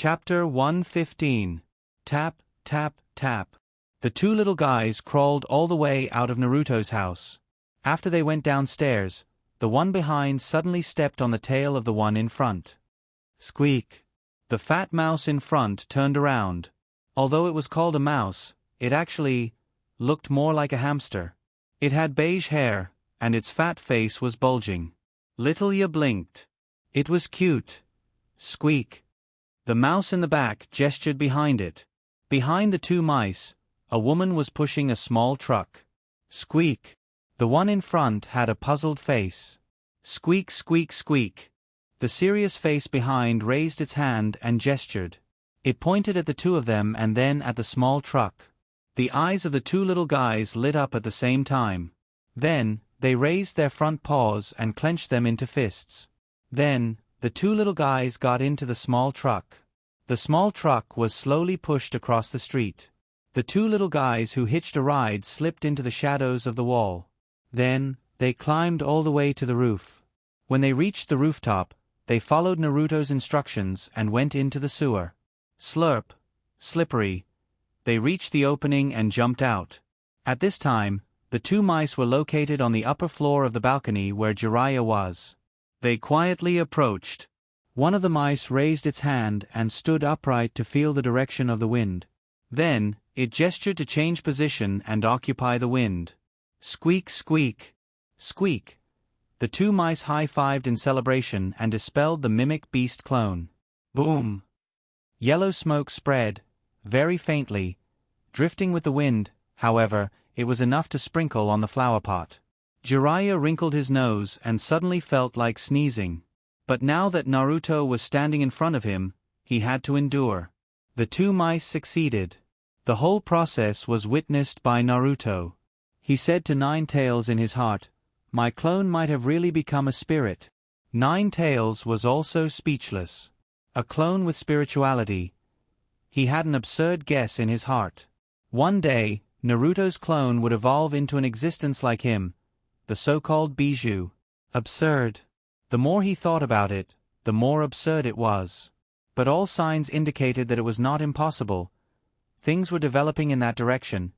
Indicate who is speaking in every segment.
Speaker 1: Chapter 115. Tap, Tap, Tap. The two little guys crawled all the way out of Naruto's house. After they went downstairs, the one behind suddenly stepped on the tail of the one in front. Squeak. The fat mouse in front turned around. Although it was called a mouse, it actually looked more like a hamster. It had beige hair, and its fat face was bulging. Little ya blinked. It was cute. Squeak. The mouse in the back gestured behind it. Behind the two mice, a woman was pushing a small truck. Squeak. The one in front had a puzzled face. Squeak, squeak, squeak. The serious face behind raised its hand and gestured. It pointed at the two of them and then at the small truck. The eyes of the two little guys lit up at the same time. Then, they raised their front paws and clenched them into fists. Then, the two little guys got into the small truck. The small truck was slowly pushed across the street. The two little guys who hitched a ride slipped into the shadows of the wall. Then, they climbed all the way to the roof. When they reached the rooftop, they followed Naruto's instructions and went into the sewer. Slurp, slippery. They reached the opening and jumped out. At this time, the two mice were located on the upper floor of the balcony where Jiraiya was. They quietly approached. One of the mice raised its hand and stood upright to feel the direction of the wind. Then, it gestured to change position and occupy the wind. Squeak, squeak. Squeak. The two mice high-fived in celebration and dispelled the mimic beast clone. Boom. Yellow smoke spread, very faintly. Drifting with the wind, however, it was enough to sprinkle on the flower pot. Jiraiya wrinkled his nose and suddenly felt like sneezing. But now that Naruto was standing in front of him, he had to endure. The two mice succeeded. The whole process was witnessed by Naruto. He said to Nine Tails in his heart, "My clone might have really become a spirit." Nine Tails was also speechless. A clone with spirituality. He had an absurd guess in his heart. One day, Naruto's clone would evolve into an existence like him, the so-called Bijou. Absurd. The more he thought about it, the more absurd it was. But all signs indicated that it was not impossible. Things were developing in that direction.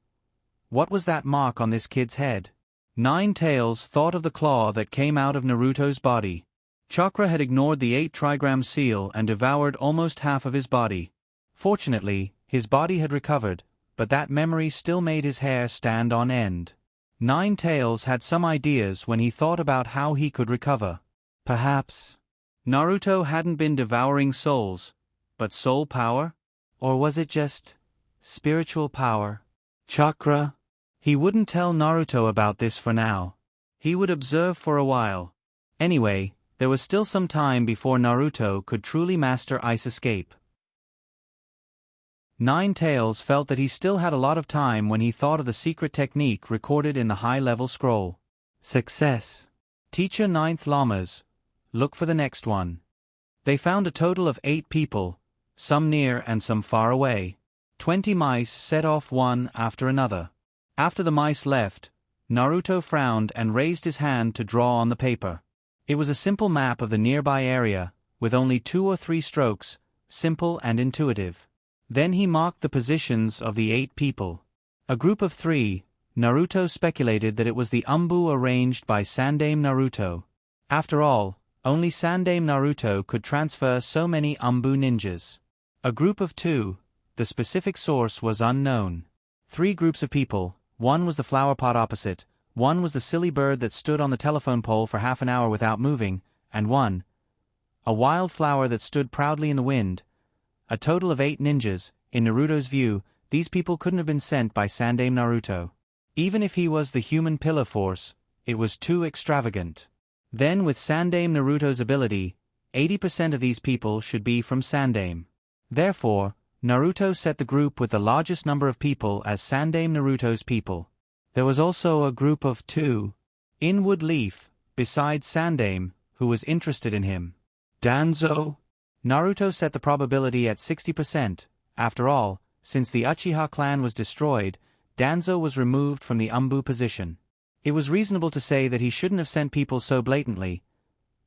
Speaker 1: What was that mark on this kid's head? Nine Tails thought of the claw that came out of Naruto's body. Chakra had ignored the 8-trigram seal and devoured almost half of his body. Fortunately, his body had recovered, but that memory still made his hair stand on end. Nine Tails had some ideas when he thought about how he could recover. Perhaps Naruto hadn't been devouring souls, but soul power? Or was it just spiritual power? Chakra? He wouldn't tell Naruto about this for now. He would observe for a while. Anyway, there was still some time before Naruto could truly master Ice Escape. Nine Tails felt that he still had a lot of time when he thought of the secret technique recorded in the high-level scroll. Success. Teacher Ninth Lamas. Look for the next one. They found a total of 8 people, some near and some far away. 20 mice set off one after another. After the mice left, Naruto frowned and raised his hand to draw on the paper. It was a simple map of the nearby area, with only 2 or 3 strokes, simple and intuitive. Then he marked the positions of the 8 people. A group of 3, Naruto speculated that it was the Umbu arranged by Sandaime Naruto. After all, only Sandaime Naruto could transfer so many Umbu ninjas. A group of 2, the specific source was unknown. 3 groups of people, one was the flower pot opposite, one was the silly bird that stood on the telephone pole for half an hour without moving, and one, a wild flower that stood proudly in the wind. A total of 8 ninjas. In Naruto's view, these people couldn't have been sent by Sandaime Naruto. Even if he was the human pillar force, it was too extravagant. Then with Sandaime Naruto's ability, 80% of these people should be from Sandaime. Therefore, Naruto set the group with the largest number of people as Sandaime Naruto's people. There was also a group of 2, Inwood Leaf, besides Sandaime, who was interested in him. Danzo? Naruto set the probability at 60%. After all, since the Uchiha clan was destroyed, Danzo was removed from the Umbu position. It was reasonable to say that he shouldn't have sent people so blatantly.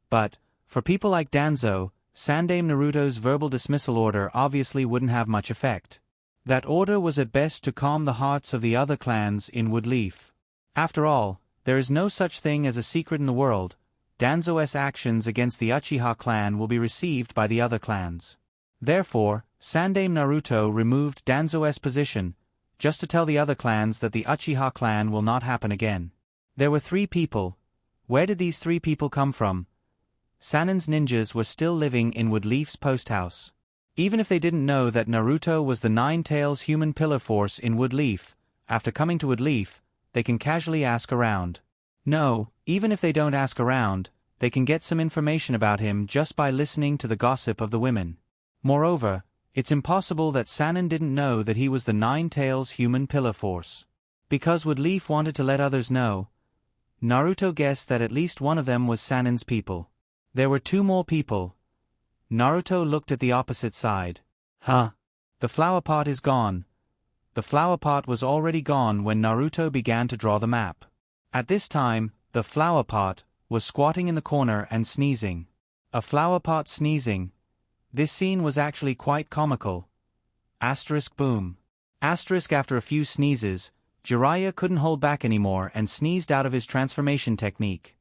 Speaker 1: But, for people like Danzo, Sandaime Naruto's verbal dismissal order obviously wouldn't have much effect. That order was at best to calm the hearts of the other clans in Woodleaf. After all, there is no such thing as a secret in the world. Danzo's actions against the Uchiha clan will be received by the other clans. Therefore, Sandaime Naruto removed Danzo's position, just to tell the other clans that the Uchiha clan will not happen again. There were 3 people. Where did these 3 people come from? Sanin's ninjas were still living in Woodleaf's post house. Even if they didn't know that Naruto was the Nine-Tails human pillar force in Woodleaf, after coming to Woodleaf, they can casually ask around. No, even if they don't ask around, they can get some information about him just by listening to the gossip of the women. Moreover, it's impossible that Sanin didn't know that he was the Nine-Tails human pillar force. Because Woodleaf wanted to let others know, Naruto guessed that at least one of them was Sanin's people. There were 2 more people. Naruto looked at the opposite side. Huh? The flower pot is gone. The flower pot was already gone when Naruto began to draw the map. At this time, the flower pot was squatting in the corner and sneezing. A flower pot sneezing. This scene was actually quite comical. Asterisk boom. Asterisk after a few sneezes, Jiraiya couldn't hold back anymore and sneezed out of his transformation technique.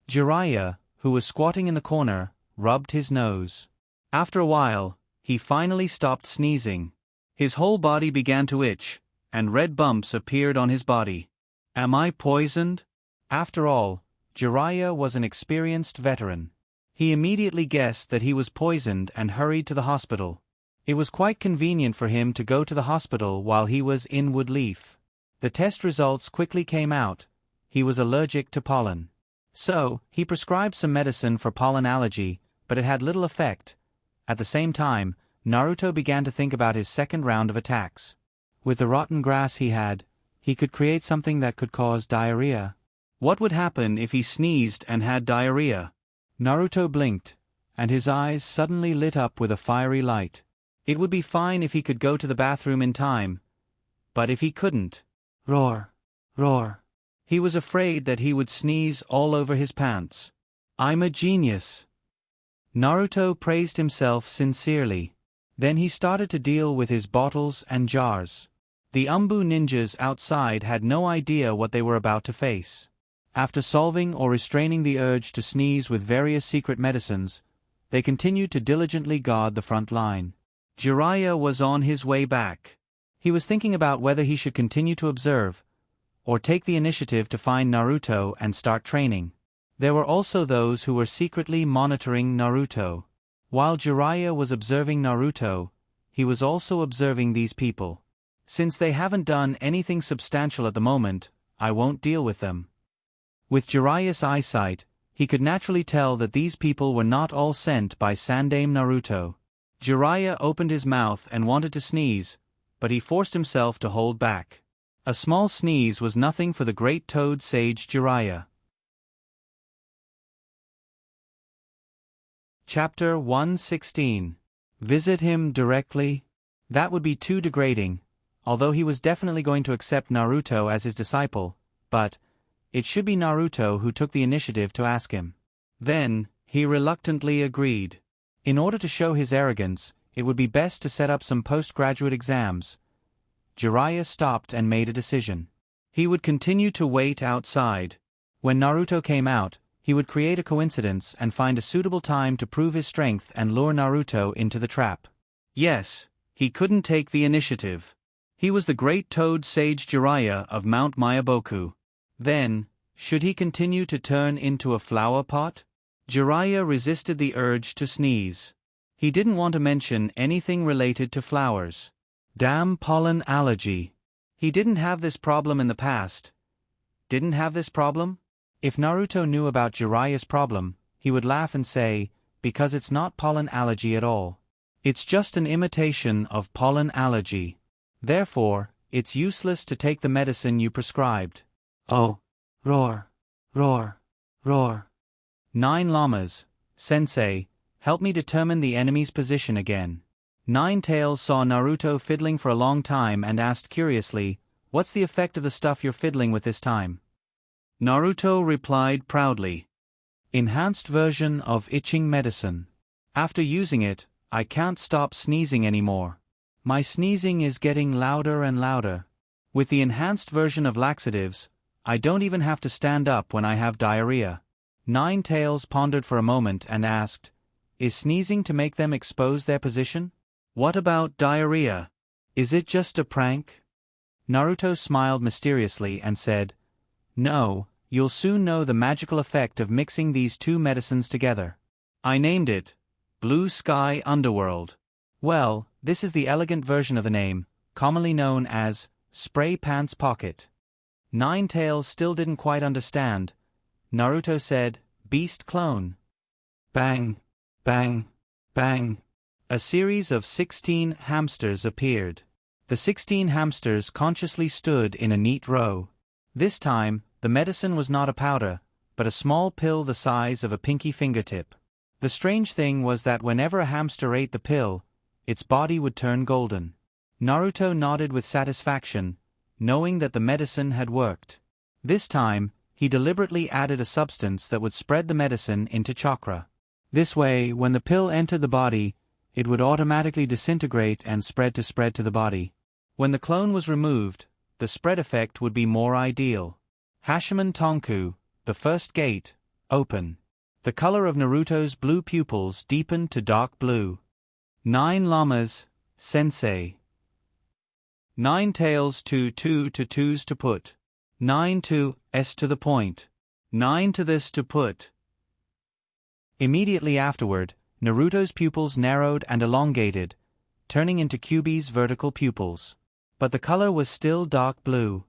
Speaker 1: Jiraiya, who was squatting in the corner, rubbed his nose. After a while, he finally stopped sneezing. His whole body began to itch, and red bumps appeared on his body. Am I poisoned? After all, Jiraiya was an experienced veteran. He immediately guessed that he was poisoned and hurried to the hospital. It was quite convenient for him to go to the hospital while he was in Woodleaf. The test results quickly came out. He was allergic to pollen. So, he prescribed some medicine for pollen allergy, but it had little effect. At the same time, Naruto began to think about his second round of attacks. With the rotten grass he could create something that could cause diarrhea. What would happen if he sneezed and had diarrhea? Naruto blinked, and his eyes suddenly lit up with a fiery light. It would be fine if he could go to the bathroom in time. But if he couldn't, roar, roar. He was afraid that he would sneeze all over his pants. I'm a genius. Naruto praised himself sincerely. Then he started to deal with his bottles and jars. The Umbu ninjas outside had no idea what they were about to face. After solving or restraining the urge to sneeze with various secret medicines, they continued to diligently guard the front line. Jiraiya was on his way back. He was thinking about whether he should continue to observe, or take the initiative to find Naruto and start training. There were also those who were secretly monitoring Naruto. While Jiraiya was observing Naruto, he was also observing these people. Since they haven't done anything substantial at the moment, I won't deal with them. With Jiraiya's eyesight, he could naturally tell that these people were not all sent by Sandaime Naruto. Jiraiya opened his mouth and wanted to sneeze, but he forced himself to hold back. A small sneeze was nothing for the great toad sage Jiraiya. Chapter 116. Visit him directly? That would be too degrading, although he was definitely going to accept Naruto as his disciple, but it should be Naruto who took the initiative to ask him. Then, he reluctantly agreed. In order to show his arrogance, it would be best to set up some postgraduate exams. Jiraiya stopped and made a decision. He would continue to wait outside. When Naruto came out, he would create a coincidence and find a suitable time to prove his strength and lure Naruto into the trap. Yes, he couldn't take the initiative. He was the great toad sage Jiraiya of Mount Myaboku. Then, should he continue to turn into a flower pot? Jiraiya resisted the urge to sneeze. He didn't want to mention anything related to flowers. Damn pollen allergy. He didn't have this problem in the past. Didn't have this problem? If Naruto knew about Jiraiya's problem, he would laugh and say, because it's not pollen allergy at all. It's just an imitation of pollen allergy. Therefore, it's useless to take the medicine you prescribed. Oh. Roar. Roar. Roar. 9 llamas. Sensei, help me determine the enemy's position again. Nine-Tails saw Naruto fiddling for a long time and asked curiously, what's the effect of the stuff you're fiddling with this time? Naruto replied proudly. Enhanced version of itching medicine. After using it, I can't stop sneezing anymore. My sneezing is getting louder and louder. With the enhanced version of laxatives, I don't even have to stand up when I have diarrhea. Ninetales pondered for a moment and asked, is sneezing to make them expose their position? What about diarrhea? Is it just a prank? Naruto smiled mysteriously and said, no, you'll soon know the magical effect of mixing these two medicines together. I named it Blue Sky Underworld. Well, this is the elegant version of the name, commonly known as Spray Pants Pocket. Ninetales still didn't quite understand. Naruto said, Beast Clone. Bang, bang, bang. A series of 16 hamsters appeared. The 16 hamsters consciously stood in a neat row. This time, the medicine was not a powder, but a small pill the size of a pinky fingertip. The strange thing was that whenever a hamster ate the pill, its body would turn golden. Naruto nodded with satisfaction, knowing that the medicine had worked. This time, he deliberately added a substance that would spread the medicine into chakra. This way, when the pill entered the body, it would automatically disintegrate and spread to the body. When the clone was removed, the spread effect would be more ideal. Hashimon Tonku, the first gate, open. The color of Naruto's blue pupils deepened to dark blue. 9 llamas, sensei. 9 tails to 2 to 2's to put. 9 to s to the point. 9 to this to put. Immediately afterward, Naruto's pupils narrowed and elongated, turning into Kyuubi's vertical pupils. But the color was still dark blue.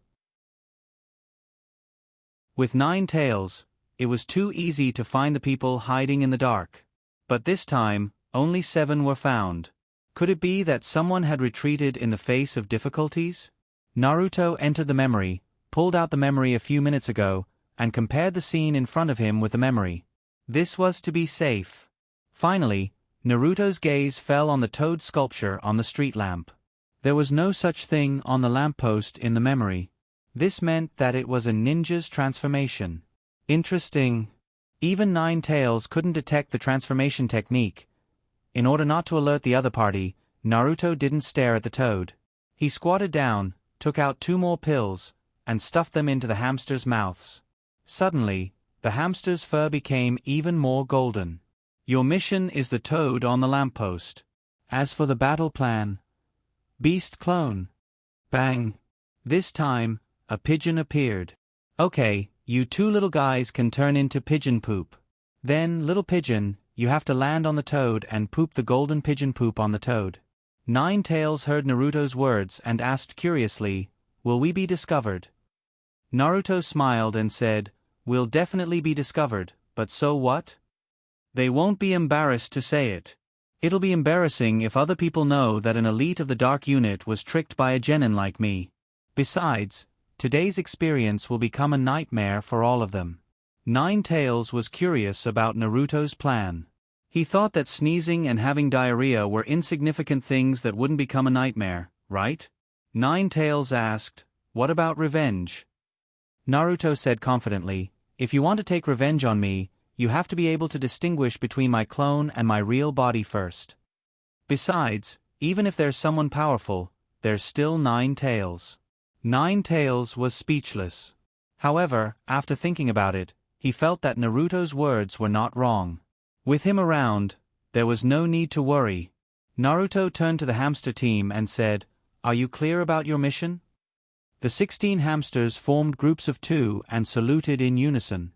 Speaker 1: With 9 tails, it was too easy to find the people hiding in the dark. But this time, only 7 were found. Could it be that someone had retreated in the face of difficulties? Naruto entered the memory, pulled out the memory a few minutes ago, and compared the scene in front of him with the memory. This was to be safe. Finally, Naruto's gaze fell on the toad sculpture on the street lamp. There was no such thing on the lamppost in the memory. This meant that it was a ninja's transformation. Interesting. Even Ninetales couldn't detect the transformation technique. In order not to alert the other party, Naruto didn't stare at the toad. He squatted down, took out 2 more pills, and stuffed them into the hamsters' mouths. Suddenly, the hamster's fur became even more golden. Your mission is the toad on the lamppost. As for the battle plan, Beast Clone. Bang. This time, a pigeon appeared. Okay, you 2 little guys can turn into pigeon poop. Then, little pigeon, you have to land on the toad and poop the golden pigeon poop on the toad. Ninetales heard Naruto's words and asked curiously, will we be discovered? Naruto smiled and said, we'll definitely be discovered, but so what? They won't be embarrassed to say it. It'll be embarrassing if other people know that an elite of the Dark Unit was tricked by a genin like me. Besides, today's experience will become a nightmare for all of them. Ninetales was curious about Naruto's plan. He thought that sneezing and having diarrhea were insignificant things that wouldn't become a nightmare, right? Ninetales asked, what about revenge? Naruto said confidently, if you want to take revenge on me, you have to be able to distinguish between my clone and my real body first. Besides, even if there's someone powerful, there's still Ninetales. Ninetales was speechless. However, after thinking about it, he felt that Naruto's words were not wrong. With him around, there was no need to worry. Naruto turned to the hamster team and said, are you clear about your mission? The 16 hamsters formed groups of 2 and saluted in unison.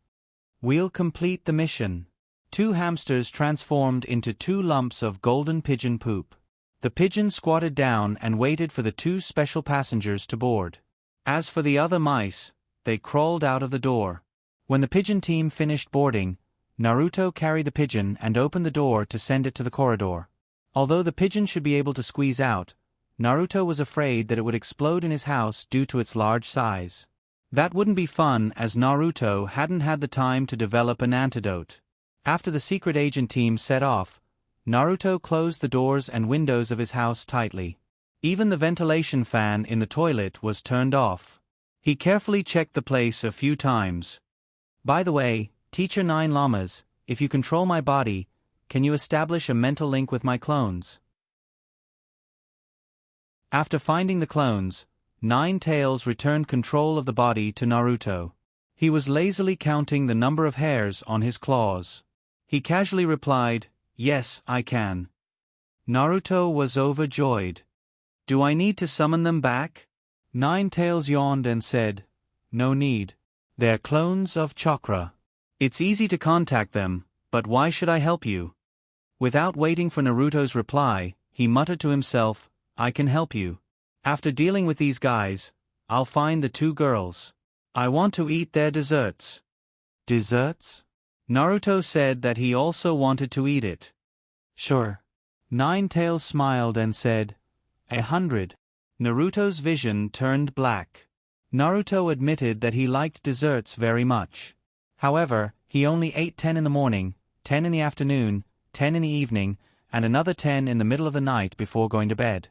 Speaker 1: We'll complete the mission. 2 hamsters transformed into 2 lumps of golden pigeon poop. The pigeon squatted down and waited for the 2 special passengers to board. As for the other mice, they crawled out of the door. When the pigeon team finished boarding, Naruto carried the pigeon and opened the door to send it to the corridor. Although the pigeon should be able to squeeze out, Naruto was afraid that it would explode in his house due to its large size. That wouldn't be fun as Naruto hadn't had the time to develop an antidote. After the secret agent team set off, Naruto closed the doors and windows of his house tightly. Even the ventilation fan in the toilet was turned off. He carefully checked the place a few times. By the way, Teacher 9 Llamas, if you control my body, can you establish a mental link with my clones? After finding the clones, Nine Tails returned control of the body to Naruto. He was lazily counting the number of hairs on his claws. He casually replied, "Yes, I can." Naruto was overjoyed. "Do I need to summon them back?" Nine Tails yawned and said, "No need. They're clones of chakra. It's easy to contact them, but why should I help you?" Without waiting for Naruto's reply, he muttered to himself, "I can help you. After dealing with these guys, I'll find the two girls. I want to eat their desserts." Desserts? Naruto said that he also wanted to eat it. "Sure." Nine Tails smiled and said, 100. Naruto's vision turned black. Naruto admitted that he liked desserts very much. However, he only ate 10 in the morning, 10 in the afternoon, 10 in the evening, and another 10 in the middle of the night before going to bed.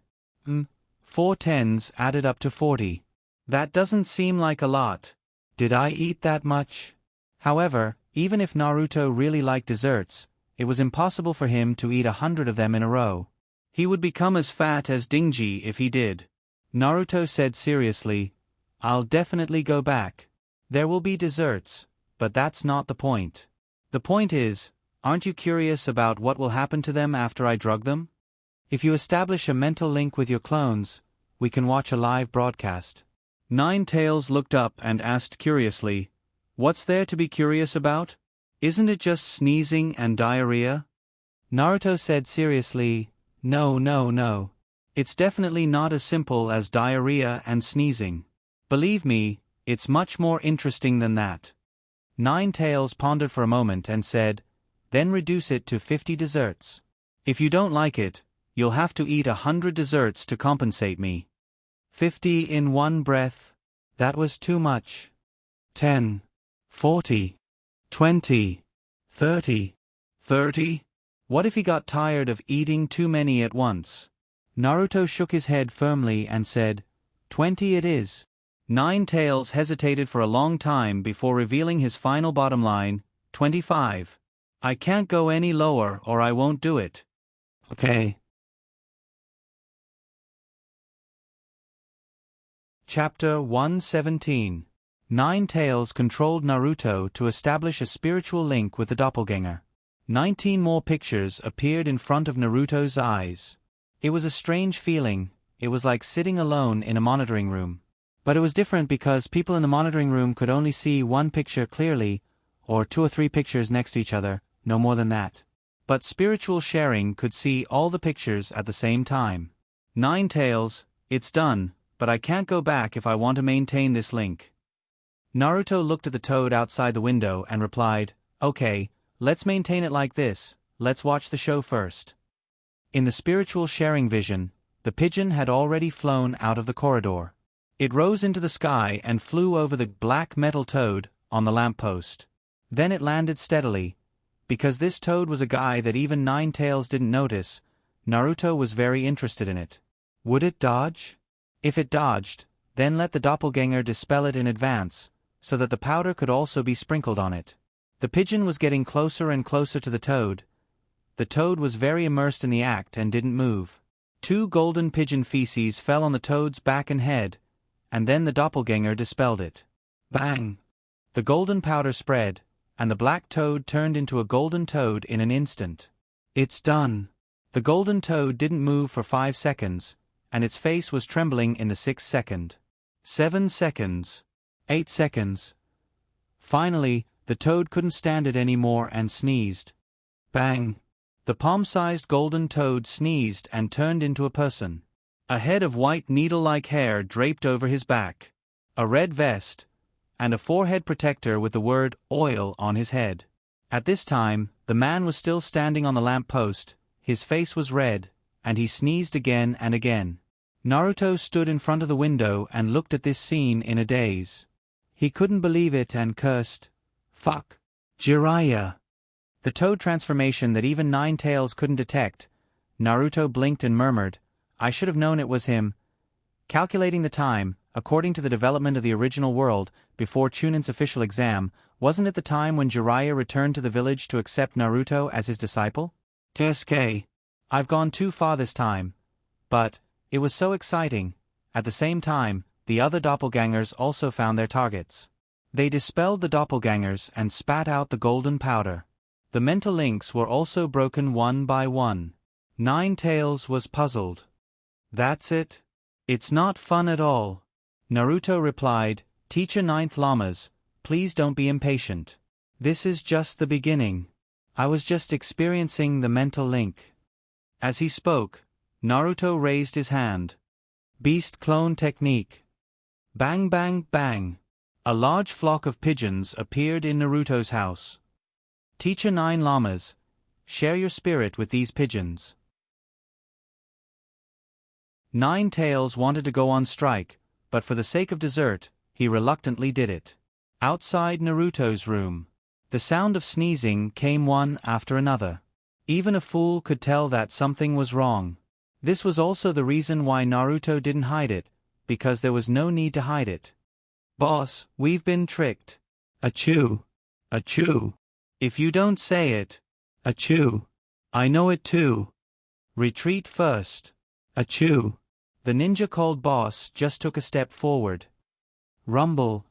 Speaker 1: 4 tens added up to 40. That doesn't seem like a lot. Did I eat that much? However, even if Naruto really liked desserts, it was impossible for him to eat 100 of them in a row. He would become as fat as Dingji if he did. Naruto said seriously, "I'll definitely go back. There will be desserts, but that's not the point. The point is, aren't you curious about what will happen to them after I drug them? If you establish a mental link with your clones, we can watch a live broadcast." Nine Tails looked up and asked curiously, "What's there to be curious about? Isn't it just sneezing and diarrhea?" Naruto said seriously, No. It's definitely not as simple as diarrhea and sneezing. Believe me, it's much more interesting than that." Nine Tails pondered for a moment and said, "Then reduce it to 50 desserts. If you don't like it, you'll have to eat 100 desserts to compensate me." 50 in one breath? That was too much. 10. 40. 20. 30. 30? What if he got tired of eating too many at once? Naruto shook his head firmly and said, 20 it is. Nine Tails hesitated for a long time before revealing his final bottom line, 25. "I can't go any lower or I won't do it." Okay. Chapter 117. Nine Tails controlled Naruto to establish a spiritual link with the doppelganger. 19 more pictures appeared in front of Naruto's eyes. It was a strange feeling. It was like sitting alone in a monitoring room. But it was different because people in the monitoring room could only see one picture clearly, or 2 or 3 pictures next to each other, no more than that. But spiritual sharing could see all the pictures at the same time. Nine Tails, it's done, but I can't go back if I want to maintain this link. Naruto looked at the toad outside the window and replied, "Okay, let's maintain it like this, let's watch the show first." In the spiritual sharing vision, the pigeon had already flown out of the corridor. It rose into the sky and flew over the black metal toad on the lamppost. Then it landed steadily. Because this toad was a guy that even Nine Tails didn't notice, Naruto was very interested in it. Would it dodge? If it dodged, then let the doppelganger dispel it in advance, so that the powder could also be sprinkled on it. The pigeon was getting closer and closer to the toad. The toad was very immersed in the act and didn't move. 2 golden pigeon feces fell on the toad's back and head, and then the doppelganger dispelled it. Bang! The golden powder spread, and the black toad turned into a golden toad in an instant. It's done. The golden toad didn't move for 5 seconds, and its face was trembling in the 6th second. 7 seconds. 8 seconds. Finally, the toad couldn't stand it anymore and sneezed. Bang! The palm-sized golden toad sneezed and turned into a person. A head of white needle-like hair draped over his back. A red vest, and a forehead protector with the word oil on his head. At this time, the man was still standing on the lamp-post, his face was red, and he sneezed again and again. Naruto stood in front of the window and looked at this scene in a daze. He couldn't believe it and cursed, "Fuck. Jiraiya." The toad transformation that even Nine Tails couldn't detect. Naruto blinked and murmured, "I should have known it was him." Calculating the time, according to the development of the original world, before Chunin's official exam, Wasn't it the time when Jiraiya returned to the village to accept Naruto as his disciple? TSK. I've gone too far this time. But it was so exciting. At the same time, the other doppelgangers also found their targets. They dispelled the doppelgangers and spat out the golden powder. The mental links were also broken one by one. Nine-Tails was puzzled. That's it? It's not fun at all. Naruto replied, Teacher Ninth Lamas, please don't be impatient. This is just the beginning. I was just experiencing the mental link. As he spoke, Naruto raised his hand. Beast clone technique. Bang bang bang. A large flock of pigeons appeared in Naruto's house. Teacher Nine Lamas, share your spirit with these pigeons. Nine-Tails wanted to go on strike, but for the sake of dessert, he reluctantly did it. Outside Naruto's room, the sound of sneezing came one after another. Even a fool could tell that something was wrong. This was also the reason why Naruto didn't hide it, because there was no need to hide it. Boss, we've been tricked. Achoo. Achoo. If you don't say it. Achoo. I know it too. Retreat first. Achoo. The ninja called Boss just took a step forward. Rumble.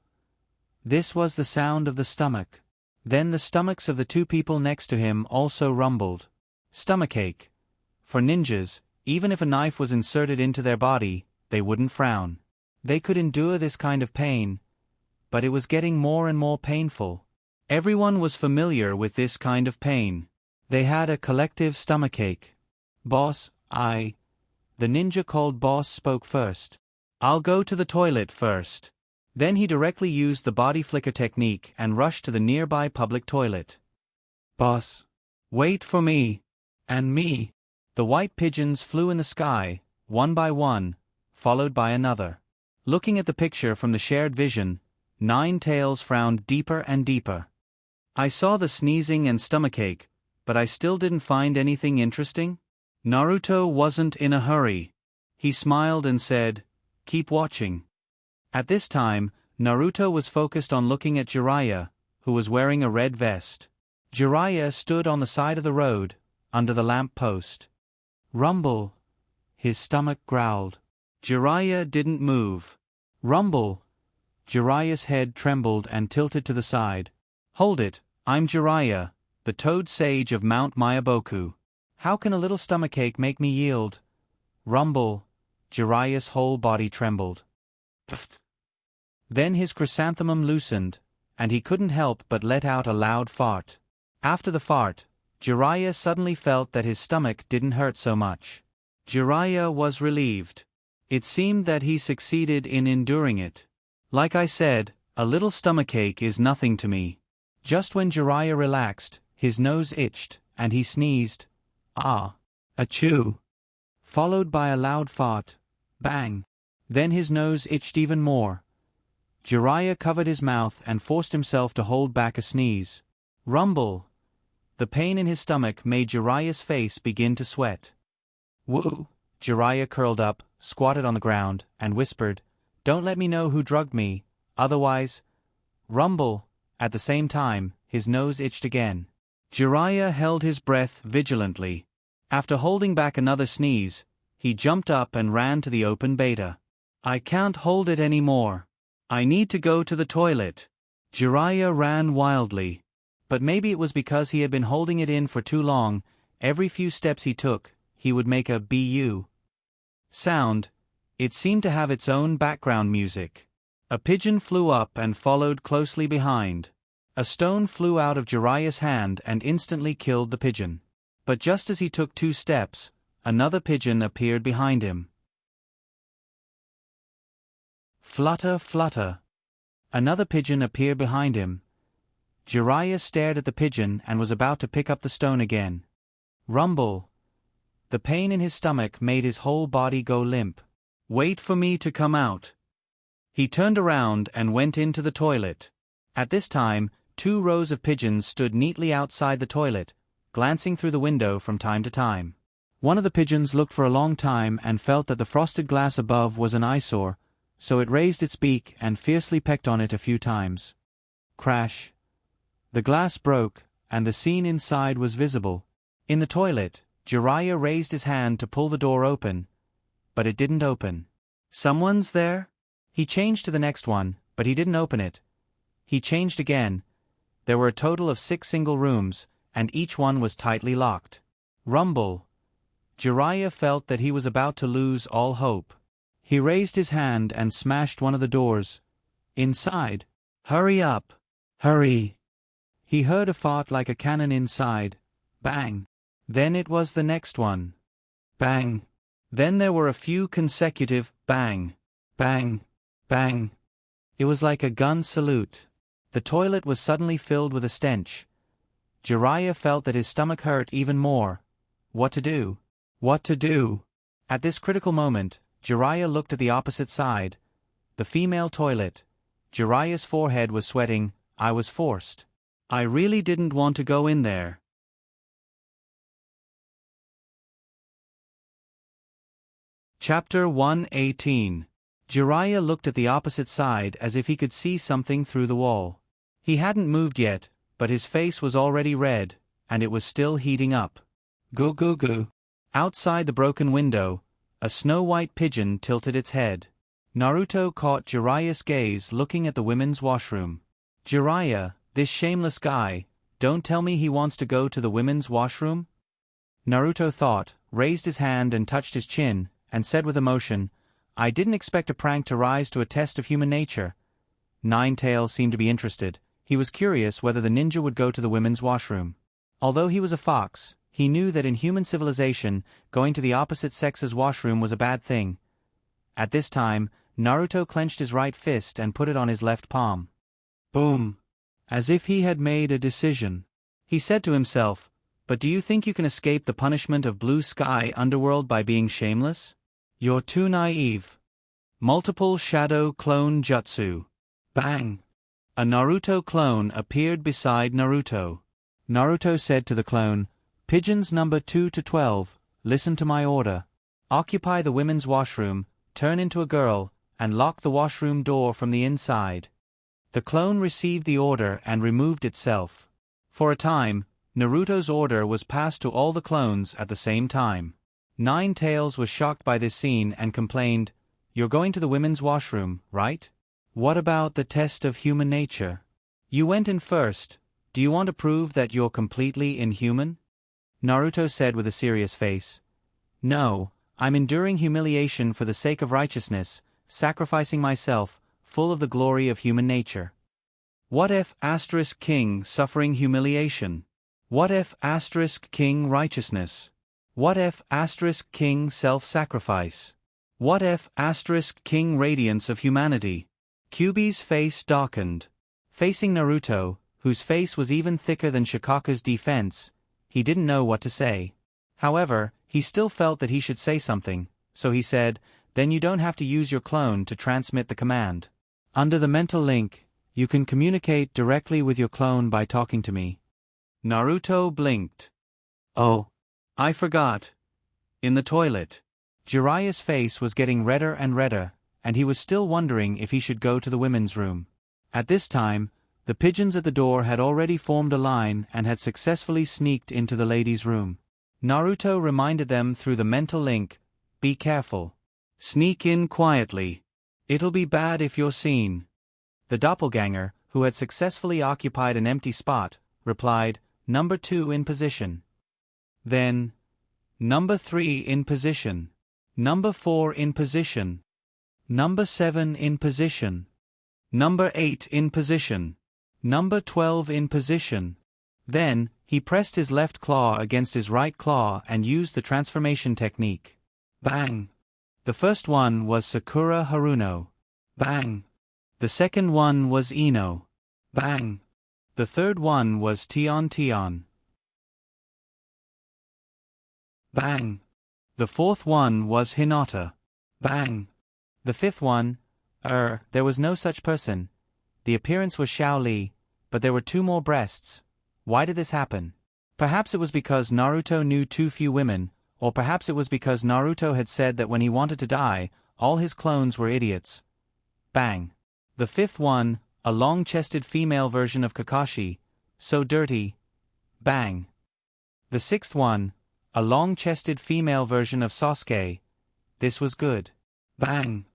Speaker 1: This was the sound of the stomach. Then the stomachs of the two people next to him also rumbled. Stomachache. For ninjas, even if a knife was inserted into their body, they wouldn't frown. They could endure this kind of pain, but it was getting more and more painful. Everyone was familiar with this kind of pain. They had a collective stomachache. Boss, the ninja called Boss spoke first. I'll go to the toilet first. Then he directly used the body flicker technique and rushed to the nearby public toilet. Boss. Wait for me. And me. The white pigeons flew in the sky, one by one, followed by another. Looking at the picture from the shared vision, Nine-Tails frowned deeper and deeper. I saw the sneezing and stomachache, but I still didn't find anything interesting. Naruto wasn't in a hurry. He smiled and said, keep watching. At this time, Naruto was focused on looking at Jiraiya, who was wearing a red vest. Jiraiya stood on the side of the road, under the lamp post. Rumble. His stomach growled. Jiraiya didn't move. Rumble. Jiraiya's head trembled and tilted to the side. Hold it, I'm Jiraiya, the Toad Sage of Mount Mayaboku. How can a little stomachache make me yield? Rumble. Jiraiya's whole body trembled. Pfft. Then his chrysanthemum loosened, and he couldn't help but let out a loud fart. After the fart, Jiraiya suddenly felt that his stomach didn't hurt so much. Jiraiya was relieved. It seemed that he succeeded in enduring it. Like I said, a little stomachache is nothing to me. Just when Jiraiya relaxed, his nose itched, and he sneezed. Ah. Achoo. Followed by a loud fart. Bang. Then his nose itched even more. Jiraiya covered his mouth and forced himself to hold back a sneeze. Rumble. The pain in his stomach made Jiraiya's face begin to sweat. Woo. Jiraiya curled up, squatted on the ground, and whispered, Don't let me know who drugged me, otherwise... Rumble. At the same time, his nose itched again. Jiraiya held his breath vigilantly. After holding back another sneeze, he jumped up and ran to the open beta. I can't hold it anymore. I need to go to the toilet. Jiraiya ran wildly. But maybe it was because he had been holding it in for too long. Every few steps he took, he would make a bu sound. It seemed to have its own background music. A pigeon flew up and followed closely behind. A stone flew out of Jiraiya's hand and instantly killed the pigeon. But just as he took 2 steps, another pigeon appeared behind him. Flutter, flutter. Another pigeon appeared behind him. Jiraiya stared at the pigeon and was about to pick up the stone again. Rumble. The pain in his stomach made his whole body go limp. Wait for me to come out. He turned around and went into the toilet. At this time, 2 rows of pigeons stood neatly outside the toilet, glancing through the window from time to time. One of the pigeons looked for a long time and felt that the frosted glass above was an eyesore, so it raised its beak and fiercely pecked on it a few times. Crash. The glass broke, and the scene inside was visible. In the toilet, Jiraiya raised his hand to pull the door open, but it didn't open. Someone's there? He changed to the next one, but he didn't open it. He changed again. There were a total of 6 single rooms, and each one was tightly locked. Rumble. Jiraiya felt that he was about to lose all hope. He raised his hand and smashed one of the doors. Inside. Hurry up. Hurry. He heard a fart like a cannon inside. Bang. Then it was the next one. Bang. Then there were a few consecutive bang, bang, bang. It was like a gun salute. The toilet was suddenly filled with a stench. Jiraiya felt that his stomach hurt even more. What to do? What to do? At this critical moment, Jiraiya looked at the opposite side. The female toilet. Jiraiya's forehead was sweating. I was forced. I really didn't want to go in there. Chapter 118. Jiraiya looked at the opposite side as if he could see something through the wall. He hadn't moved yet, but his face was already red, and it was still heating up. Goo goo goo. Outside the broken window, a snow-white pigeon tilted its head. Naruto caught Jiraiya's gaze looking at the women's washroom. Jiraiya, this shameless guy, don't tell me he wants to go to the women's washroom? Naruto thought, raised his hand and touched his chin, and said with emotion, I didn't expect a prank to rise to a test of human nature. Nine-Tails seemed to be interested. He was curious whether the ninja would go to the women's washroom. Although he was a fox, he knew that in human civilization, going to the opposite sex's washroom was a bad thing. At this time, Naruto clenched his right fist and put it on his left palm. Boom! As if he had made a decision. He said to himself, but do you think you can escape the punishment of blue sky underworld by being shameless? You're too naive. Multiple shadow clone jutsu. Bang! A Naruto clone appeared beside Naruto. Naruto said to the clone, Pigeons number 2 to 12, listen to my order. Occupy the women's washroom, turn into a girl, and lock the washroom door from the inside. The clone received the order and removed itself. For a time, Naruto's order was passed to all the clones at the same time. Nine-Tails was shocked by this scene and complained, You're going to the women's washroom, right? What about the test of human nature? You went in first. Do you want to prove that you're completely inhuman? Naruto said with a serious face. No, I'm enduring humiliation for the sake of righteousness, sacrificing myself, full of the glory of human nature. What if *King suffering humiliation? What if *King righteousness? What if *King self-sacrifice? What if *King radiance of humanity? Kyuubi's face darkened. Facing Naruto, whose face was even thicker than Shikaka's defense, he didn't know what to say. However, he still felt that he should say something, so he said, Then you don't have to use your clone to transmit the command. Under the mental link, you can communicate directly with your clone by talking to me. Naruto blinked. Oh. I forgot. In the toilet. Jiraiya's face was getting redder and redder, and he was still wondering if he should go to the women's room. At this time, the pigeons at the door had already formed a line and had successfully sneaked into the ladies' room. Naruto reminded them through the mental link, Be careful. Sneak in quietly. It'll be bad if you're seen. The doppelganger, who had successfully occupied an empty spot, replied, Number 2 in position. Then, Number 3 in position. Number 4 in position. Number 7 in position. Number 8 in position. Number 12 in position. Then, he pressed his left claw against his right claw and used the transformation technique. Bang! The first one was Sakura Haruno. Bang! The second one was Ino. Bang! The third one was Tion. Bang! The fourth one was Hinata. Bang! The fifth one, there was no such person. The appearance was Xiao Li, but there were 2 more breasts. Why did this happen? Perhaps it was because Naruto knew too few women, or perhaps it was because Naruto had said that when he wanted to die, all his clones were idiots. Bang! The fifth one, a long-chested female version of Kakashi, so dirty. Bang. The sixth one, a long-chested female version of Sasuke. This was good. Bang.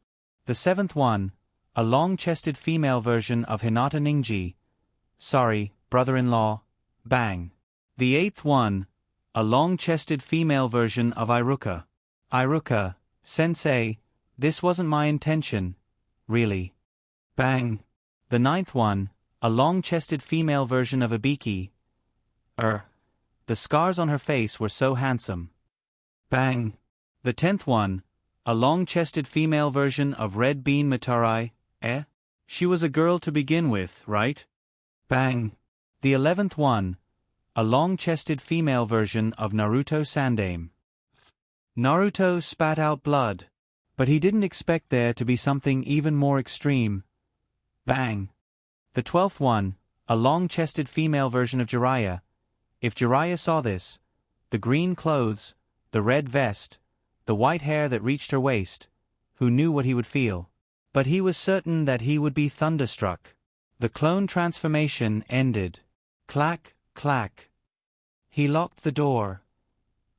Speaker 1: The seventh one, a long-chested female version of Hinata Ninji. Sorry, brother-in-law. Bang. The eighth one, a long-chested female version of Iruka. Iruka, sensei, this wasn't my intention. Really. Bang. The ninth one, a long-chested female version of Ibiki. The scars on her face were so handsome. Bang. The 10th one, a long-chested female version of Red Bean Matarai. She was a girl to begin with, right? Bang. The 11th one, a long-chested female version of Naruto Sandame. Naruto spat out blood, but he didn't expect there to be something even more extreme. Bang. The 12th one, a long-chested female version of Jiraiya. If Jiraiya saw this, the green clothes, the red vest, the white hair that reached her waist, who knew what he would feel? But he was certain that he would be thunderstruck. The clone transformation ended. Clack, clack. He locked the door.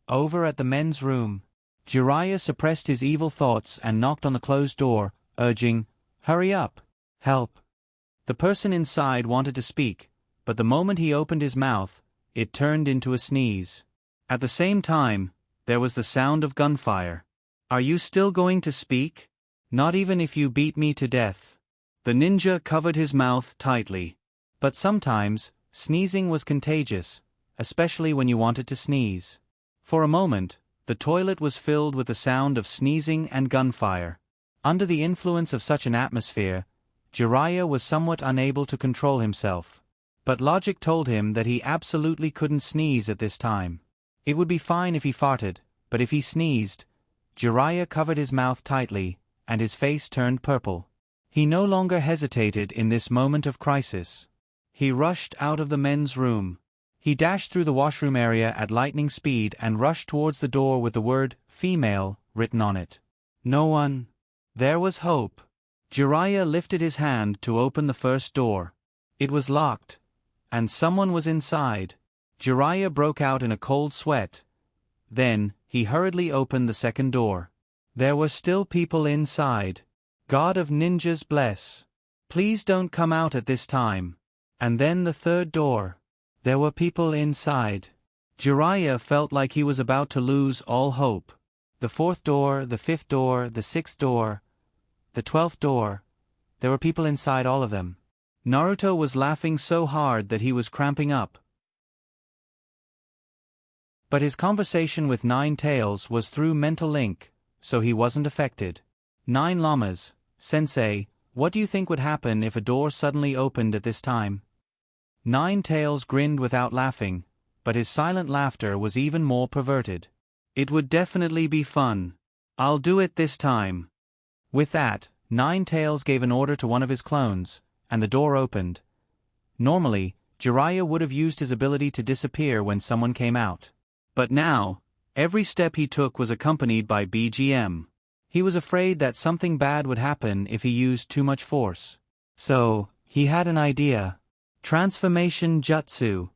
Speaker 1: Over at the men's room, Jiraiya suppressed his evil thoughts and knocked on the closed door, urging, "Hurry up! Help!" The person inside wanted to speak, but the moment he opened his mouth, it turned into a sneeze. At the same time, there was the sound of gunfire. "Are you still going to speak? Not even if you beat me to death." The ninja covered his mouth tightly. But sometimes, sneezing was contagious, especially when you wanted to sneeze. For a moment, the toilet was filled with the sound of sneezing and gunfire. Under the influence of such an atmosphere, Jiraiya was somewhat unable to control himself. But logic told him that he absolutely couldn't sneeze at this time. It would be fine if he farted, but if he sneezed, Jiraiya covered his mouth tightly, and his face turned purple. He no longer hesitated in this moment of crisis. He rushed out of the men's room. He dashed through the washroom area at lightning speed and rushed towards the door with the word "female" written on it. No one. There was hope. Jiraiya lifted his hand to open the first door. It was locked, and someone was inside. Jiraiya broke out in a cold sweat. Then, he hurriedly opened the second door. There were still people inside. God of ninjas bless. Please don't come out at this time. And then the third door. There were people inside. Jiraiya felt like he was about to lose all hope. The fourth door, the fifth door, the sixth door, the 12th door. There were people inside all of them. Naruto was laughing so hard that he was cramping up. But his conversation with Nine Tails was through mental link, so he wasn't affected. Nine Llamas, Sensei, what do you think would happen if a door suddenly opened at this time? Nine Tails grinned without laughing, but his silent laughter was even more perverted. It would definitely be fun. I'll do it this time. With that, Nine Tails gave an order to one of his clones, and the door opened. Normally, Jiraiya would have used his ability to disappear when someone came out. But now, every step he took was accompanied by BGM. He was afraid that something bad would happen if he used too much force. So, he had an idea. Transformation Jutsu.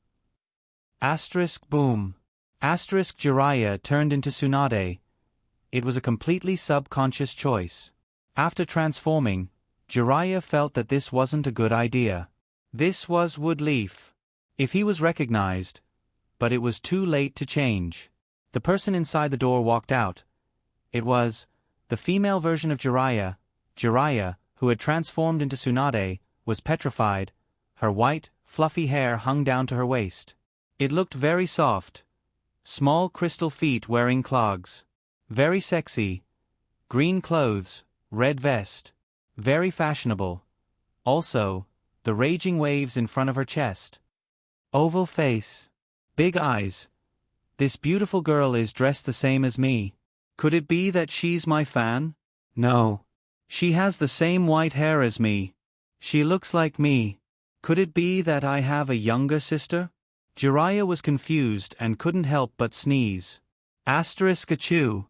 Speaker 1: Boom. Jiraiya turned into Tsunade. It was a completely subconscious choice. After transforming, Jiraiya felt that this wasn't a good idea. This was Woodleaf. If he was recognized, but it was too late to change. The person inside the door walked out. It was the female version of Jiraiya. Jiraiya, who had transformed into Tsunade, was petrified. Her white, fluffy hair hung down to her waist. It looked very soft. Small crystal feet wearing clogs. Very sexy. Green clothes, red vest. Very fashionable. Also, the raging waves in front of her chest. Oval face. Big eyes. This beautiful girl is dressed the same as me. Could it be that she's my fan? No. She has the same white hair as me. She looks like me. Could it be that I have a younger sister? Jiraiya was confused and couldn't help but sneeze. Achoo.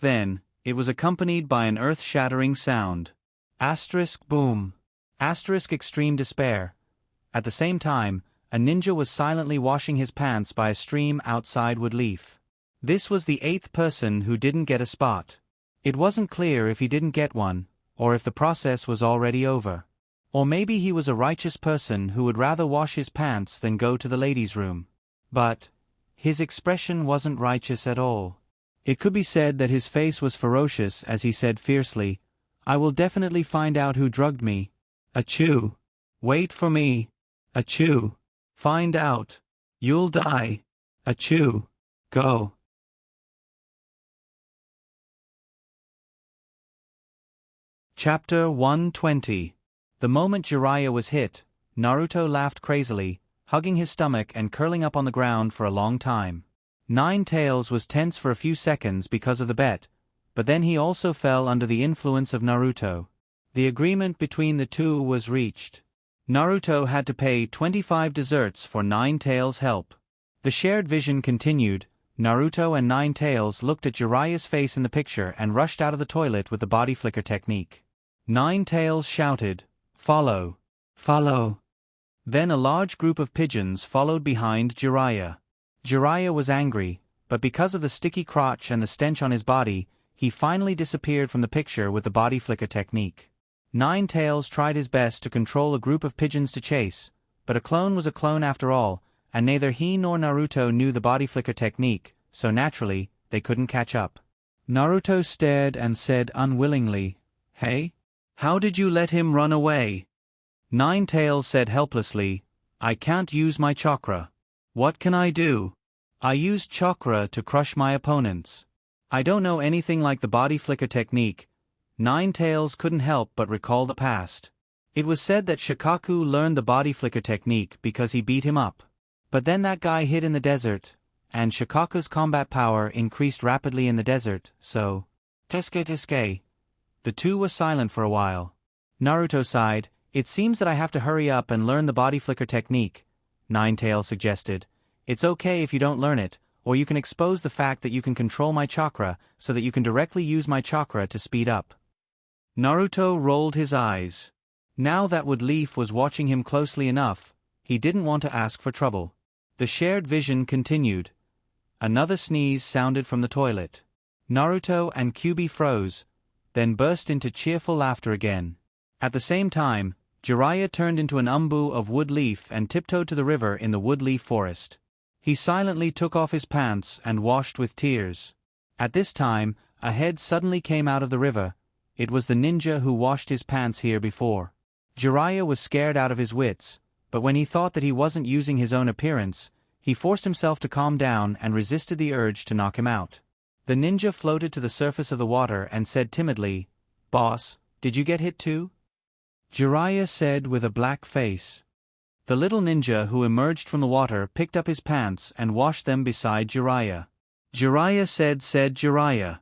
Speaker 1: Then, it was accompanied by an earth-shattering sound. Boom. Extreme despair. At the same time, a ninja was silently washing his pants by a stream outside Woodleaf. This was the 8th person who didn't get a spot. It wasn't clear if he didn't get one, or if the process was already over. Or maybe he was a righteous person who would rather wash his pants than go to the ladies' room. But his expression wasn't righteous at all. It could be said that his face was ferocious as he said fiercely, "I will definitely find out who drugged me. Achoo! Wait for me. Achoo! Find out. You'll die. Achoo! Go." Chapter 120. The moment Jiraiya was hit, Naruto laughed crazily, hugging his stomach and curling up on the ground for a long time. Nine Tails was tense for a few seconds because of the bet, but then he also fell under the influence of Naruto. The agreement between the two was reached. Naruto had to pay 25 desserts for Nine Tails' help. The shared vision continued. Naruto and Nine Tails looked at Jiraiya's face in the picture and rushed out of the toilet with the body flicker technique. Nine Tails shouted, "Follow! Follow!" Then a large group of pigeons followed behind Jiraiya. Jiraiya was angry, but because of the sticky crotch and the stench on his body, he finally disappeared from the picture with the body flicker technique. Nine Tails tried his best to control a group of pigeons to chase, but a clone was a clone after all, and neither he nor Naruto knew the body flicker technique, so naturally, they couldn't catch up. Naruto stared and said unwillingly, "Hey? How did you let him run away?" Nine Tails said helplessly, "I can't use my chakra. What can I do? I used chakra to crush my opponents. I don't know anything like the body flicker technique." Nine Tails couldn't help but recall the past. It was said that Shikaku learned the body flicker technique because he beat him up. But then that guy hid in the desert, and Shikaku's combat power increased rapidly in the desert, so… Teske. The two were silent for a while. Naruto sighed, "It seems that I have to hurry up and learn the body flicker technique," Nine Tails suggested. "It's okay if you don't learn it, or you can expose the fact that you can control my chakra so that you can directly use my chakra to speed up." Naruto rolled his eyes. Now that Woodleaf was watching him closely enough, he didn't want to ask for trouble. The shared vision continued. Another sneeze sounded from the toilet. Naruto and Kyuubi froze, then burst into cheerful laughter again. At the same time, Jiraiya turned into an umbu of Woodleaf and tiptoed to the river in the Woodleaf forest. He silently took off his pants and washed with tears. At this time, a head suddenly came out of the river. It was the ninja who washed his pants here before. Jiraiya was scared out of his wits, but when he thought that he wasn't using his own appearance, he forced himself to calm down and resisted the urge to knock him out. The ninja floated to the surface of the water and said timidly, "Boss, did you get hit too?" Jiraiya said with a black face. The little ninja who emerged from the water picked up his pants and washed them beside Jiraiya. Jiraiya said Jiraiya,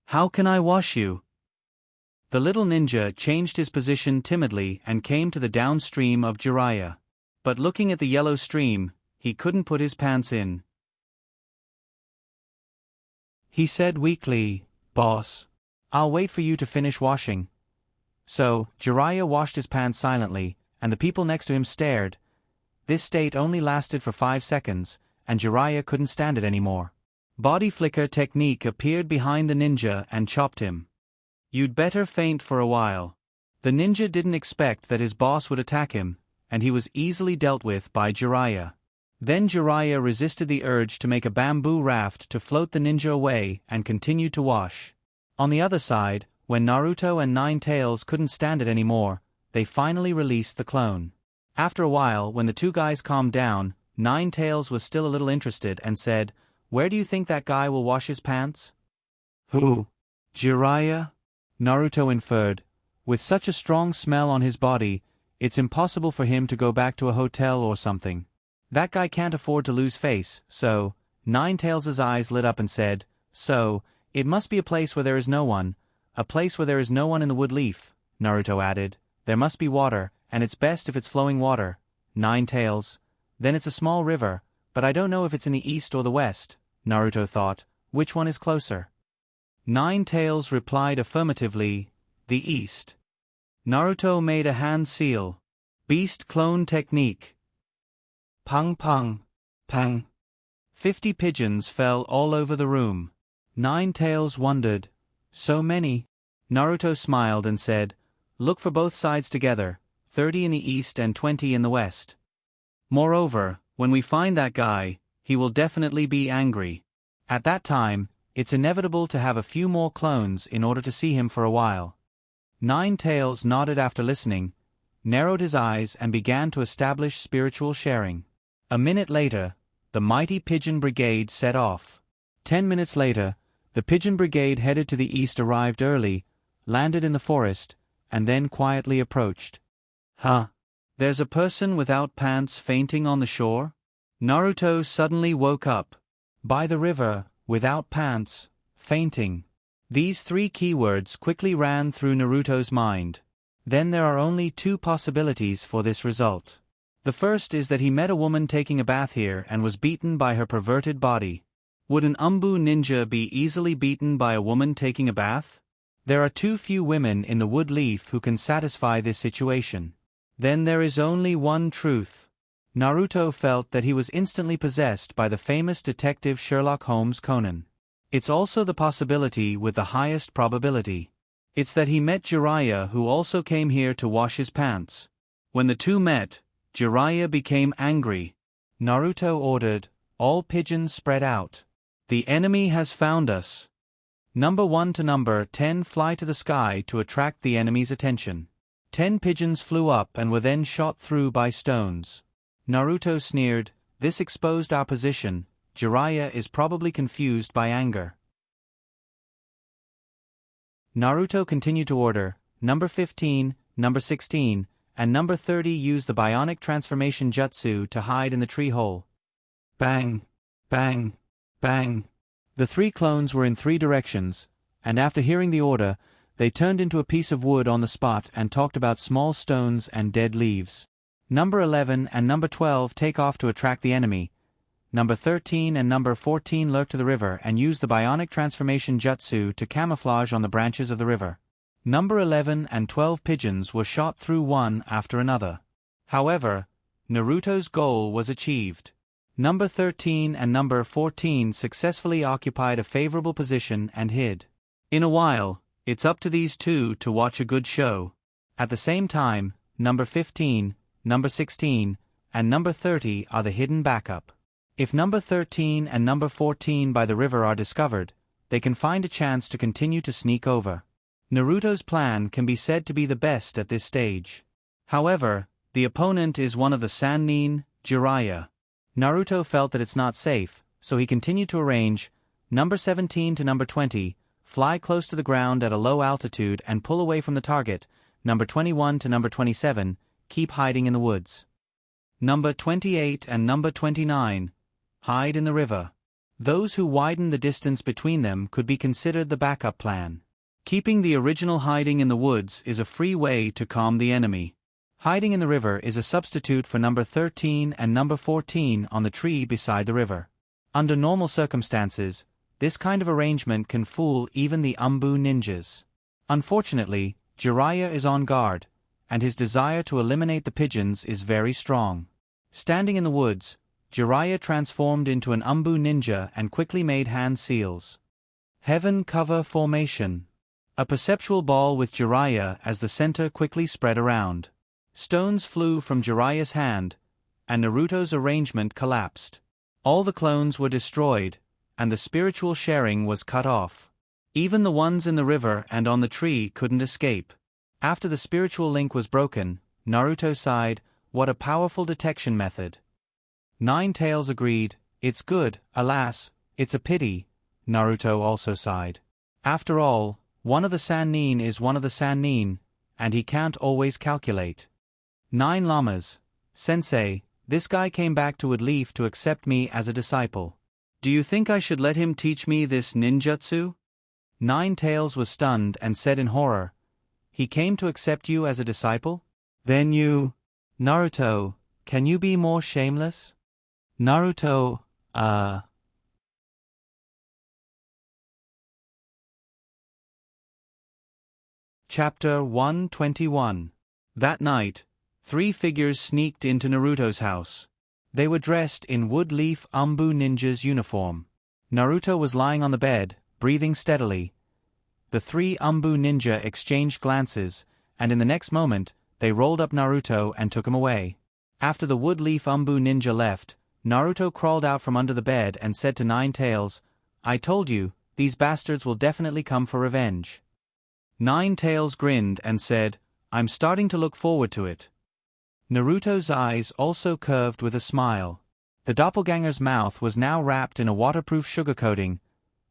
Speaker 1: "How can I wash you?" The little ninja changed his position timidly and came to the downstream of Jiraiya. But looking at the yellow stream, he couldn't put his pants in. He said weakly, "Boss, I'll wait for you to finish washing." So, Jiraiya washed his pants silently, and the people next to him stared. This state only lasted for 5 seconds, and Jiraiya couldn't stand it anymore. Body flicker technique appeared behind the ninja and chopped him. "You'd better faint for a while." The ninja didn't expect that his boss would attack him, and he was easily dealt with by Jiraiya. Then Jiraiya resisted the urge to make a bamboo raft to float the ninja away and continued to wash. On the other side, when Naruto and Nine Tails couldn't stand it anymore, they finally released the clone. After a while, when the two guys calmed down, Nine Tails was still a little interested and said, "Where do you think that guy will wash his pants?" "Who? Jiraiya?" Naruto inferred. "With such a strong smell on his body, it's impossible for him to go back to a hotel or something. That guy can't afford to lose face, so…" Nine Tails' eyes lit up and said, "So, it must be a place where there is no one. A place where there is no one in the Woodleaf," Naruto added. "There must be water, and it's best if it's flowing water." Nine Tails. "Then it's a small river, but I don't know if it's in the east or the west," Naruto thought. "Which one is closer?" Nine Tails replied affirmatively, "The east." Naruto made a hand seal. Beast clone technique. Pung pung. Pang. 50 pigeons fell all over the room. Nine Tails wondered. So many? Naruto smiled and said, "Look for both sides together, 30 in the east and 20 in the west. Moreover, when we find that guy, he will definitely be angry. At that time, it's inevitable to have a few more clones in order to see him for a while." Nine Tails nodded after listening, narrowed his eyes and began to establish spiritual sharing. A minute later, the mighty Pigeon Brigade set off. 10 minutes later, the Pigeon Brigade headed to the east arrived early, landed in the forest, and then quietly approached. "Huh? There's a person without pants fainting on the shore?" Naruto suddenly woke up. By the river, without pants, fainting. These three keywords quickly ran through Naruto's mind. Then there are only two possibilities for this result. The first is that he met a woman taking a bath here and was beaten by her perverted body. Would an Umbu ninja be easily beaten by a woman taking a bath? There are too few women in the wood leaf who can satisfy this situation. Then there is only one truth. Naruto felt that he was instantly possessed by the famous detective Sherlock Holmes Conan. It's also the possibility with the highest probability. It's that he met Jiraiya, who also came here to wash his pants. When the two met, Jiraiya became angry. Naruto ordered, "All pigeons spread out. The enemy has found us." Number 1 to number 10 fly to the sky to attract the enemy's attention. 10 pigeons flew up and were then shot through by stones. Naruto sneered, "This exposed our position. Jiraiya is probably confused by anger." Naruto continued to order, number 15, number 16, and number 30 use the bionic transformation jutsu to hide in the tree hole. Bang! Bang! Bang! The three clones were in three directions, and after hearing the order, they turned into a piece of wood on the spot and talked about small stones and dead leaves. Number 11 and number 12 take off to attract the enemy. Number 13 and number 14 lurk to the river and use the bionic transformation jutsu to camouflage on the branches of the river. Number 11 and 12 pigeons were shot through one after another. However, Naruto's goal was achieved. Number 13 and number 14 successfully occupied a favorable position and hid. In a while, it's up to these two to watch a good show. At the same time, number 15, number 16, and number 30 are the hidden backup. If number 13 and number 14 by the river are discovered, they can find a chance to continue to sneak over. Naruto's plan can be said to be the best at this stage. However, the opponent is one of the Sannin, Jiraiya. Naruto felt that it's not safe, so he continued to arrange, number 17 to number 20, fly close to the ground at a low altitude and pull away from the target, number 21 to number 27, keep hiding in the woods. Number 28 and number 29, hide in the river. Those who widen the distance between them could be considered the backup plan. Keeping the original hiding in the woods is a free way to calm the enemy. Hiding in the river is a substitute for number 13 and number 14 on the tree beside the river. Under normal circumstances, this kind of arrangement can fool even the Umbu ninjas. Unfortunately, Jiraiya is on guard, and his desire to eliminate the pigeons is very strong. Standing in the woods, Jiraiya transformed into an Umbu ninja and quickly made hand seals. Heaven cover formation. A perceptual ball with Jiraiya as the center quickly spread around. Stones flew from Jiraiya's hand, and Naruto's arrangement collapsed. All the clones were destroyed, and the spiritual sharing was cut off. Even the ones in the river and on the tree couldn't escape. After the spiritual link was broken, Naruto sighed, "What a powerful detection method." Nine Tails agreed, "It's good, alas, it's a pity." Naruto also sighed. After all, one of the Sannin is one of the Sannin, and he can't always calculate. Nine Llamas, "Sensei, this guy came back to Woodleaf to accept me as a disciple. Do you think I should let him teach me this ninjutsu?" Nine Tails was stunned and said in horror, "He came to accept you as a disciple? Then you... Naruto, can you be more shameless?" Naruto, Chapter 121. That night, three figures sneaked into Naruto's house. They were dressed in Woodleaf Umbu Ninja's uniform. Naruto was lying on the bed, breathing steadily. The three Umbu Ninja exchanged glances, and in the next moment, they rolled up Naruto and took him away. After the Woodleaf Umbu Ninja left, Naruto crawled out from under the bed and said to Nine Tails, "I told you, these bastards will definitely come for revenge." Nine Tails grinned and said, "I'm starting to look forward to it." Naruto's eyes also curved with a smile. The doppelganger's mouth was now wrapped in a waterproof sugar coating,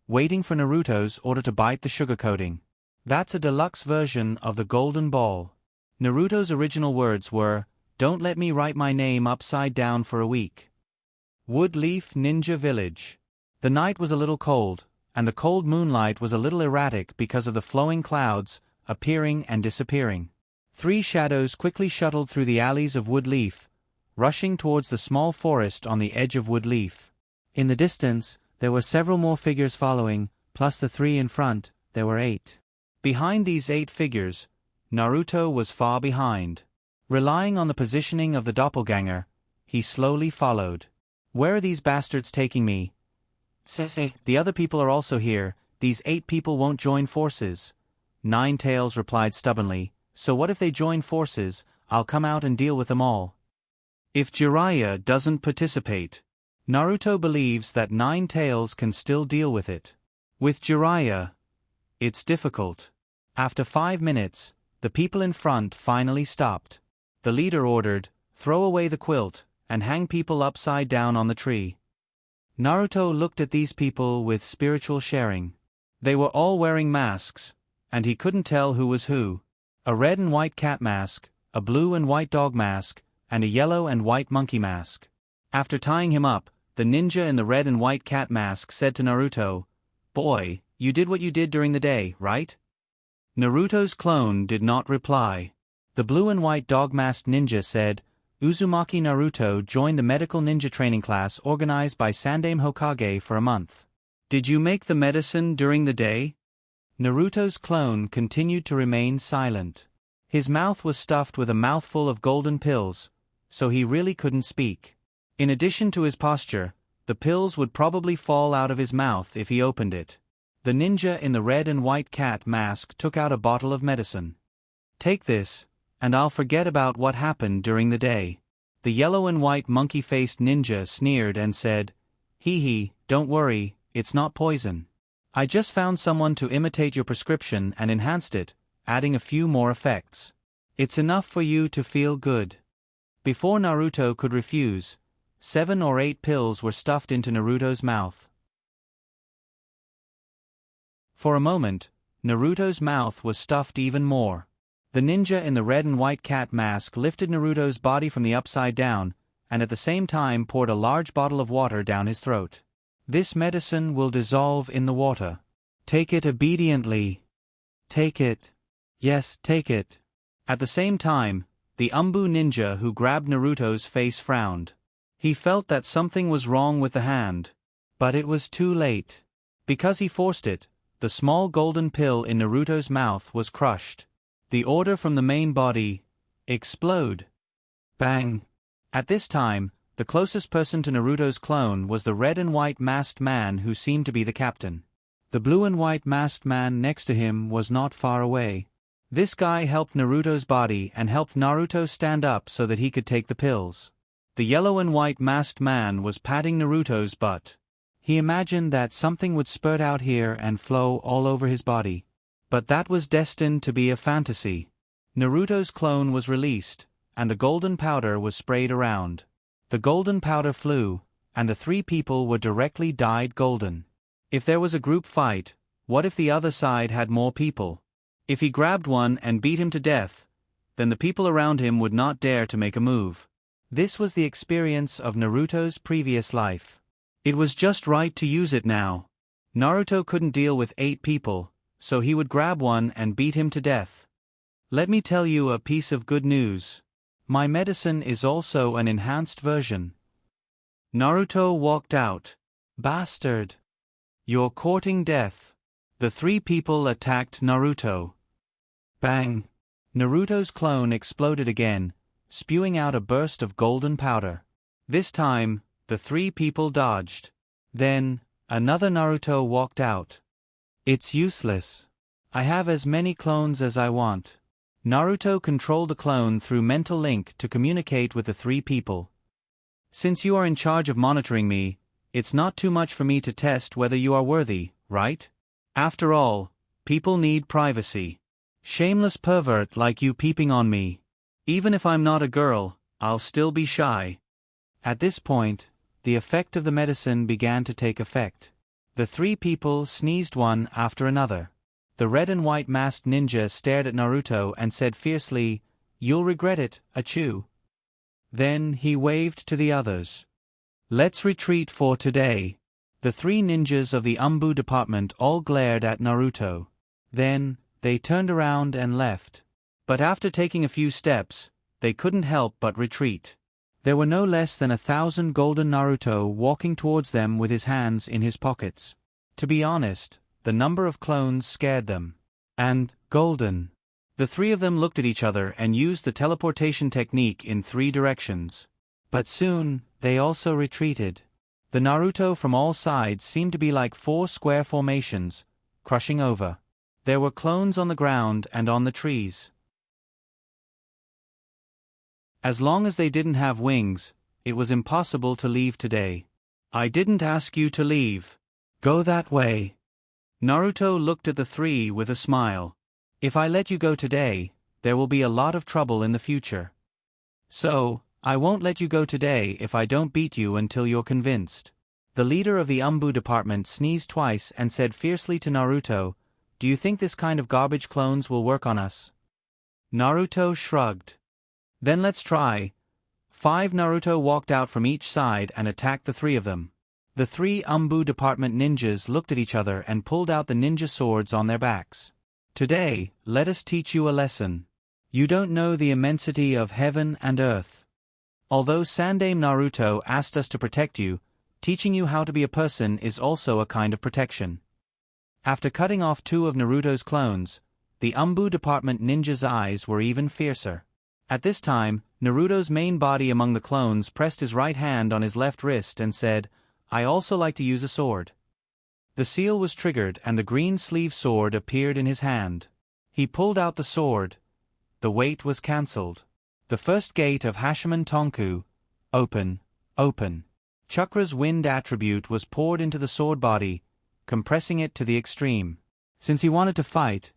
Speaker 1: waiting for Naruto's order to bite the sugar coating. That's a deluxe version of the golden ball. Naruto's original words were, "Don't let me write my name upside down for a week." Woodleaf Ninja Village. The night was a little cold, and the cold moonlight was a little erratic because of the flowing clouds, appearing and disappearing. Three shadows quickly shuttled through the alleys of Woodleaf, rushing towards the small forest on the edge of Woodleaf. In the distance, there were several more figures following, plus the three in front, there were 8. Behind these 8 figures, Naruto was far behind. Relying on the positioning of the doppelganger, he slowly followed. "Where are these bastards taking me?" "Sese, the other people are also here, these 8 people won't join forces." Nine Tails replied stubbornly, "So what if they join forces? I'll come out and deal with them all." If Jiraiya doesn't participate, Naruto believes that Nine Tails can still deal with it. With Jiraiya, it's difficult. After 5 minutes, the people in front finally stopped. The leader ordered, "Throw away the quilt, and hang people upside down on the tree." Naruto looked at these people with spiritual sharing. They were all wearing masks, and he couldn't tell who was who. A red and white cat mask, a blue and white dog mask, and a yellow and white monkey mask. After tying him up, the ninja in the red and white cat mask said to Naruto, "Boy, you did what you did during the day, right?" Naruto's clone did not reply. The blue and white dog-masked ninja said, "Uzumaki Naruto joined the medical ninja training class organized by Sandaime Hokage for a month." "Did you make the medicine during the day?" Naruto's clone continued to remain silent. His mouth was stuffed with a mouthful of golden pills, so he really couldn't speak. In addition to his posture, the pills would probably fall out of his mouth if he opened it. The ninja in the red and white cat mask took out a bottle of medicine. "Take this, and I'll forget about what happened during the day." The yellow and white monkey-faced ninja sneered and said, "Hee hee, don't worry, it's not poison. I just found someone to imitate your prescription and enhanced it, adding a few more effects. It's enough for you to feel good." Before Naruto could refuse, 7 or 8 pills were stuffed into Naruto's mouth. For a moment, Naruto's mouth was stuffed even more. The ninja in the red and white cat mask lifted Naruto's body from the upside down, and at the same time poured a large bottle of water down his throat. "This medicine will dissolve in the water. Take it obediently. Take it. Yes, take it." At the same time, the Umbu ninja who grabbed Naruto's face frowned. He felt that something was wrong with the hand. But it was too late. Because he forced it, the small golden pill in Naruto's mouth was crushed. The order from the main body, "Explode." Bang. At this time, the closest person to Naruto's clone was the red and white masked man who seemed to be the captain. The blue and white masked man next to him was not far away. This guy helped Naruto's body and helped Naruto stand up so that he could take the pills. The yellow and white masked man was patting Naruto's butt. He imagined that something would spurt out here and flow all over his body. But that was destined to be a fantasy. Naruto's clone was released, and the golden powder was sprayed around. The golden powder flew, and the 3 people were directly dyed golden. If there was a group fight, what if the other side had more people? If he grabbed one and beat him to death, then the people around him would not dare to make a move. This was the experience of Naruto's previous life. It was just right to use it now. Naruto couldn't deal with 8 people, so he would grab one and beat him to death. Let me tell you a piece of good news. My medicine is also an enhanced version. Naruto walked out. "Bastard! You're courting death." The 3 people attacked Naruto. Bang! Naruto's clone exploded again, spewing out a burst of golden powder. This time, the three people dodged. Then, another Naruto walked out. It's useless. I have as many clones as I want. Naruto controlled a clone through mental link to communicate with the three people. Since you are in charge of monitoring me, it's not too much for me to test whether you are worthy, right? After all, people need privacy. Shameless pervert like you peeping on me. Even if I'm not a girl, I'll still be shy. At this point, the effect of the medicine began to take effect. The three people sneezed one after another. The red and white masked ninja stared at Naruto and said fiercely, "You'll regret it, achoo." Then he waved to the others. "Let's retreat for today." The three ninjas of the Unbound department all glared at Naruto. Then, they turned around and left. But after taking a few steps, they couldn't help but retreat. There were no less than 1,000 golden Naruto walking towards them with his hands in his pockets. To be honest, the number of clones scared them. And, golden. The three of them looked at each other and used the teleportation technique in 3 directions. But soon, they also retreated. The Naruto from all sides seemed to be like 4 square formations, crushing over. There were clones on the ground and on the trees. As long as they didn't have wings, it was impossible to leave today. I didn't ask you to leave. Go that way. Naruto looked at the three with a smile. If I let you go today, there will be a lot of trouble in the future. So, I won't let you go today if I don't beat you until you're convinced. The leader of the Unbound department sneezed twice and said fiercely to Naruto, "Do you think this kind of garbage clones will work on us?" Naruto shrugged. "Then let's try." 5 Naruto walked out from each side and attacked the 3 of them. The 3 Unbound department ninjas looked at each other and pulled out the ninja swords on their backs. "Today, let us teach you a lesson. You don't know the immensity of heaven and earth. Although Sandame Naruto asked us to protect you, teaching you how to be a person is also a kind of protection." After cutting off 2 of Naruto's clones, the Unbound department ninja's eyes were even fiercer. At this time, Naruto's main body among the clones pressed his right hand on his left wrist and said, "I also like to use a sword." The seal was triggered and the green sleeve sword appeared in his hand. He pulled out the sword. The weight was cancelled. The first gate of Hashiman Tonku, open, open. Chakra's wind attribute was poured into the sword body, compressing it to the extreme. Since he wanted to fight,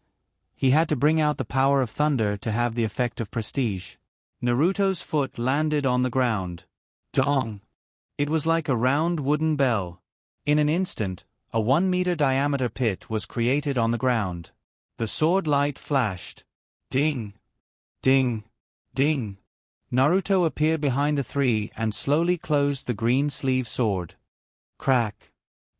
Speaker 1: he had to bring out the power of thunder to have the effect of prestige. Naruto's foot landed on the ground. Dong! It was like a round wooden bell. In an instant, a 1-meter diameter pit was created on the ground. The sword light flashed. Ding! Ding! Ding! Naruto appeared behind the 3 and slowly closed the green sleeve sword. Crack!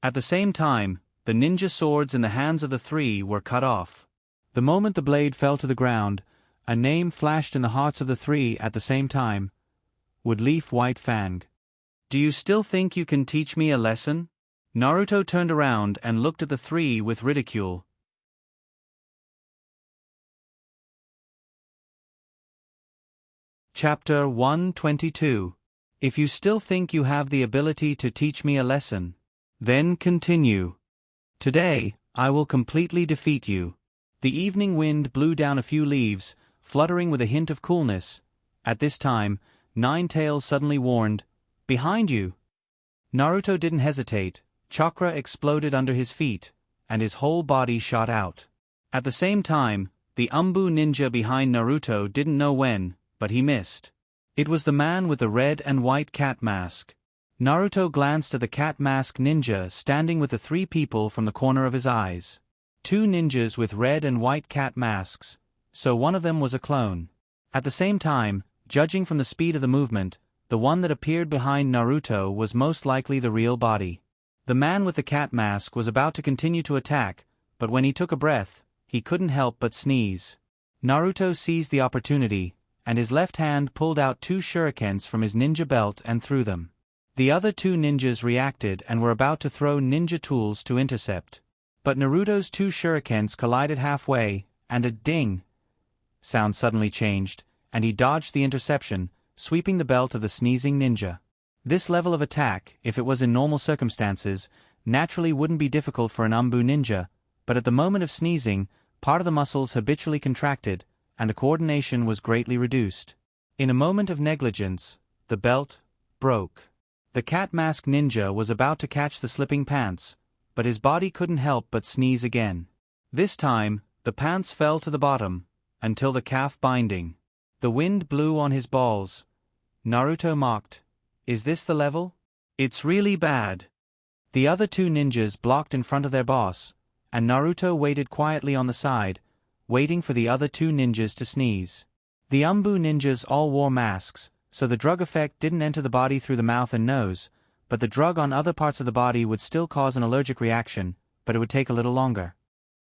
Speaker 1: At the same time, the ninja swords in the hands of the 3 were cut off. The moment the blade fell to the ground, a name flashed in the hearts of the 3 at the same time. Woodleaf White Fang. "Do you still think you can teach me a lesson?" Naruto turned around and looked at the 3 with ridicule. Chapter 122. If you still think you have the ability to teach me a lesson, then continue. Today, I will completely defeat you. The evening wind blew down a few leaves, fluttering with a hint of coolness. At this time, Ninetails suddenly warned, "Behind you!" Naruto didn't hesitate. Chakra exploded under his feet, and his whole body shot out. At the same time, the Unbound ninja behind Naruto didn't know when, but he missed. It was the man with the red and white cat mask. Naruto glanced at the cat mask ninja standing with the 3 people from the corner of his eyes. 2 ninjas with red and white cat masks, so one of them was a clone. At the same time, judging from the speed of the movement, the one that appeared behind Naruto was most likely the real body. The man with the cat mask was about to continue to attack, but when he took a breath, he couldn't help but sneeze. Naruto seized the opportunity, and his left hand pulled out 2 shurikens from his ninja belt and threw them. The other 2 ninjas reacted and were about to throw ninja tools to intercept. But Naruto's 2 shurikens collided halfway, and a ding sound suddenly changed, and he dodged the interception, sweeping the belt of the sneezing ninja. This level of attack, if it was in normal circumstances, naturally wouldn't be difficult for an Umbu ninja, but at the moment of sneezing, part of the muscles habitually contracted, and the coordination was greatly reduced. In a moment of negligence, the belt broke. The cat mask ninja was about to catch the slipping pants, but his body couldn't help but sneeze again. This time, the pants fell to the bottom, until the calf binding. The wind blew on his balls. Naruto mocked, "Is this the level? It's really bad." The other two ninjas blocked in front of their boss, and Naruto waited quietly on the side, waiting for the other two ninjas to sneeze. The Umbu ninjas all wore masks, so the drug effect didn't enter the body through the mouth and nose, but the drug on other parts of the body would still cause an allergic reaction, but it would take a little longer.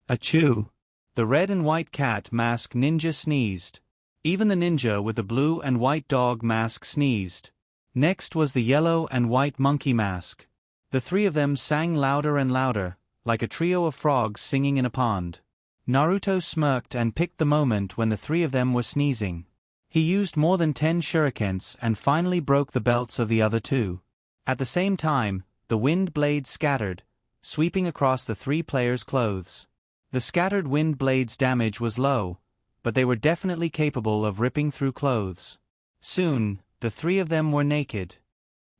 Speaker 1: Achoo! The red and white cat mask ninja sneezed. Even the ninja with the blue and white dog mask sneezed. Next was the yellow and white monkey mask. The three of them sang louder and louder, like a trio of frogs singing in a pond. Naruto smirked and picked the moment when the three of them were sneezing. He used more than 10 shurikens and finally broke the belts of the other two. At the same time, the wind blades scattered, sweeping across the three players' clothes. The scattered wind blades' damage was low, but they were definitely capable of ripping through clothes. Soon, the three of them were naked.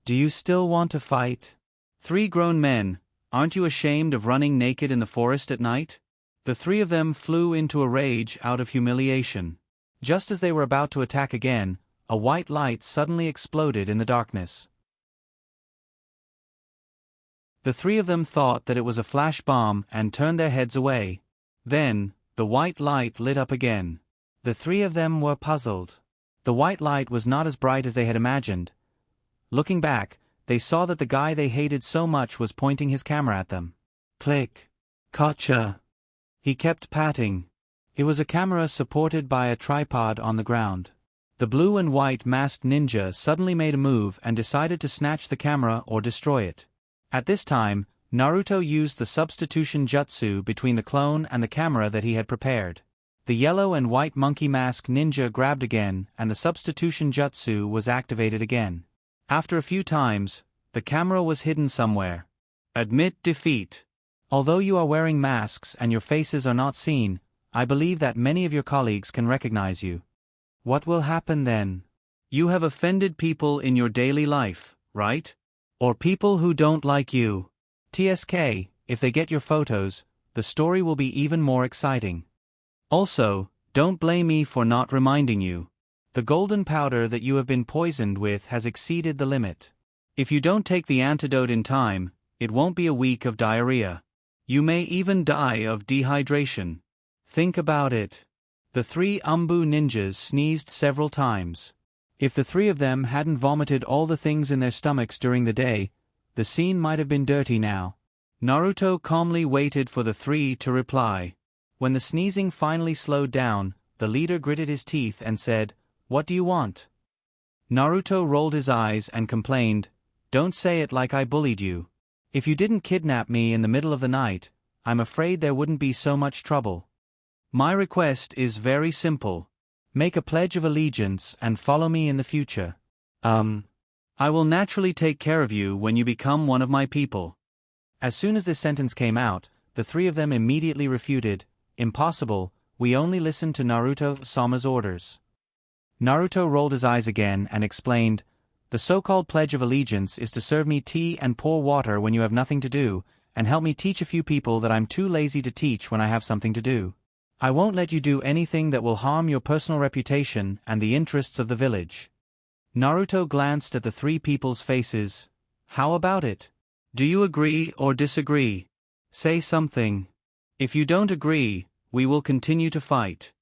Speaker 1: "Do you still want to fight? Three grown men, aren't you ashamed of running naked in the forest at night?" The three of them flew into a rage out of humiliation. Just as they were about to attack again, a white light suddenly exploded in the darkness. The three of them thought that it was a flash bomb and turned their heads away. Then, the white light lit up again. The three of them were puzzled. The white light was not as bright as they had imagined. Looking back, they saw that the guy they hated so much was pointing his camera at them. Click. Gotcha. He kept patting. It was a camera supported by a tripod on the ground. The blue and white masked ninja suddenly made a move and decided to snatch the camera or destroy it. At this time, Naruto used the substitution jutsu between the clone and the camera that he had prepared. The yellow and white monkey mask ninja grabbed again and the substitution jutsu was activated again. After a few times, the camera was hidden somewhere. Admit defeat. Although you are wearing masks and your faces are not seen, I believe that many of your colleagues can recognize you. What will happen then? You have offended people in your daily life, right? Or people who don't like you. TSK, if they get your photos, the story will be even more exciting. Also, don't blame me for not reminding you. The golden powder that you have been poisoned with has exceeded the limit. If you don't take the antidote in time, it won't be a week of diarrhea. You may even die of dehydration. Think about it. The three Umbu ninjas sneezed several times. If the three of them hadn't vomited all the things in their stomachs during the day, the scene might have been dirty now. Naruto calmly waited for the three to reply. When the sneezing finally slowed down, the leader gritted his teeth and said, "What do you want?" Naruto rolled his eyes and complained, "Don't say it like I bullied you. If you didn't kidnap me in the middle of the night, I'm afraid there wouldn't be so much trouble. My request is very simple. Make a pledge of allegiance and follow me in the future. I will naturally take care of you when you become one of my people." As soon as this sentence came out, the three of them immediately refuted, "Impossible, we only listen to Naruto-sama's orders." Naruto rolled his eyes again and explained, "The so-called Pledge of Allegiance is to serve me tea and pour water when you have nothing to do, and help me teach a few people that I'm too lazy to teach when I have something to do. I won't let you do anything that will harm your personal reputation and the interests of the village." Naruto glanced at the three people's faces. "How about it? Do you agree or disagree? Say something. If you don't agree, we will continue to fight."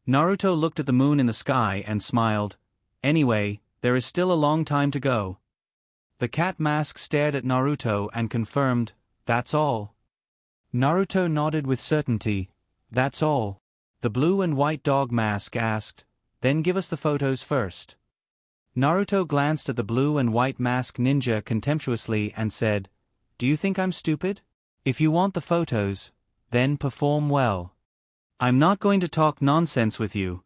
Speaker 1: Naruto looked at the moon in the sky and smiled. "Anyway, there is still a long time to go." The cat mask stared at Naruto and confirmed, "That's all." Naruto nodded with certainty. "That's all." The blue and white dog mask asked, "Then give us the photos first." Naruto glanced at the blue and white mask ninja contemptuously and said, "Do you think I'm stupid? If you want the photos, then perform well. I'm not going to talk nonsense with you.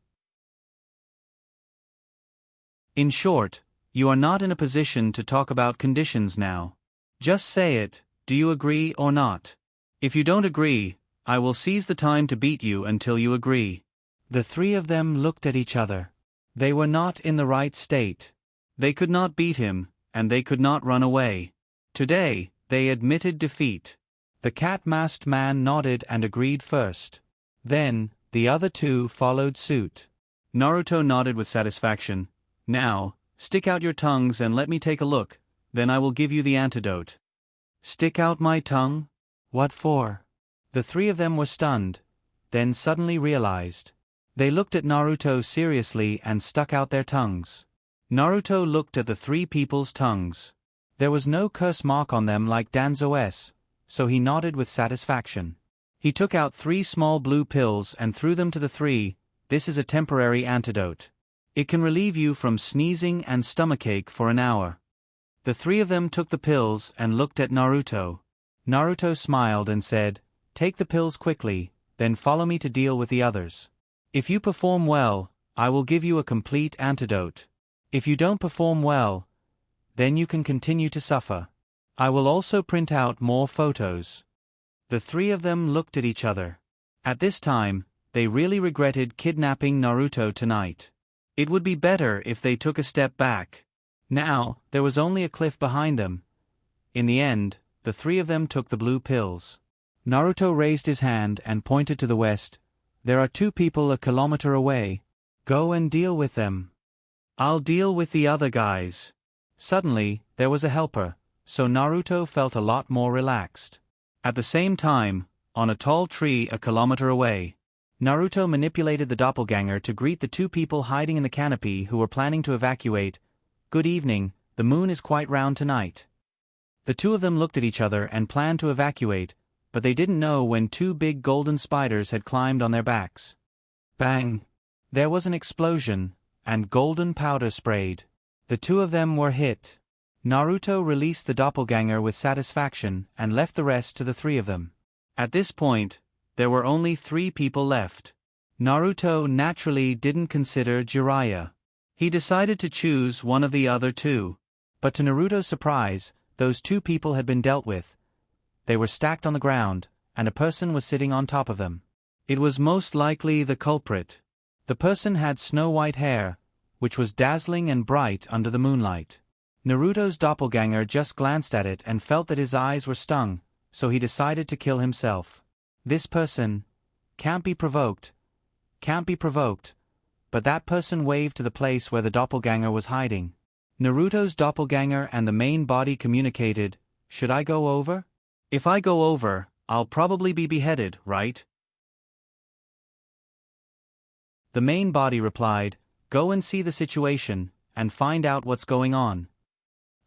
Speaker 1: In short, You are not in a position to talk about conditions now. Just say it, do you agree or not? If you don't agree, I will seize the time to beat you until you agree. The three of them looked at each other. They were not in the right state. They could not beat him, and they could not run away. Today, they admitted defeat. The cat-masked man nodded and agreed first. Then, the other two followed suit. Naruto nodded with satisfaction. Now, stick out your tongues and let me take a look, then I will give you the antidote. Stick out my tongue? What for? The three of them were stunned, then suddenly realized. They looked at Naruto seriously and stuck out their tongues. Naruto looked at the three people's tongues. There was no curse mark on them like Danzo's, so he nodded with satisfaction. He took out 3 small blue pills and threw them to the three. This is a temporary antidote. It can relieve you from sneezing and stomachache for an hour. The three of them took the pills and looked at Naruto. Naruto smiled and said, "Take the pills quickly, then follow me to deal with the others. If you perform well, I will give you a complete antidote. If you don't perform well, then you can continue to suffer. I will also print out more photos." The three of them looked at each other. At this time, they really regretted kidnapping Naruto tonight. It would be better if they took a step back. Now, there was only a cliff behind them. In the end, the three of them took the blue pills. Naruto raised his hand and pointed to the west. "There are 2 people a kilometer away. Go and deal with them. I'll deal with the other guys." Suddenly, there was a helper, so Naruto felt a lot more relaxed. At the same time, on a tall tree a kilometer away, Naruto manipulated the doppelganger to greet the 2 people hiding in the canopy who were planning to evacuate. "Good evening, the moon is quite round tonight." The 2 of them looked at each other and planned to evacuate, but they didn't know when 2 big golden spiders had climbed on their backs. Bang! There was an explosion, and golden powder sprayed. The 2 of them were hit. Naruto released the doppelganger with satisfaction and left the rest to the 3 of them. At this point, there were only 3 people left. Naruto naturally didn't consider Jiraiya. He decided to choose one of the other 2. But to Naruto's surprise, those 2 people had been dealt with. They were stacked on the ground, and a person was sitting on top of them. It was most likely the culprit. The person had snow-white hair, which was dazzling and bright under the moonlight. Naruto's doppelganger just glanced at it and felt that his eyes were stung, so he decided to kill himself. This person can't be provoked, but that person waved to the place where the doppelganger was hiding. Naruto's doppelganger and the main body communicated, "Should I go over? If I go over, I'll probably be beheaded, right?" The main body replied, "Go and see the situation, and find out what's going on."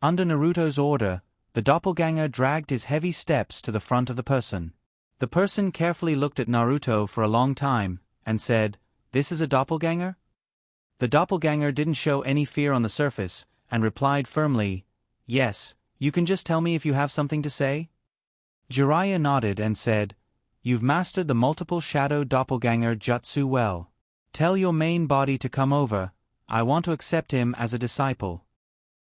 Speaker 1: Under Naruto's order, the doppelganger dragged his heavy steps to the front of the person. The person carefully looked at Naruto for a long time, and said, "This is a doppelganger?" The doppelganger didn't show any fear on the surface, and replied firmly, "Yes, you can just tell me if you have something to say?" Jiraiya nodded and said, "You've mastered the multiple shadow doppelganger jutsu well. Tell your main body to come over, I want to accept him as a disciple."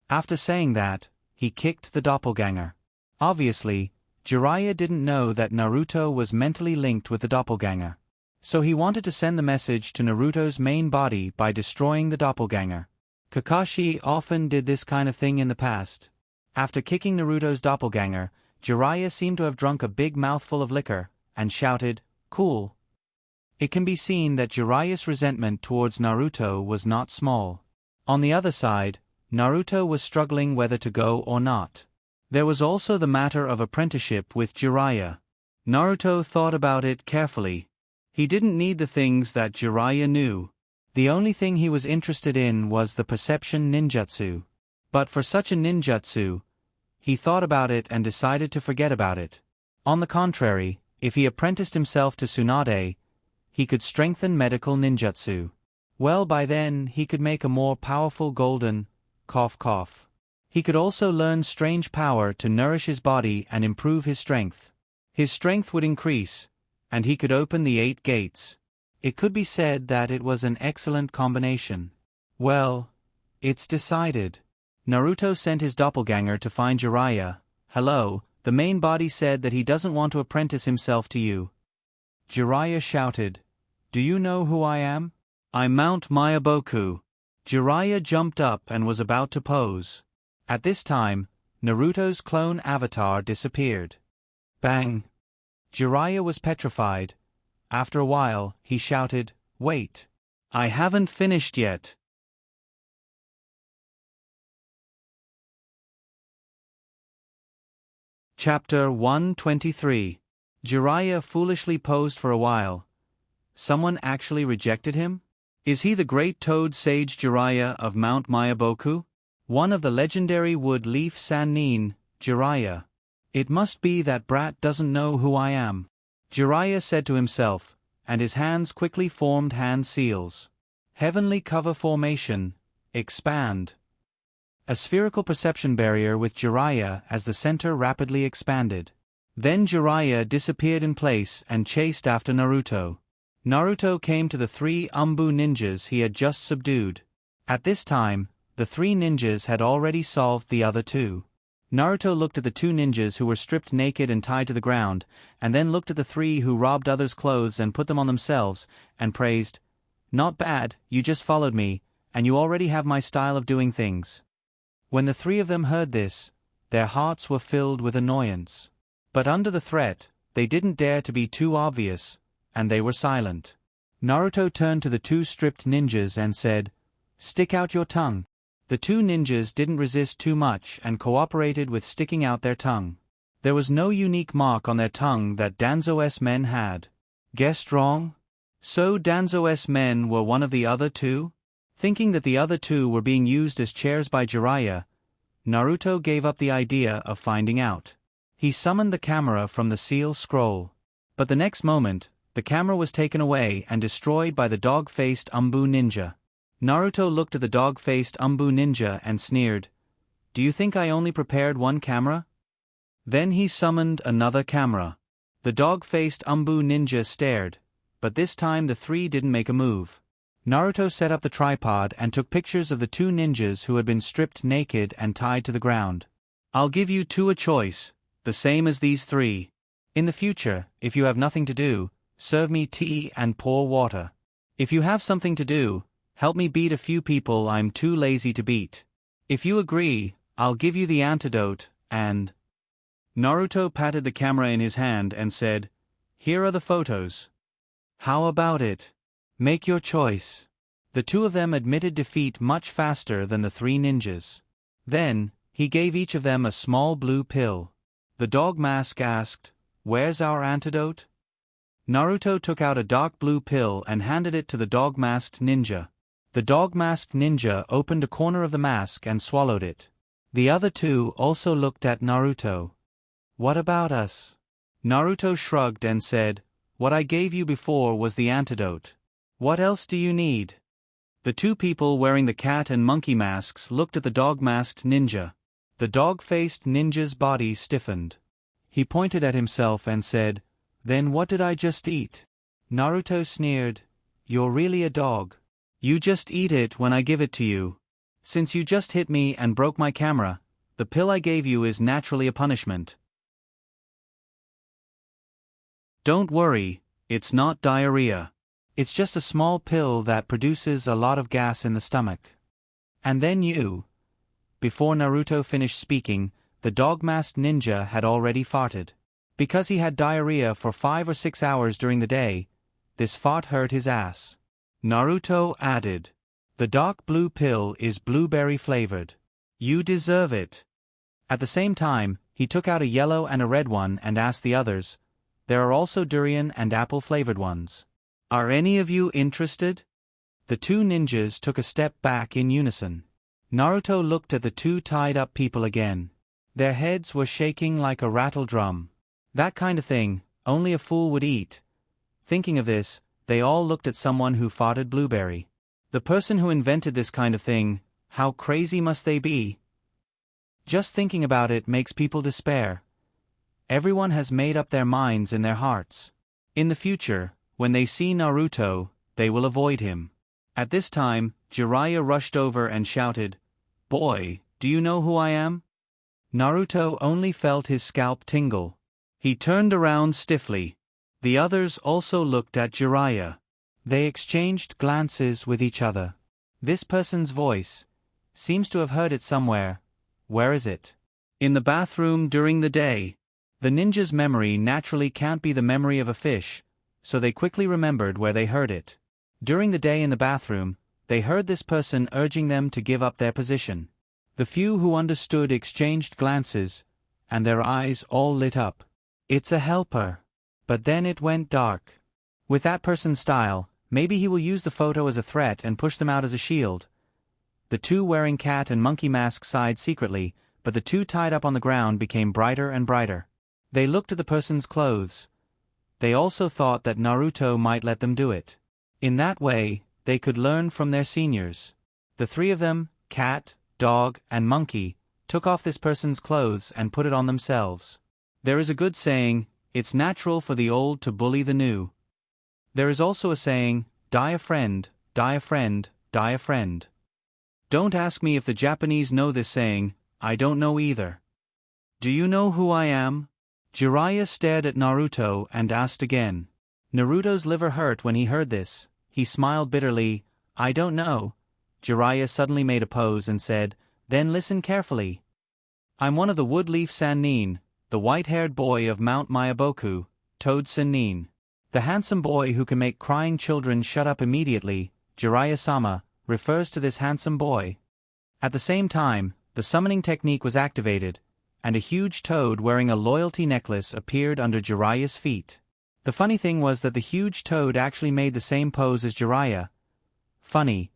Speaker 1: After saying that, he kicked the doppelganger. Obviously, Jiraiya didn't know that Naruto was mentally linked with the doppelganger. So he wanted to send the message to Naruto's main body by destroying the doppelganger. Kakashi often did this kind of thing in the past. After kicking Naruto's doppelganger, Jiraiya seemed to have drunk a big mouthful of liquor, and shouted, "Cool." It can be seen that Jiraiya's resentment towards Naruto was not small. On the other side, Naruto was struggling whether to go or not. There was also the matter of apprenticeship with Jiraiya. Naruto thought about it carefully. He didn't need the things that Jiraiya knew. The only thing he was interested in was the perception ninjutsu. But for such a ninjutsu, he thought about it and decided to forget about it. On the contrary, if he apprenticed himself to Tsunade, he could strengthen medical ninjutsu. Well, by then he could make a more powerful golden cough cough. He could also learn strange power to nourish his body and improve his strength. His strength would increase, and he could open the 8 gates. It could be said that it was an excellent combination. Well, it's decided. Naruto sent his doppelganger to find Jiraiya. "Hello, the main body said that he doesn't want to apprentice himself to you." Jiraiya shouted, "Do you know who I am? I'm Mount Myaboku." Jiraiya jumped up and was about to pose. At this time, Naruto's clone avatar disappeared. Bang! Jiraiya was petrified. After a while, he shouted, "Wait! I haven't finished yet." Chapter 123. Jiraiya foolishly posed for a while. Someone actually rejected him? Is he the great Toad Sage Jiraiya of Mount Myaboku? One of the legendary Wood Leaf Sannin, Jiraiya. It must be that brat doesn't know who I am, Jiraiya said to himself, and his hands quickly formed hand seals. Heavenly cover formation, expand. A spherical perception barrier with Jiraiya as the center rapidly expanded. Then Jiraiya disappeared in place and chased after Naruto. Naruto came to the 3 Umbu ninjas he had just subdued. At this time, the 3 ninjas had already solved the other 2. Naruto looked at the 2 ninjas who were stripped naked and tied to the ground, and then looked at the 3 who robbed others' clothes and put them on themselves, and praised, "Not bad, you just followed me, and you already have my style of doing things." When the 3 of them heard this, their hearts were filled with annoyance. But under the threat, they didn't dare to be too obvious, and they were silent. Naruto turned to the 2 stripped ninjas and said, "Stick out your tongue." The 2 ninjas didn't resist too much and cooperated with sticking out their tongue. There was no unique mark on their tongue that Danzo's men had. Guessed wrong? So Danzo's men were one of the other 2? Thinking that the other 2 were being used as chairs by Jiraiya, Naruto gave up the idea of finding out. He summoned the camera from the seal scroll. But the next moment, the camera was taken away and destroyed by the dog-faced Umbu ninja. Naruto looked at the dog-faced Umbu ninja and sneered, "Do you think I only prepared 1 camera?" Then he summoned another camera. The dog-faced Umbu ninja stared, but this time the 3 didn't make a move. Naruto set up the tripod and took pictures of the 2 ninjas who had been stripped naked and tied to the ground. "I'll give you 2 a choice, the same as these 3. In the future, if you have nothing to do, serve me tea and pour water. If you have something to do, help me beat a few people I'm too lazy to beat. If you agree, I'll give you the antidote, and..." Naruto patted the camera in his hand and said, "Here are the photos. How about it? Make your choice." The 2 of them admitted defeat much faster than the 3 ninjas. Then, he gave each of them a small blue pill. The dog mask asked, "Where's our antidote?" Naruto took out a dark blue pill and handed it to the dog-masked ninja. The dog-masked ninja opened a corner of the mask and swallowed it. The other 2 also looked at Naruto. "What about us?" Naruto shrugged and said, "What I gave you before was the antidote. What else do you need?" The 2 people wearing the cat and monkey masks looked at the dog-masked ninja. The dog-faced ninja's body stiffened. He pointed at himself and said, "Then what did I just eat?" Naruto sneered, "You're really a dog. You just eat it when I give it to you. Since you just hit me and broke my camera, the pill I gave you is naturally a punishment." Don't worry, it's not diarrhea. It's just a small pill that produces a lot of gas in the stomach. And then you... Before Naruto finished speaking, the dog-masked ninja had already farted. Because he had diarrhea for 5 or 6 hours during the day, this fart hurt his ass. Naruto added, "The dark blue pill is blueberry flavored. You deserve it." At the same time, he took out a yellow and a red one and asked the others, "There are also durian and apple flavored ones. Are any of you interested?" The 2 ninjas took a step back in unison. Naruto looked at the 2 tied-up people again. Their heads were shaking like a rattle drum. That kind of thing, only a fool would eat. Thinking of this, they all looked at someone who farted blueberry. The person who invented this kind of thing, how crazy must they be? Just thinking about it makes people despair. Everyone has made up their minds in their hearts. In the future, when they see Naruto, they will avoid him. At this time, Jiraiya rushed over and shouted, "Boy, Do you know who I am? Naruto only felt his scalp tingle. He turned around stiffly. The others also looked at Jiraiya. They exchanged glances with each other. This person's voice seems to have heard it somewhere. Where is it? In the bathroom during the day. The ninja's memory naturally can't be the memory of a fish, so they quickly remembered where they heard it. During the day in the bathroom, they heard this person urging them to give up their position. The few who understood exchanged glances, and their eyes all lit up. It's a helper. But then it went dark. With that person's style, maybe he will use the photo as a threat and push them out as a shield. The two wearing cat and monkey masks sighed secretly, but the two tied up on the ground became brighter and brighter. They looked at the person's clothes. They also thought that Naruto might let them do it. In that way, they could learn from their seniors. The three of them, cat, dog, and monkey, took off this person's clothes and put it on themselves. There is a good saying, it's natural for the old to bully the new. There is also a saying, die a friend, die a friend, die a friend. Don't ask me if the Japanese know this saying, I don't know either. Do you know who I am? Jiraiya stared at Naruto and asked again. Naruto's liver hurt when he heard this. He smiled bitterly. I don't know. Jiraiya suddenly made a pose and said, then listen carefully. I'm one of the Woodleaf Sannin, the white-haired boy of Mount Myaboku, Toad Sannin. The handsome boy who can make crying children shut up immediately, Jiraiya-sama, refers to this handsome boy. At the same time, the summoning technique was activated, and a huge toad wearing a loyalty necklace appeared under Jiraiya's feet. The funny thing was that the huge toad actually made the same pose as Jiraiya. Funny.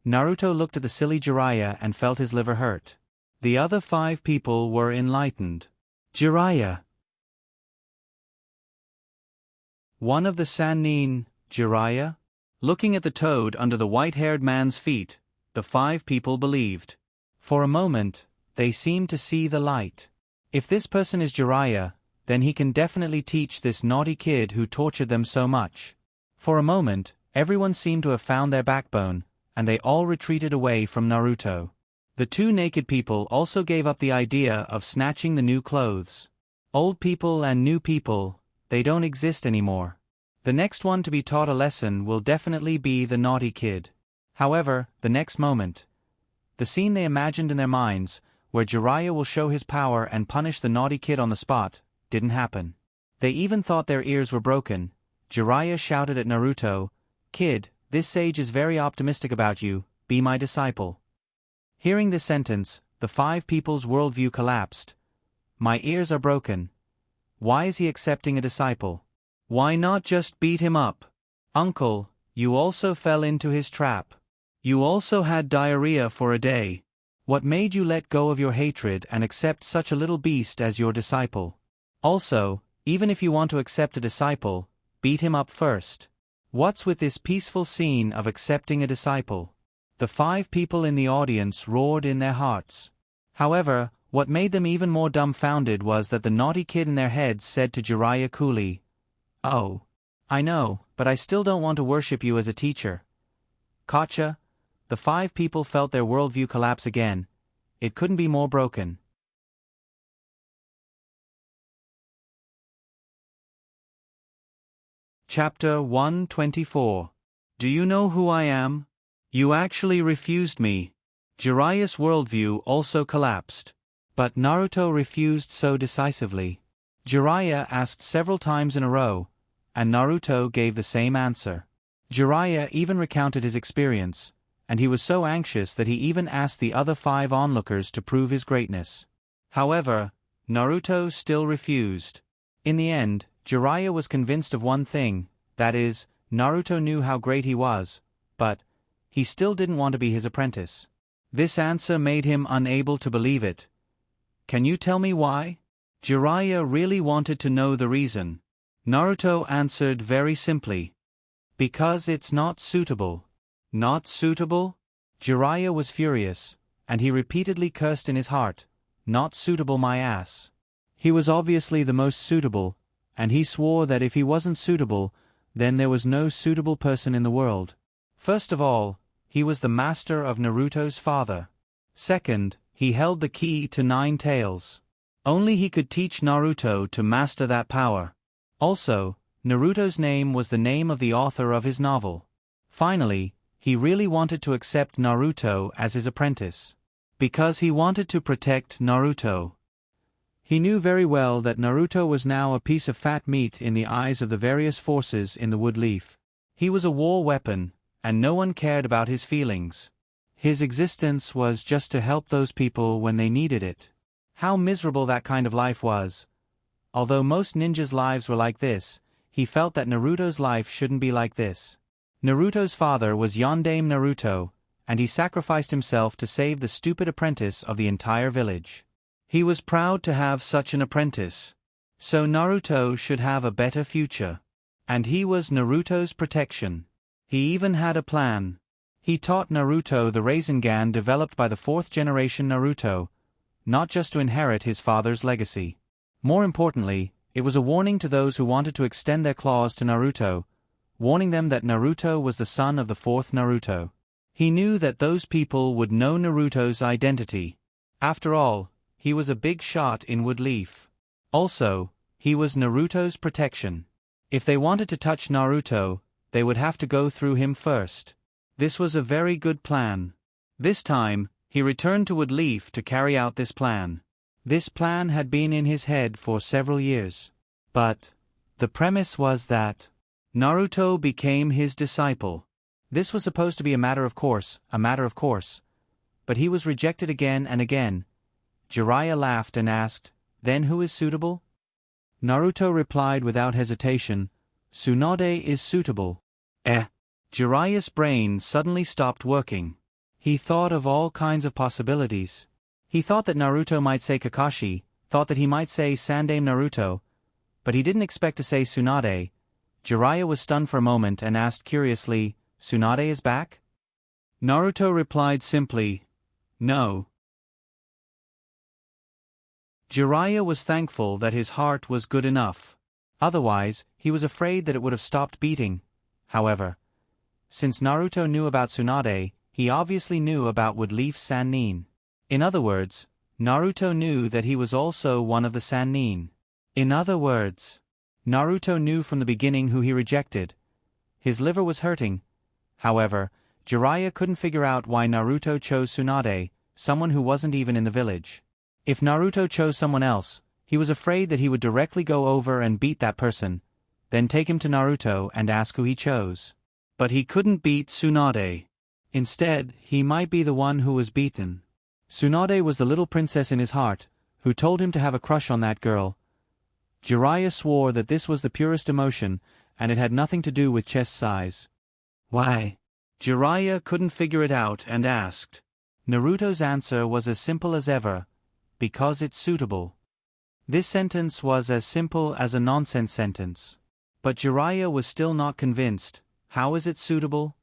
Speaker 1: Naruto looked at the silly Jiraiya and felt his liver hurt. The other 5 people were enlightened. Jiraiya. One of the Sannin, Jiraiya? Looking at the toad under the white-haired man's feet, the 5 people believed. For a moment, they seemed to see the light. If this person is Jiraiya, then he can definitely teach this naughty kid who tortured them so much. For a moment, everyone seemed to have found their backbone, and they all retreated away from Naruto. The 2 naked people also gave up the idea of snatching the new clothes. Old people and new people, they don't exist anymore. The next one to be taught a lesson will definitely be the naughty kid. However, the next moment, the scene they imagined in their minds, where Jiraiya will show his power and punish the naughty kid on the spot, didn't happen. They even thought their ears were broken. Jiraiya shouted at Naruto, "Kid, this sage is very optimistic about you, be my disciple." Hearing this sentence, the 5 people's worldview collapsed. My ears are broken. Why is he accepting a disciple? Why not just beat him up? Uncle, you also fell into his trap. You also had diarrhea for a day. What made you let go of your hatred and accept such a little beast as your disciple? Also, even if you want to accept a disciple, beat him up first. What's with this peaceful scene of accepting a disciple? The 5 people in the audience roared in their hearts. However, what made them even more dumbfounded was that the naughty kid in their heads said to Jiraiya coolly, "Oh, I know, but I still don't want to worship you as a teacher." Gotcha. The 5 people felt their worldview collapse again. It couldn't be more broken. Chapter 124. Do you know who I am? You actually refused me. Jiraiya's worldview also collapsed. But Naruto refused so decisively. Jiraiya asked several times in a row, and Naruto gave the same answer. Jiraiya even recounted his experience, and he was so anxious that he even asked the other 5 onlookers to prove his greatness. However, Naruto still refused. In the end, Jiraiya was convinced of one thing, that is, Naruto knew how great he was, but he still didn't want to be his apprentice. This answer made him unable to believe it. Can you tell me why? Jiraiya really wanted to know the reason. Naruto answered very simply. Because it's not suitable. Not suitable? Jiraiya was furious, and he repeatedly cursed in his heart, "Not suitable my ass." He was obviously the most suitable, and he swore that if he wasn't suitable, then there was no suitable person in the world. First of all, he was the master of Naruto's father. Second, he held the key to 9 tails. Only he could teach Naruto to master that power. Also, Naruto's name was the name of the author of his novel. Finally, he really wanted to accept Naruto as his apprentice. Because he wanted to protect Naruto. He knew very well that Naruto was now a piece of fat meat in the eyes of the various forces in the wood leaf. He was a war weapon, and no one cared about his feelings. His existence was just to help those people when they needed it. How miserable that kind of life was. Although most ninjas' lives were like this, he felt that Naruto's life shouldn't be like this. Naruto's father was Yondaime Naruto, and he sacrificed himself to save the stupid apprentice of the entire village. He was proud to have such an apprentice. So Naruto should have a better future. And he was Naruto's protection. He even had a plan. He taught Naruto the Rasengan developed by the 4th generation Naruto, not just to inherit his father's legacy. More importantly, it was a warning to those who wanted to extend their claws to Naruto, warning them that Naruto was the son of the 4th Naruto. He knew that those people would know Naruto's identity. After all, he was a big shot in wood leaf. Also, he was Naruto's protection. If they wanted to touch Naruto, they would have to go through him first. This was a very good plan. This time, he returned to wood leaf to carry out this plan. This plan had been in his head for several years. But the premise was that Naruto became his disciple. This was supposed to be a matter of course, but he was rejected again and again. Jiraiya laughed and asked, "Then who is suitable?" Naruto replied without hesitation, "Tsunade is suitable." Jiraiya's brain suddenly stopped working. He thought of all kinds of possibilities. He thought that Naruto might say Kakashi, thought that he might say Sandaime Naruto, but he didn't expect to say Tsunade. Jiraiya was stunned for a moment and asked curiously, "Tsunade is back?" Naruto replied simply, "No." Jiraiya was thankful that his heart was good enough. Otherwise, he was afraid that it would have stopped beating. However, since Naruto knew about Tsunade, he obviously knew about wood leaf Sannin. In other words, Naruto knew that he was also one of the Sannin. In other words, Naruto knew from the beginning who he rejected. His liver was hurting. However, Jiraiya couldn't figure out why Naruto chose Tsunade, someone who wasn't even in the village. If Naruto chose someone else, he was afraid that he would directly go over and beat that person, then take him to Naruto and ask who he chose. But he couldn't beat Tsunade. Instead, he might be the one who was beaten. Tsunade was the little princess in his heart, who told him to have a crush on that girl. Jiraiya swore that this was the purest emotion, and it had nothing to do with chest size. Why? Jiraiya couldn't figure it out and asked. Naruto's answer was as simple as ever, because it's suitable. This sentence was as simple as a nonsense sentence. But Jiraiya was still not convinced. How is it suitable?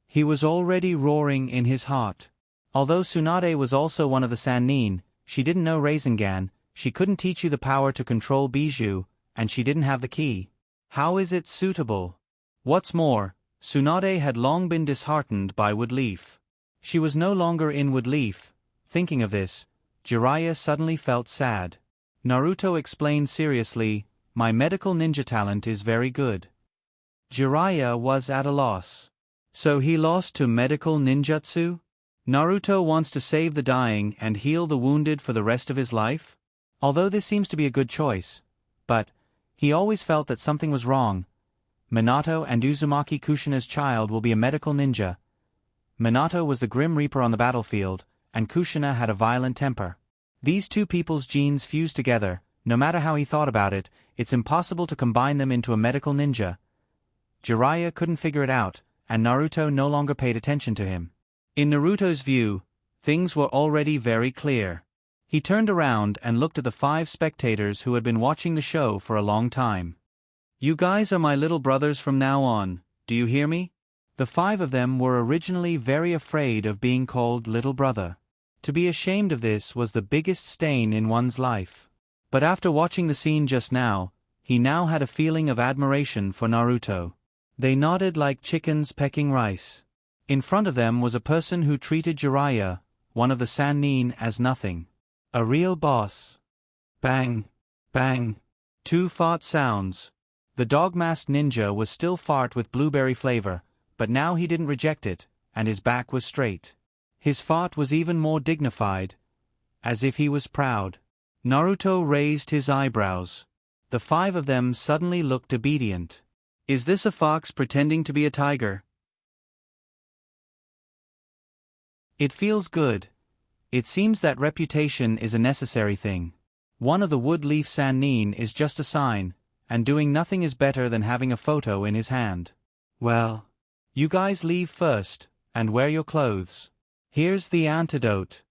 Speaker 1: He was already roaring in his heart. Although Tsunade was also one of the Sannin, she didn't know Rasengan, she couldn't teach you the power to control Bijou, and she didn't have the key. How is it suitable? What's more, Tsunade had long been disheartened by wood leaf. She was no longer in wood leaf. Thinking of this, Jiraiya suddenly felt sad. Naruto explained seriously, "My medical ninja talent is very good." Jiraiya was at a loss. So he lost to medical ninjutsu? Naruto wants to save the dying and heal the wounded for the rest of his life? Although this seems to be a good choice. But he always felt that something was wrong. Minato and Uzumaki Kushina's child will be a medical ninja. Minato was the Grim Reaper on the battlefield, and Kushina had a violent temper. These two people's genes fused together. No matter how he thought about it, it's impossible to combine them into a medical ninja. Jiraiya couldn't figure it out, and Naruto no longer paid attention to him. In Naruto's view, things were already very clear. He turned around and looked at the 5 spectators who had been watching the show for a long time. "You guys are my little brothers from now on, do you hear me?" The 5 of them were originally very afraid of being called little brother. To be ashamed of this was the biggest stain in one's life. But after watching the scene just now, he now had a feeling of admiration for Naruto. They nodded like chickens pecking rice. In front of them was a person who treated Jiraiya, one of the Sannin as nothing. A real boss. Bang. Bang. Two fart sounds. The dog-masked ninja was still fart with blueberry flavor, but now he didn't reject it, and his back was straight. His fart was even more dignified, as if he was proud. Naruto raised his eyebrows. The five of them suddenly looked obedient. Is this a fox pretending to be a tiger? It feels good. It seems that reputation is a necessary thing. One of the wood leaf Sannin is just a sign, and doing nothing is better than having a photo in his hand. Well, you guys leave first, and wear your clothes. Here's the antidote.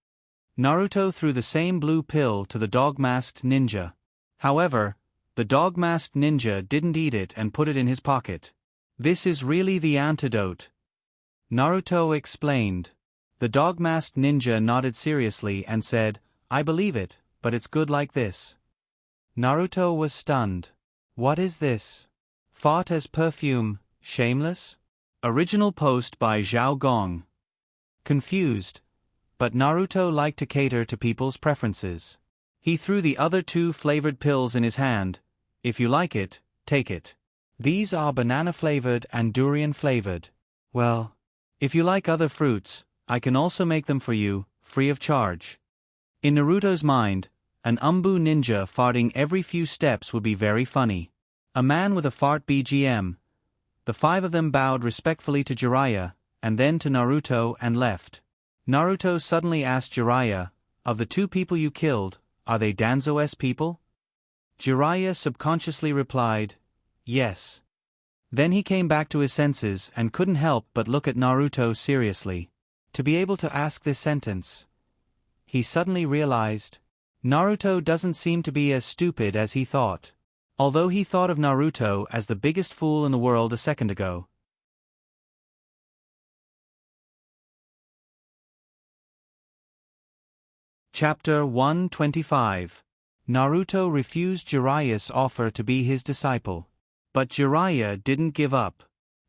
Speaker 1: Naruto threw the same blue pill to the dog-masked ninja. However, the dog-masked ninja didn't eat it and put it in his pocket. This is really the antidote, Naruto explained. The dog-masked ninja nodded seriously and said, I believe it, but it's good like this. Naruto was stunned. What is this? Fart as perfume, shameless? Original post by Zhao Gong. Confused, but Naruto liked to cater to people's preferences. He threw the other two flavored pills in his hand. If you like it, take it. These are banana-flavored and durian-flavored. Well, if you like other fruits, I can also make them for you, free of charge. In Naruto's mind, an Umbu ninja farting every few steps would be very funny. A man with a fart BGM. The five of them bowed respectfully to Jiraiya, and then to Naruto and left. Naruto suddenly asked Jiraiya, of the two people you killed, are they Danzo's people? Jiraiya subconsciously replied, yes. Then he came back to his senses and couldn't help but look at Naruto seriously. To be able to ask this sentence, he suddenly realized, Naruto doesn't seem to be as stupid as he thought. Although he thought of Naruto as the biggest fool in the world a second ago. Chapter 125. Naruto refused Jiraiya's offer to be his disciple. But Jiraiya didn't give up.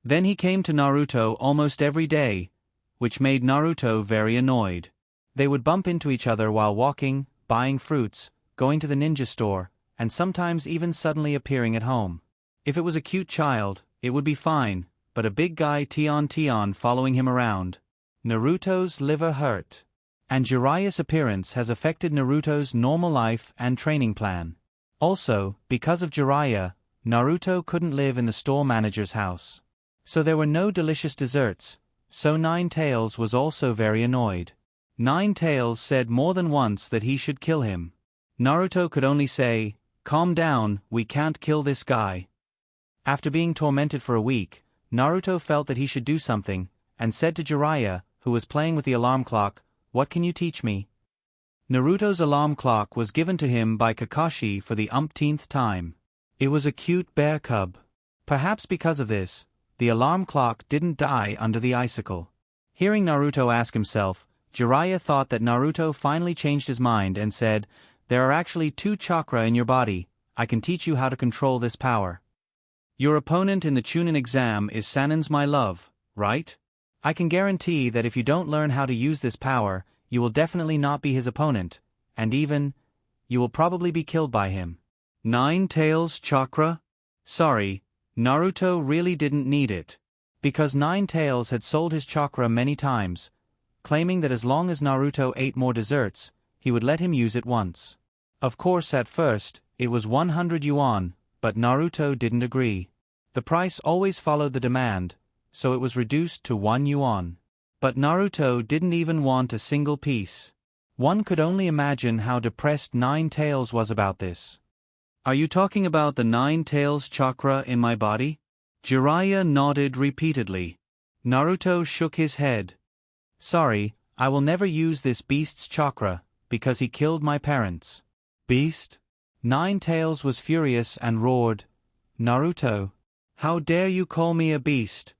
Speaker 1: Then he came to Naruto almost every day, which made Naruto very annoyed. They would bump into each other while walking, buying fruits, going to the ninja store, and sometimes even suddenly appearing at home. If it was a cute child, it would be fine, but a big guy Tion following him around. Naruto's liver hurt. And Jiraiya's appearance has affected Naruto's normal life and training plan. Also, because of Jiraiya, Naruto couldn't live in the store manager's house. So there were no delicious desserts, so Nine Tails was also very annoyed. Nine Tails said more than once that he should kill him. Naruto could only say, calm down, we can't kill this guy. After being tormented for a week, Naruto felt that he should do something, and said to Jiraiya, who was playing with the alarm clock, what can you teach me? Naruto's alarm clock was given to him by Kakashi for the umpteenth time. It was a cute bear cub. Perhaps because of this, the alarm clock didn't die under the icicle. Hearing Naruto ask himself, Jiraiya thought that Naruto finally changed his mind and said, there are actually 2 chakra in your body, I can teach you how to control this power. Your opponent in the Chunin exam is Sannin's my love, right? I can guarantee that if you don't learn how to use this power, you will definitely not be his opponent, and even, you will probably be killed by him. Nine Tails chakra? Sorry, Naruto really didn't need it. Because Nine Tails had sold his chakra many times, claiming that as long as Naruto ate more desserts, he would let him use it once. Of course at first, it was 100 yuan, but Naruto didn't agree. The price always followed the demand, so it was reduced to 1 yuan. But Naruto didn't even want a single piece. One could only imagine how depressed Nine Tails was about this. Are you talking about the Nine Tails chakra in my body? Jiraiya nodded repeatedly. Naruto shook his head. Sorry, I will never use this beast's chakra, because he killed my parents. Beast? Nine Tails was furious and roared, Naruto, how dare you call me a beast?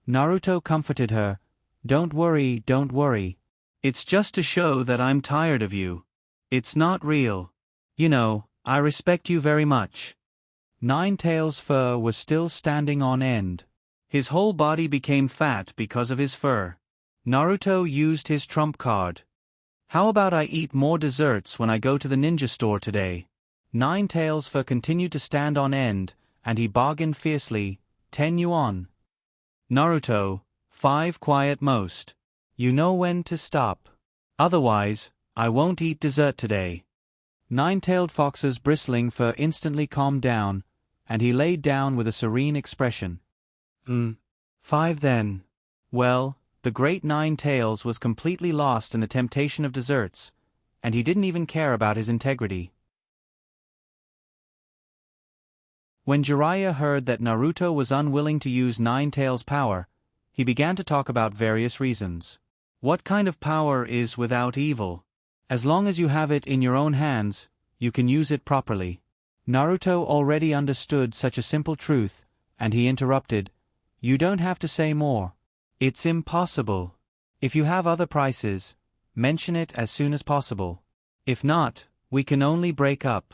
Speaker 1: Naruto comforted her, don't worry, don't worry. It's just to show that I'm tired of you. It's not real. You know, I respect you very much. Nine Tails' fur was still standing on end. His whole body became fat because of his fur. Naruto used his trump card. How about I eat more desserts when I go to the ninja store today? Nine-Tails fur continued to stand on end, and he bargained fiercely, 10 yuan. Naruto, 5 quiet most. You know when to stop. Otherwise, I won't eat dessert today. Nine-Tailed Fox's bristling fur instantly calmed down, and he laid down with a serene expression. 5 then. Well, the great Nine-Tails was completely lost in the temptation of desserts, and he didn't even care about his integrity. When Jiraiya heard that Naruto was unwilling to use Nine-Tails' power, he began to talk about various reasons. What kind of power is without evil? As long as you have it in your own hands, you can use it properly. Naruto already understood such a simple truth, and he interrupted, You don't have to say more. It's impossible. If you have other prices, mention it as soon as possible. If not, we can only break up.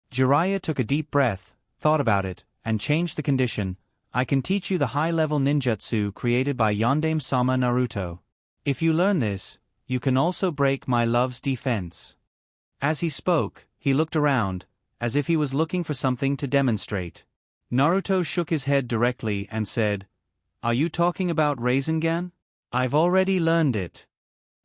Speaker 1: Jiraiya took a deep breath, thought about it, and changed the condition. I can teach you the high-level ninjutsu created by Yondaime-sama Naruto. If you learn this, you can also break my love's defense. As he spoke, he looked around, as if he was looking for something to demonstrate. Naruto shook his head directly and said, Are you talking about Rasengan? I've already learned it.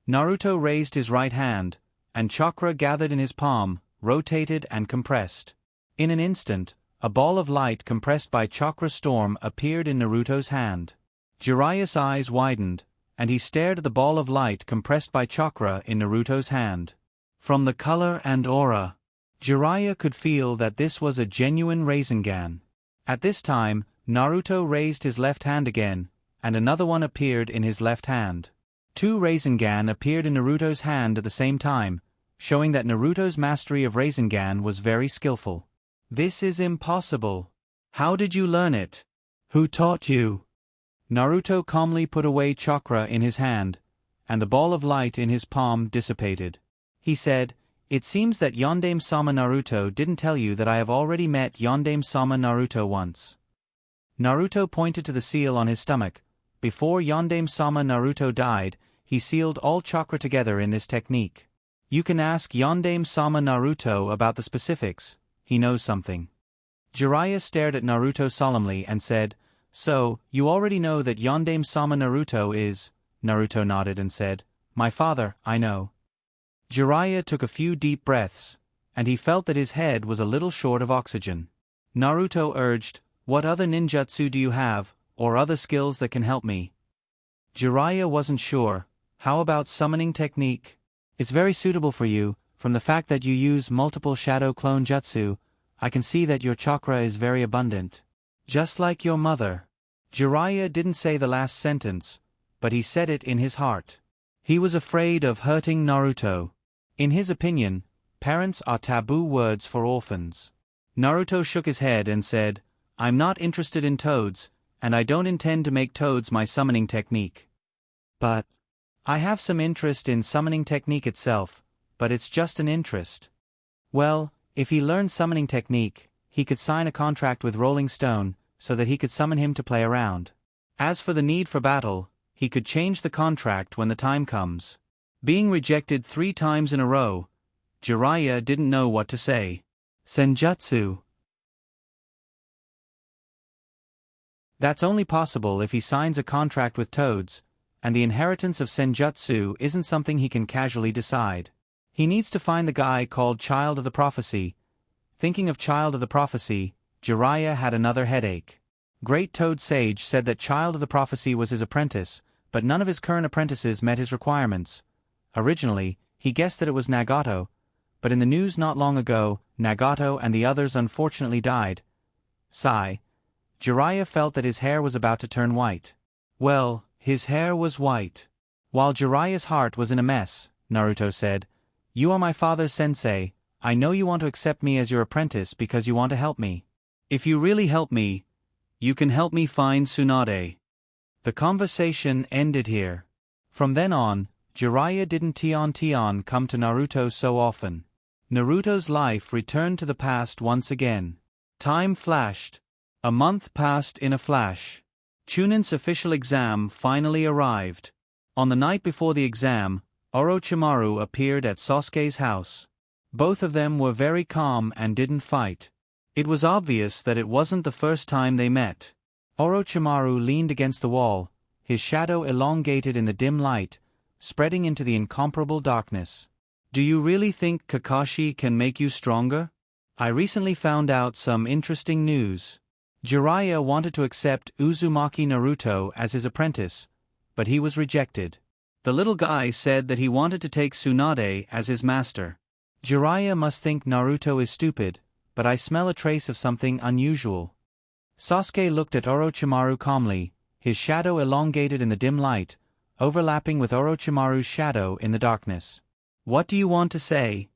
Speaker 1: Naruto raised his right hand, and chakra gathered in his palm, rotated and compressed. In an instant, a ball of light compressed by chakra storm appeared in Naruto's hand. Jiraiya's eyes widened, and he stared at the ball of light compressed by chakra in Naruto's hand. From the color and aura, Jiraiya could feel that this was a genuine Rasengan. At this time, Naruto raised his left hand again, and another one appeared in his left hand. 2 Rasengan appeared in Naruto's hand at the same time, showing that Naruto's mastery of Rasengan was very skillful. This is impossible. How did you learn it? Who taught you? Naruto calmly put away chakra in his hand, and the ball of light in his palm dissipated. He said, It seems that Yondaime-sama Naruto didn't tell you that I have already met Yondaime-sama Naruto once. Naruto pointed to the seal on his stomach. Before Yondaime-sama Naruto died, he sealed all chakra together in this technique. You can ask Yondaime-sama Naruto about the specifics. He knows something. Jiraiya stared at Naruto solemnly and said, So, you already know that Yondaime-sama Naruto is... Naruto nodded and said, My father, I know. Jiraiya took a few deep breaths, and he felt that his head was a little short of oxygen. Naruto urged, What other ninjutsu do you have, or other skills that can help me? Jiraiya wasn't sure. How about summoning technique? It's very suitable for you. From the fact that you use multiple shadow clone jutsu, I can see that your chakra is very abundant. Just like your mother. Jiraiya didn't say the last sentence, but he said it in his heart. He was afraid of hurting Naruto. In his opinion, parents are taboo words for orphans. Naruto shook his head and said, I'm not interested in toads, and I don't intend to make toads my summoning technique. But I have some interest in summoning technique itself, but it's just an interest. Well, if he learned summoning technique, he could sign a contract with Rolling Stone, so that he could summon him to play around. As for the need for battle, he could change the contract when the time comes. Being rejected 3 times in a row, Jiraiya didn't know what to say. Senjutsu. That's only possible if he signs a contract with toads, and the inheritance of Senjutsu isn't something he can casually decide. He needs to find the guy called Child of the Prophecy. Thinking of Child of the Prophecy, Jiraiya had another headache. Great Toad Sage said that Child of the Prophecy was his apprentice, but none of his current apprentices met his requirements. Originally, he guessed that it was Nagato, but in the news not long ago, Nagato and the others unfortunately died. Sigh. Jiraiya felt that his hair was about to turn white. Well, his hair was white. While Jiraiya's heart was in a mess, Naruto said, You are my father's sensei. I know you want to accept me as your apprentice because you want to help me. If you really help me, you can help me find Tsunade. The conversation ended here. From then on, Jiraiya didn't Tion come to Naruto so often. Naruto's life returned to the past once again. Time flashed. A month passed in a flash. Chunin's official exam finally arrived. On the night before the exam, Orochimaru appeared at Sasuke's house. Both of them were very calm and didn't fight. It was obvious that it wasn't the first time they met. Orochimaru leaned against the wall, his shadow elongated in the dim light, spreading into the incomparable darkness. "Do you really think Kakashi can make you stronger? I recently found out some interesting news." Jiraiya wanted to accept Uzumaki Naruto as his apprentice, but he was rejected. The little guy said that he wanted to take Tsunade as his master. Jiraiya must think Naruto is stupid, but I smell a trace of something unusual. Sasuke looked at Orochimaru calmly, his shadow elongated in the dim light, overlapping with Orochimaru's shadow in the darkness. "What do you want to say?"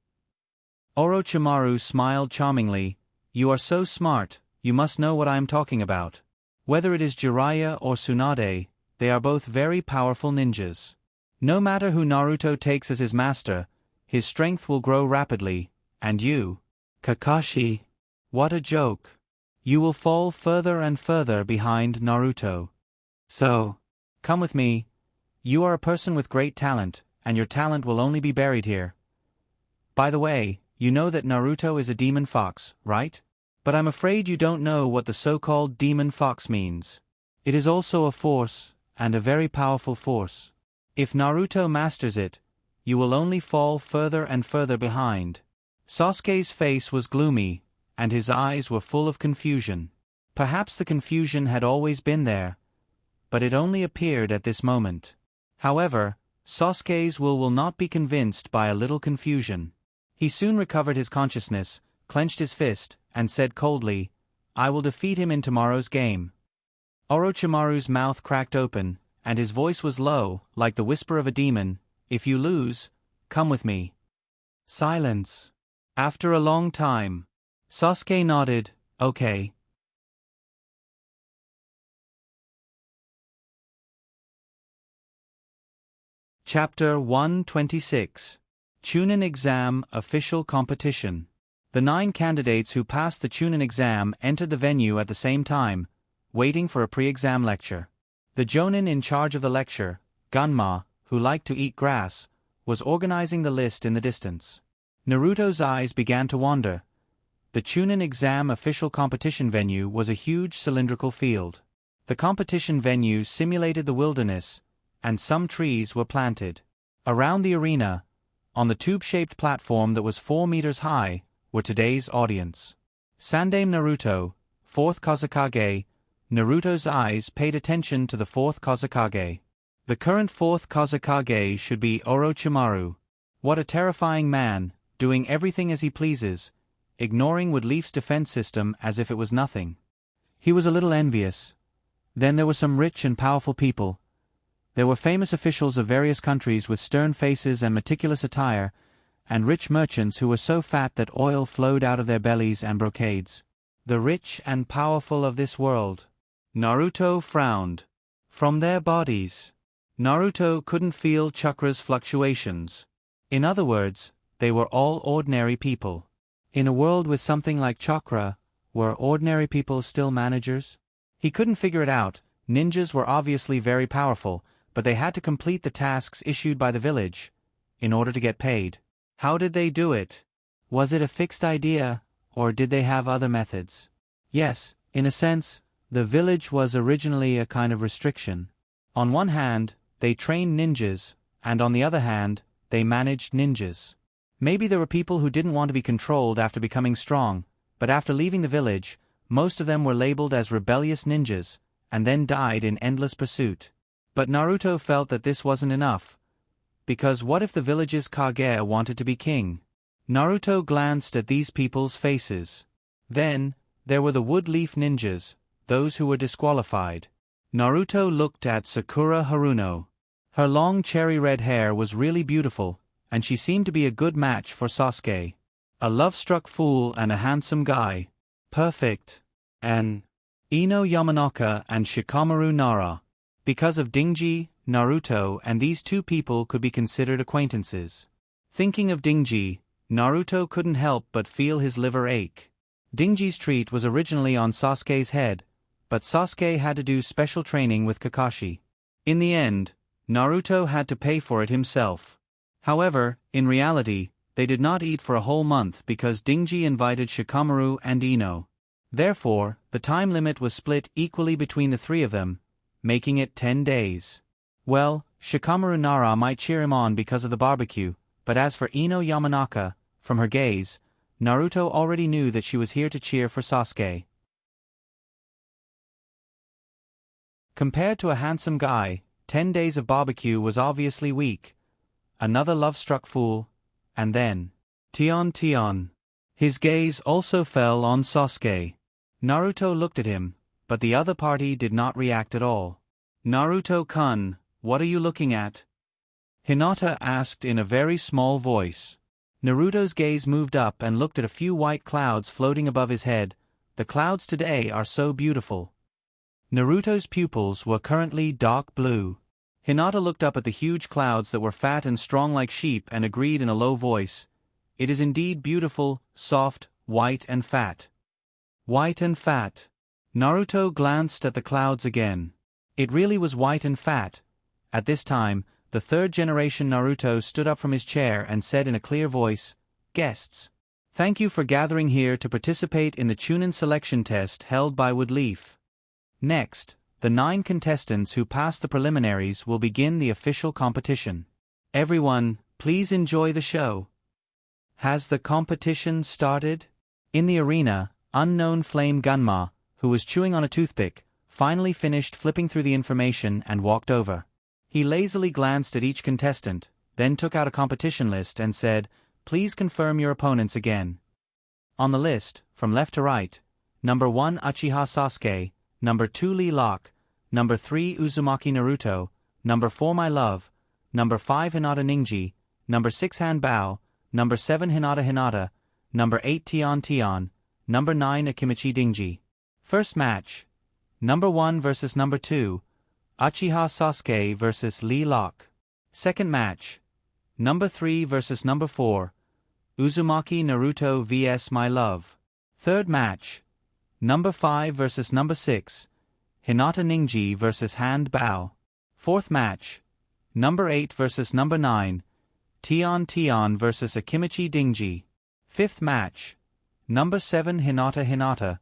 Speaker 1: Orochimaru smiled charmingly. "You are so smart, you must know what I am talking about. Whether it is Jiraiya or Tsunade, they are both very powerful ninjas. No matter who Naruto takes as his master, his strength will grow rapidly, and you, Kakashi, what a joke. You will fall further and further behind Naruto. So, come with me. You are a person with great talent, and your talent will only be buried here. By the way, you know that Naruto is a demon fox, right? But I'm afraid you don't know what the so-called demon fox means. It is also a force, and a very powerful force. If Naruto masters it, you will only fall further and further behind." Sasuke's face was gloomy, and his eyes were full of confusion. Perhaps the confusion had always been there, but it only appeared at this moment. However, Sasuke's will not be convinced by a little confusion. He soon recovered his consciousness, clenched his fist, and said coldly, "I will defeat him in tomorrow's game." Orochimaru's mouth cracked open, and his voice was low, like the whisper of a demon. "If you lose, come with me." Silence. After a long time, Sasuke nodded, "Okay." Chapter 126. Chunin Exam Official Competition. The 9 candidates who passed the Chunin exam entered the venue at the same time, waiting for a pre-exam lecture. The Jonin in charge of the lecture, Gunma, who liked to eat grass, was organizing the list in the distance. Naruto's eyes began to wander. The Chunin exam official competition venue was a huge cylindrical field. The competition venue simulated the wilderness, and some trees were planted. Around the arena, on the tube-shaped platform that was 4 meters high, were today's audience. Sandame Naruto, 4th Kozakage. Naruto's eyes paid attention to the 4th Kozakage. The current 4th Kozakage should be Orochimaru. What a terrifying man, doing everything as he pleases, ignoring Wood Leaf's defense system as if it was nothing. He was a little envious. Then there were some rich and powerful people. There were famous officials of various countries with stern faces and meticulous attire, and rich merchants who were so fat that oil flowed out of their bellies and brocades. The rich and powerful of this world. Naruto frowned. From their bodies, Naruto couldn't feel chakra's fluctuations. In other words, they were all ordinary people. In a world with something like chakra, were ordinary people still managers? He couldn't figure it out. Ninjas were obviously very powerful, but they had to complete the tasks issued by the village in order to get paid. How did they do it? Was it a fixed idea, or did they have other methods? Yes, in a sense, the village was originally a kind of restriction. On one hand, they trained ninjas, and on the other hand, they managed ninjas. Maybe there were people who didn't want to be controlled after becoming strong, but after leaving the village, most of them were labeled as rebellious ninjas, and then died in endless pursuit. But Naruto felt that this wasn't enough. Because what if the village's Kage wanted to be king? Naruto glanced at these people's faces. Then, there were the Wood Leaf ninjas, those who were disqualified. Naruto looked at Sakura Haruno. Her long cherry-red hair was really beautiful, and she seemed to be a good match for Sasuke. A love-struck fool and a handsome guy. Perfect. And Ino Yamanaka and Shikamaru Nara. Because of Dingji, Naruto and these two people could be considered acquaintances. Thinking of Dingji, Naruto couldn't help but feel his liver ache. Dingji's treat was originally on Sasuke's head, but Sasuke had to do special training with Kakashi. In the end, Naruto had to pay for it himself. However, in reality, they did not eat for a whole month because Dingji invited Shikamaru and Ino. Therefore, the time limit was split equally between the three of them, making it 10 days. Well, Shikamaru Nara might cheer him on because of the barbecue, but as for Ino Yamanaka, from her gaze, Naruto already knew that she was here to cheer for Sasuke. Compared to a handsome guy, 10 days of barbecue was obviously weak. Another love-struck fool, and then, Tion. His gaze also fell on Sasuke. Naruto looked at him, but the other party did not react at all. Naruto-kun, what are you looking at? Hinata asked in a very small voice. Naruto's gaze moved up and looked at a few white clouds floating above his head. The clouds today are so beautiful. Naruto's pupils were currently dark blue. Hinata looked up at the huge clouds that were fat and strong like sheep and agreed in a low voice, "It is indeed beautiful, soft, white and fat." White and fat. Naruto glanced at the clouds again. It really was white and fat. At this time, the third-generation Naruto stood up from his chair and said in a clear voice, "Guests, thank you for gathering here to participate in the Chunin selection test held by Woodleaf. Next, the 9 contestants who passed the preliminaries will begin the official competition. Everyone, please enjoy the show." Has the competition started? In the arena, unknown Flame Gunma, who was chewing on a toothpick, finally finished flipping through the information and walked over. He lazily glanced at each contestant, then took out a competition list and said, "Please confirm your opponents again." On the list, from left to right, number 1 Uchiha Sasuke, number 2 Lee Lock, number 3 Uzumaki Naruto, number 4 My Love, number 5 Hinata Ningji, number 6 Han Bao, number 7 Hinata, number 8 Tion, number 9 Akimichi Dingji. First match. Number 1 versus number 2, Uchiha Sasuke versus Lee Lock. Second match. Number 3 versus number 4, Uzumaki Naruto vs My Love. Third match. Number 5 versus number 6, Hinata Ningji vs Han Bao. Fourth match. Number 8 versus number 9, Tion vs Akimichi Dingji. Fifth match. Number 7 Hinata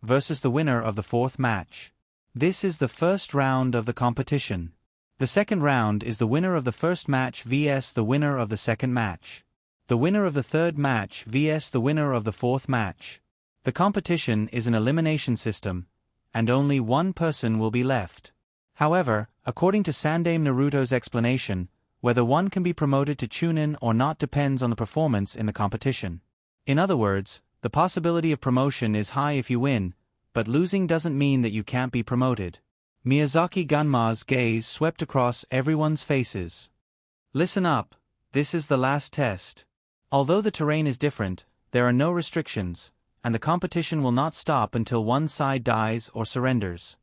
Speaker 1: versus the winner of the fourth match. This is the first round of the competition. The second round is the winner of the first match vs the winner of the second match. The winner of the third match vs the winner of the fourth match. The competition is an elimination system, and only one person will be left. However, according to Sandame Naruto's explanation, whether one can be promoted to Chunin or not depends on the performance in the competition. In other words, the possibility of promotion is high if you win, but losing doesn't mean that you can't be promoted. Miyazaki Gunma's gaze swept across everyone's faces. Listen up, this is the last test. Although the terrain is different, there are no restrictions, and the competition will not stop until one side dies or surrenders.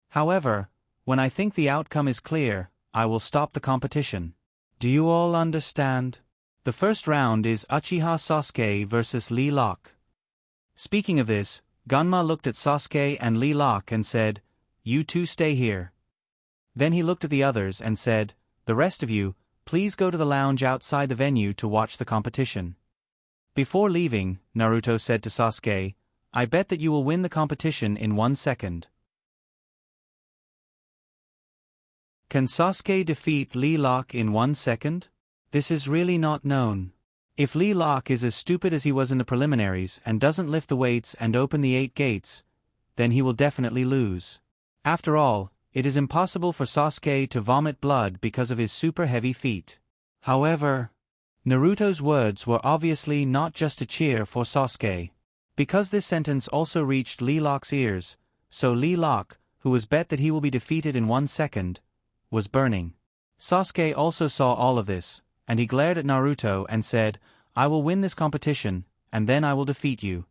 Speaker 1: However, when I think the outcome is clear, I will stop the competition. Do you all understand? The first round is Uchiha Sasuke versus Lee Lock. Speaking of this, Gunma looked at Sasuke and Lee Lock and said, "You two stay here." Then he looked at the others and said, "The rest of you, please go to the lounge outside the venue to watch the competition." Before leaving, Naruto said to Sasuke, "I bet that you will win the competition in 1 second. Can Sasuke defeat Lee Lock in 1 second? This is really not known. If Lee Lock is as stupid as he was in the preliminaries and doesn't lift the weights and open the 8 gates, then he will definitely lose. After all, it is impossible for Sasuke to vomit blood because of his super heavy feet. However, Naruto's words were obviously not just a cheer for Sasuke. Because this sentence also reached Lee Lock's ears, so Lee Lock, who was bet that he will be defeated in 1 second, was burning. Sasuke also saw all of this, and he glared at Naruto and said, "I will win this competition, and then I will defeat you."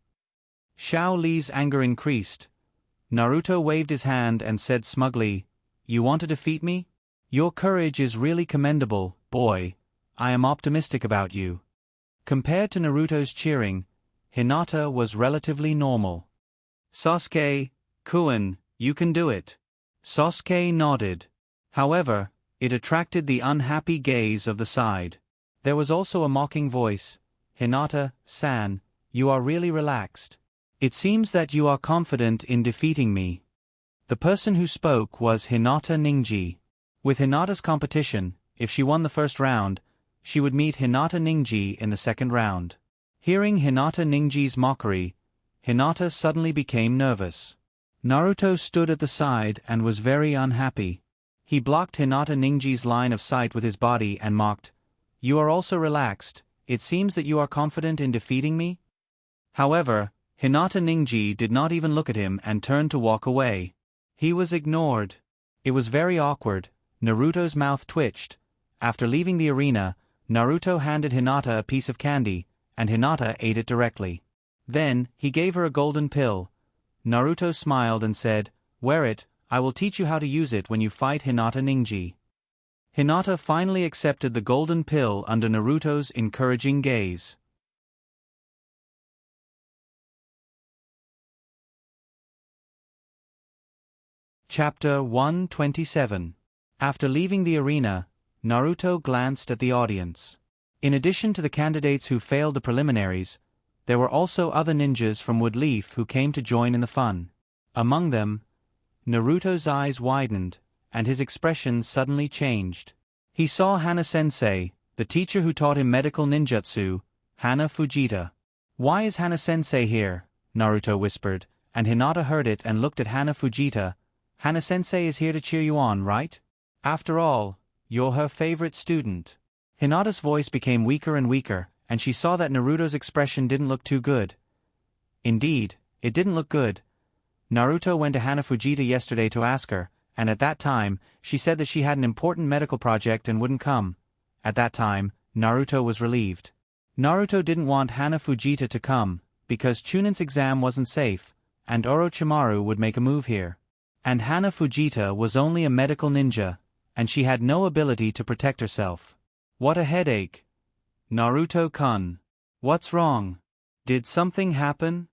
Speaker 1: Xiao Li's anger increased. Naruto waved his hand and said smugly, "You want to defeat me? Your courage is really commendable, boy. I am optimistic about you." Compared to Naruto's cheering, Hinata was relatively normal. "Sasuke-kun, you can do it." Sasuke nodded. However, it attracted the unhappy gaze of the side. There was also a mocking voice. Hinata-san, you are really relaxed. It seems that you are confident in defeating me. The person who spoke was Hinata Ningji. With Hinata's competition, if she won the first round, she would meet Hinata Ningji in the second round. Hearing Hinata Ningji's mockery, Hinata suddenly became nervous. Naruto stood at the side and was very unhappy. He blocked Hinata Ningji's line of sight with his body and mocked, "You are also relaxed, it seems that you are confident in defeating me?" However, Hinata Ningji did not even look at him and turned to walk away. He was ignored. It was very awkward. Naruto's mouth twitched. After leaving the arena, Naruto handed Hinata a piece of candy, and Hinata ate it directly. Then, he gave her a golden pill. Naruto smiled and said, "Wear it, I will teach you how to use it when you fight Hinata Ningji." Hinata finally accepted the golden pill under Naruto's encouraging gaze. Chapter 127. After leaving the arena, Naruto glanced at the audience. In addition to the candidates who failed the preliminaries, there were also other ninjas from Woodleaf who came to join in the fun. Among them, Naruto's eyes widened, and his expression suddenly changed. He saw Hana-sensei, the teacher who taught him medical ninjutsu, Hana Fujita. "Why is Hana-sensei here?" Naruto whispered, and Hinata heard it and looked at Hana Fujita. "Hana-sensei is here to cheer you on, right? After all, you're her favorite student." Hinata's voice became weaker and weaker, and she saw that Naruto's expression didn't look too good. Indeed, it didn't look good. Naruto went to Hana Fujita yesterday to ask her, and at that time, she said that she had an important medical project and wouldn't come. At that time, Naruto was relieved. Naruto didn't want Hana Fujita to come, because Chunin's exam wasn't safe, and Orochimaru would make a move here. And Hana Fujita was only a medical ninja, and she had no ability to protect herself. What a headache. Naruto-kun. What's wrong? Did something happen?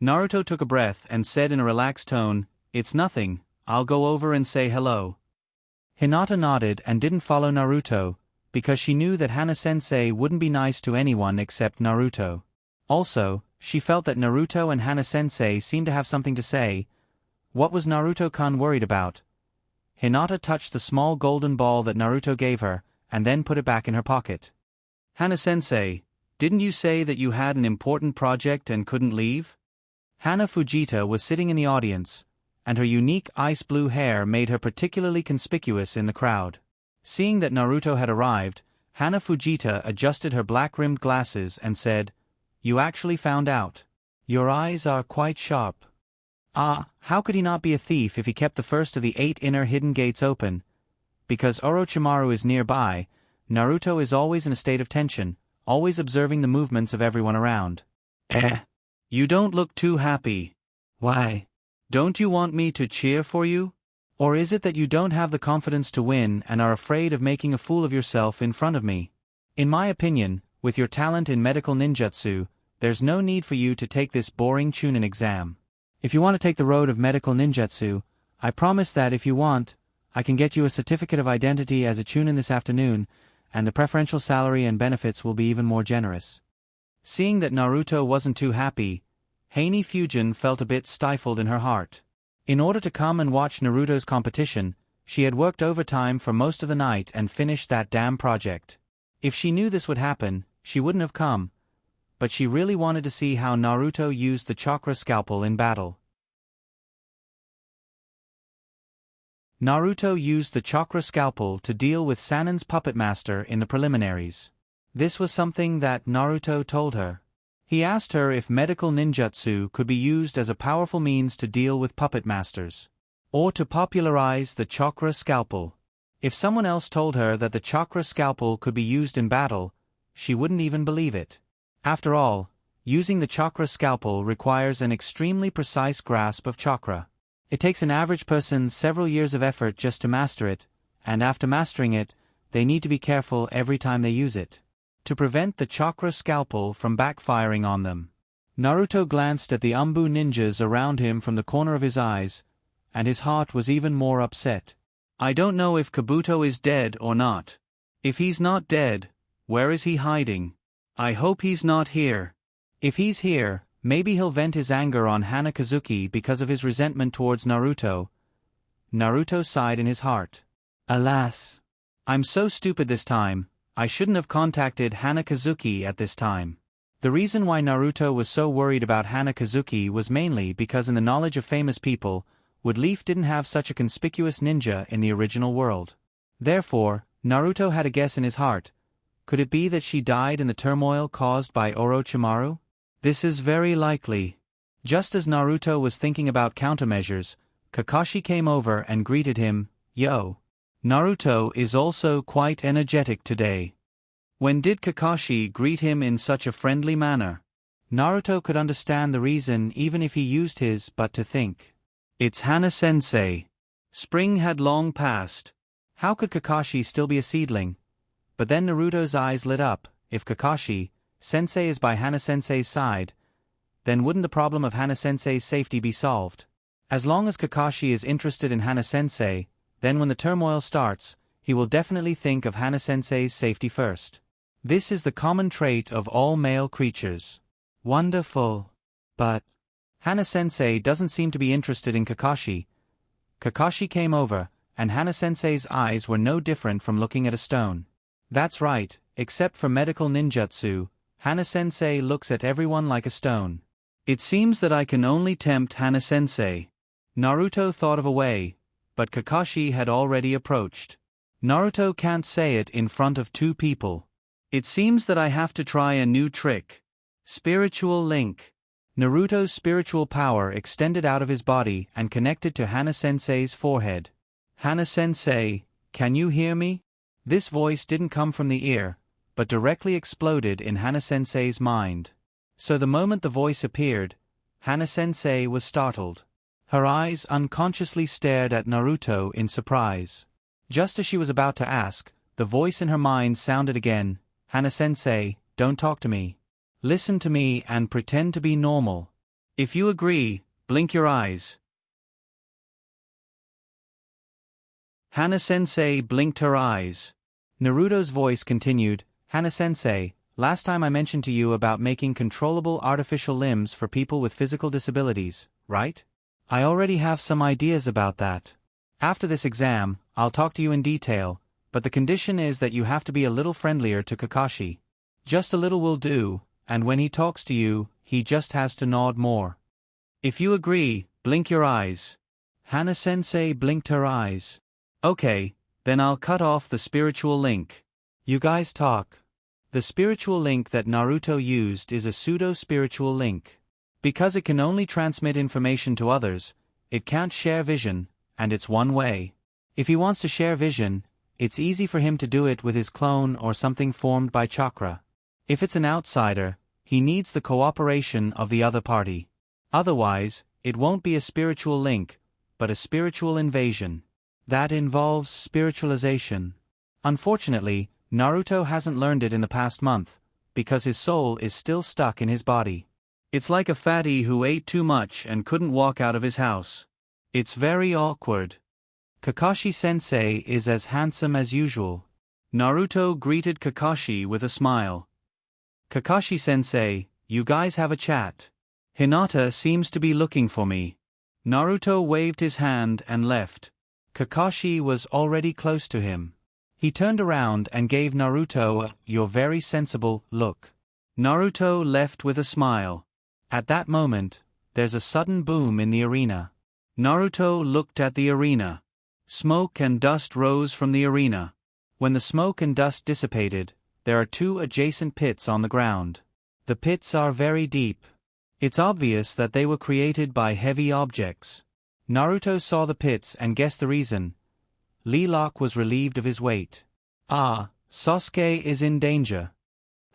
Speaker 1: Naruto took a breath and said in a relaxed tone, "It's nothing, I'll go over and say hello." Hinata nodded and didn't follow Naruto, because she knew that Hana-sensei wouldn't be nice to anyone except Naruto. Also, she felt that Naruto and Hana-sensei seemed to have something to say. What was Naruto-kun worried about? Hinata touched the small golden ball that Naruto gave her, and then put it back in her pocket. "Hana-sensei, didn't you say that you had an important project and couldn't leave?" Hana Fujita was sitting in the audience, and her unique ice blue hair made her particularly conspicuous in the crowd. Seeing that Naruto had arrived, Hana Fujita adjusted her black-rimmed glasses and said, "You actually found out. Your eyes are quite sharp." Ah, how could he not be a thief if he kept the first of the 8 inner hidden gates open? Because Orochimaru is nearby, Naruto is always in a state of tension, always observing the movements of everyone around. You don't look too happy. Why? Don't you want me to cheer for you? Or is it that you don't have the confidence to win and are afraid of making a fool of yourself in front of me? In my opinion, with your talent in medical ninjutsu, there's no need for you to take this boring Chunin exam. If you want to take the road of medical ninjutsu, I promise that if you want, I can get you a certificate of identity as a Chunin this afternoon, and the preferential salary and benefits will be even more generous. Seeing that Naruto wasn't too happy, Hana Fujin felt a bit stifled in her heart. In order to come and watch Naruto's competition, she had worked overtime for most of the night and finished that damn project. If she knew this would happen, she wouldn't have come. But she really wanted to see how Naruto used the chakra scalpel in battle. Naruto used the chakra scalpel to deal with Sannin's puppet master in the preliminaries. This was something that Naruto told her. He asked her if medical ninjutsu could be used as a powerful means to deal with puppet masters, or to popularize the chakra scalpel. If someone else told her that the chakra scalpel could be used in battle, she wouldn't even believe it. After all, using the chakra scalpel requires an extremely precise grasp of chakra. It takes an average person several years of effort just to master it, and after mastering it, they need to be careful every time they use it, to prevent the chakra scalpel from backfiring on them. Naruto glanced at the Umbu ninjas around him from the corner of his eyes, and his heart was even more upset. I don't know if Kabuto is dead or not. If he's not dead, Where is he hiding? I hope he's not here. If he's here, maybe he'll vent his anger on Hanakazuki because of his resentment towards Naruto. Naruto sighed in his heart. Alas. I'm so stupid this time, I shouldn't have contacted Hanakazuki at this time. The reason why Naruto was so worried about Hanakazuki was mainly because in the knowledge of famous people, Woodleaf didn't have such a conspicuous ninja in the original world. Therefore, Naruto had a guess in his heart. Could it be that she died in the turmoil caused by Orochimaru? This is very likely. Just as Naruto was thinking about countermeasures, Kakashi came over and greeted him. Yo. Naruto is also quite energetic today. When did Kakashi greet him in such a friendly manner? Naruto could understand the reason even if he used his but to think. It's Hana-sensei. Spring had long passed. How could Kakashi still be a seedling? But then Naruto's eyes lit up. If Kakashi-sensei is by Hana-sensei's side, then wouldn't the problem of Hana-sensei's safety be solved? As long as Kakashi is interested in Hana-sensei, then when the turmoil starts, he will definitely think of Hana-sensei's safety first. This is the common trait of all male creatures. Wonderful. But Hana-sensei doesn't seem to be interested in Kakashi. Kakashi came over, and Hana-sensei's eyes were no different from looking at a stone. That's right, except for medical ninjutsu, Hana-sensei looks at everyone like a stone. It seems that I can only tempt Hana-sensei. Naruto thought of a way, but Kakashi had already approached. Naruto can't say it in front of two people. It seems that I have to try a new trick. Spiritual link. Naruto's spiritual power extended out of his body and connected to Hana-sensei's forehead. Hana-sensei, can you hear me? This voice didn't come from the ear, but directly exploded in Hana-sensei's mind. So the moment the voice appeared, Hana-sensei was startled. Her eyes unconsciously stared at Naruto in surprise. Just as she was about to ask, the voice in her mind sounded again. Hana-sensei, don't talk to me. Listen to me and pretend to be normal. If you agree, blink your eyes. Hana-sensei blinked her eyes. Naruto's voice continued, Hana-sensei, last time I mentioned to you about making controllable artificial limbs for people with physical disabilities, right? I already have some ideas about that. After this exam, I'll talk to you in detail, but the condition is that you have to be a little friendlier to Kakashi. Just a little will do, and when he talks to you, he just has to nod more. If you agree, blink your eyes. Hana-sensei blinked her eyes. Okay, then I'll cut off the spiritual link. You guys talk. The spiritual link that Naruto used is a pseudo-spiritual link. Because it can only transmit information to others, it can't share vision, and it's one way. If he wants to share vision, it's easy for him to do it with his clone or something formed by chakra. If it's an outsider, he needs the cooperation of the other party. Otherwise, it won't be a spiritual link, but a spiritual invasion. That involves spiritualization. Unfortunately, Naruto hasn't learned it in the past month, because his soul is still stuck in his body. It's like a fatty who ate too much and couldn't walk out of his house. It's very awkward. Kakashi-sensei is as handsome as usual. Naruto greeted Kakashi with a smile. Kakashi-sensei, you guys have a chat. Hinata seems to be looking for me. Naruto waved his hand and left. Kakashi was already close to him. He turned around and gave Naruto a "you're very sensible" look. Naruto left with a smile. At that moment, there's a sudden boom in the arena. Naruto looked at the arena. Smoke and dust rose from the arena. When the smoke and dust dissipated, there are two adjacent pits on the ground. The pits are very deep. It's obvious that they were created by heavy objects. Naruto saw the pits and guessed the reason. Lee Lock was relieved of his weight. Ah, Sasuke is in danger.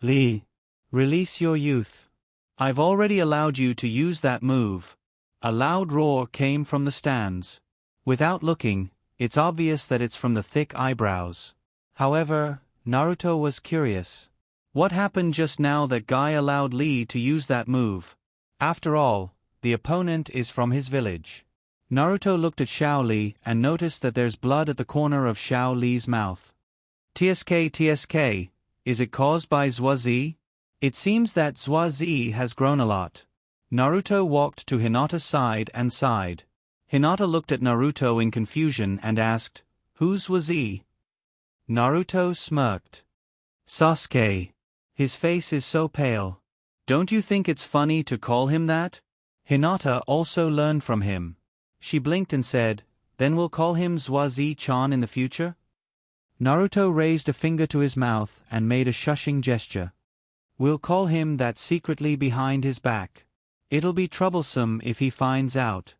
Speaker 1: Lee, release your youth. I've already allowed you to use that move. A loud roar came from the stands. Without looking, it's obvious that it's from the thick eyebrows. However, Naruto was curious. What happened just now that Guy allowed Lee to use that move? After all, the opponent is from his village. Naruto looked at Xiao Li and noticed that there's blood at the corner of Xiao Li's mouth. TSK, Is it caused by Zhuazi? It seems that Zhuazi has grown a lot. Naruto walked to Hinata's side and sighed. Hinata looked at Naruto in confusion and asked, "Who's Zhuazi?" Naruto smirked. "Sasuke. His face is so pale. Don't you think it's funny to call him that?" Hinata also learned from him. She blinked and said, "Then we'll call him Zhuazi-chan in the future?" Naruto raised a finger to his mouth and made a shushing gesture. "We'll call him that secretly behind his back. It'll be troublesome if he finds out."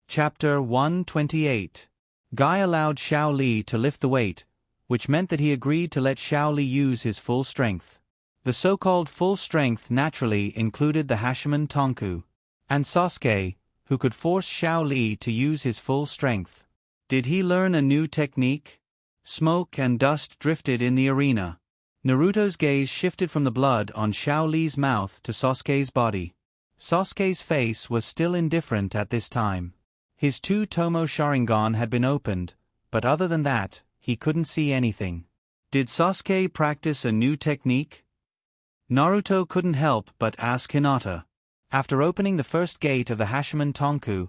Speaker 1: Chapter 128. Guy allowed Xiao Li to lift the weight, which meant that he agreed to let Xiao Li use his full strength. The so-called full strength naturally included the Hashimoto Tonku and Sasuke, who could force Xiao Li to use his full strength. Did he learn a new technique? Smoke and dust drifted in the arena. Naruto's gaze shifted from the blood on Xiao Li's mouth to Sasuke's body. Sasuke's face was still indifferent at this time. His two Tomo Sharingan had been opened, but other than that, he couldn't see anything. Did Sasuke practice a new technique? Naruto couldn't help but ask Hinata. After opening the first gate of the Hashimoto Tonku,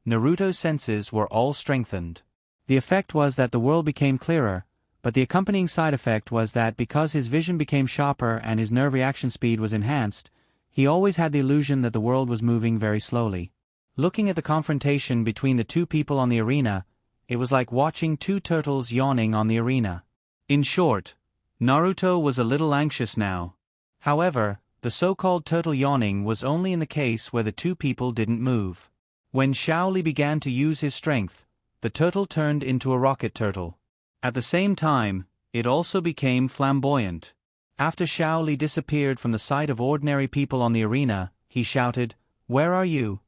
Speaker 1: Naruto's senses were all strengthened. The effect was that the world became clearer, but the accompanying side effect was that because his vision became sharper and his nerve reaction speed was enhanced, he always had the illusion that the world was moving very slowly. Looking at the confrontation between the two people on the arena, it was like watching two turtles yawning on the arena. In short, Naruto was a little anxious now. However, the so-called turtle yawning was only in the case where the two people didn't move. When Xiao Li began to use his strength, the turtle turned into a rocket turtle. At the same time, it also became flamboyant. After Xiao Li disappeared from the sight of ordinary people on the arena, he shouted, "Where are you?"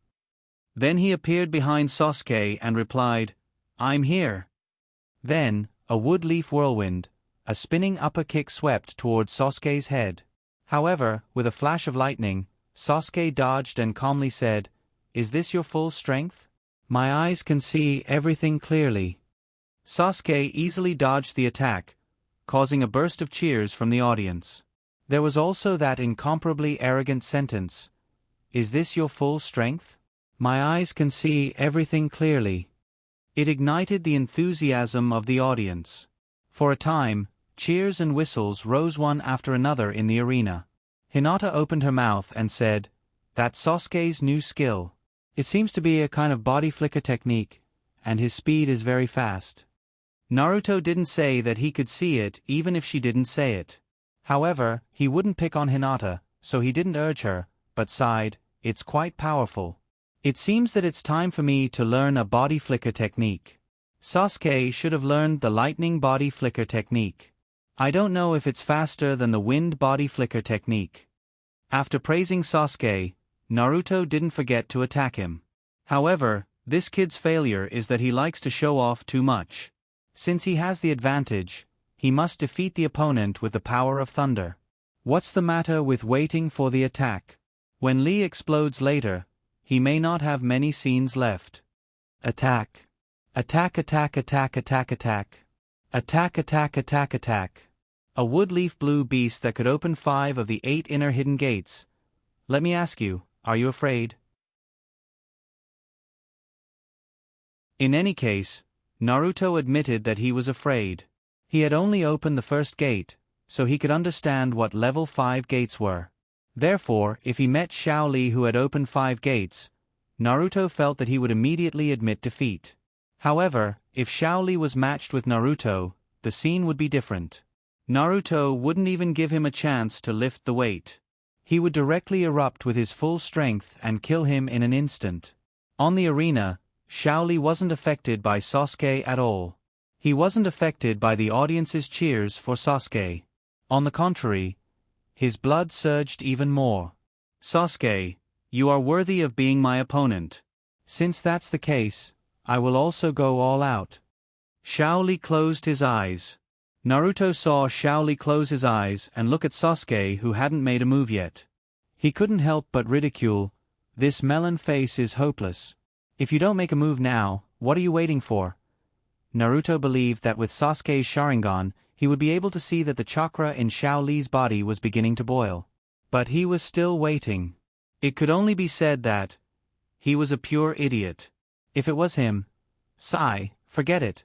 Speaker 1: Then he appeared behind Sasuke and replied, "I'm here." Then, a wood leaf whirlwind, a spinning upper kick swept towards Sasuke's head. However, with a flash of lightning, Sasuke dodged and calmly said, "Is this your full strength? My eyes can see everything clearly." Sasuke easily dodged the attack, causing a burst of cheers from the audience. There was also that incomparably arrogant sentence, "Is this your full strength? My eyes can see everything clearly." It ignited the enthusiasm of the audience. For a time, cheers and whistles rose one after another in the arena. Hinata opened her mouth and said, "That's Sasuke's new skill. It seems to be a kind of body flicker technique, and his speed is very fast." Naruto didn't say that he could see it even if she didn't say it. However, he wouldn't pick on Hinata, so he didn't urge her, but sighed, "It's quite powerful. It seems that it's time for me to learn a body flicker technique." Sasuke should have learned the lightning body flicker technique. I don't know if it's faster than the wind body flicker technique. After praising Sasuke, Naruto didn't forget to attack him. However, this kid's failure is that he likes to show off too much. Since he has the advantage, he must defeat the opponent with the power of thunder. What's the matter with waiting for the attack? When Lee explodes later, he may not have many scenes left. Attack. Attack, attack, attack, attack, attack. Attack, attack, attack, attack. A wood leaf blue beast that could open 5 of the 8 inner hidden gates. Let me ask you, are you afraid? In any case, Naruto admitted that he was afraid. He had only opened the first gate, so he could understand what level 5 gates were. Therefore, if he met Xiao Li who had opened 5 gates, Naruto felt that he would immediately admit defeat. However, if Xiao Li was matched with Naruto, the scene would be different. Naruto wouldn't even give him a chance to lift the weight. He would directly erupt with his full strength and kill him in an instant. On the arena, Xiao Li wasn't affected by Sasuke at all. He wasn't affected by the audience's cheers for Sasuke. On the contrary, his blood surged even more. "Sasuke, you are worthy of being my opponent. Since that's the case, I will also go all out." Xiao Li closed his eyes. Naruto saw Xiao Li close his eyes and look at Sasuke who hadn't made a move yet. He couldn't help but ridicule, "This melon face is hopeless. If you don't make a move now, What are you waiting for? Naruto believed that with Sasuke's Sharingan, he would be able to see that the chakra in Xiao Li's body was beginning to boil. But he was still waiting. It could only be said that he was a pure idiot. If it was him, forget it.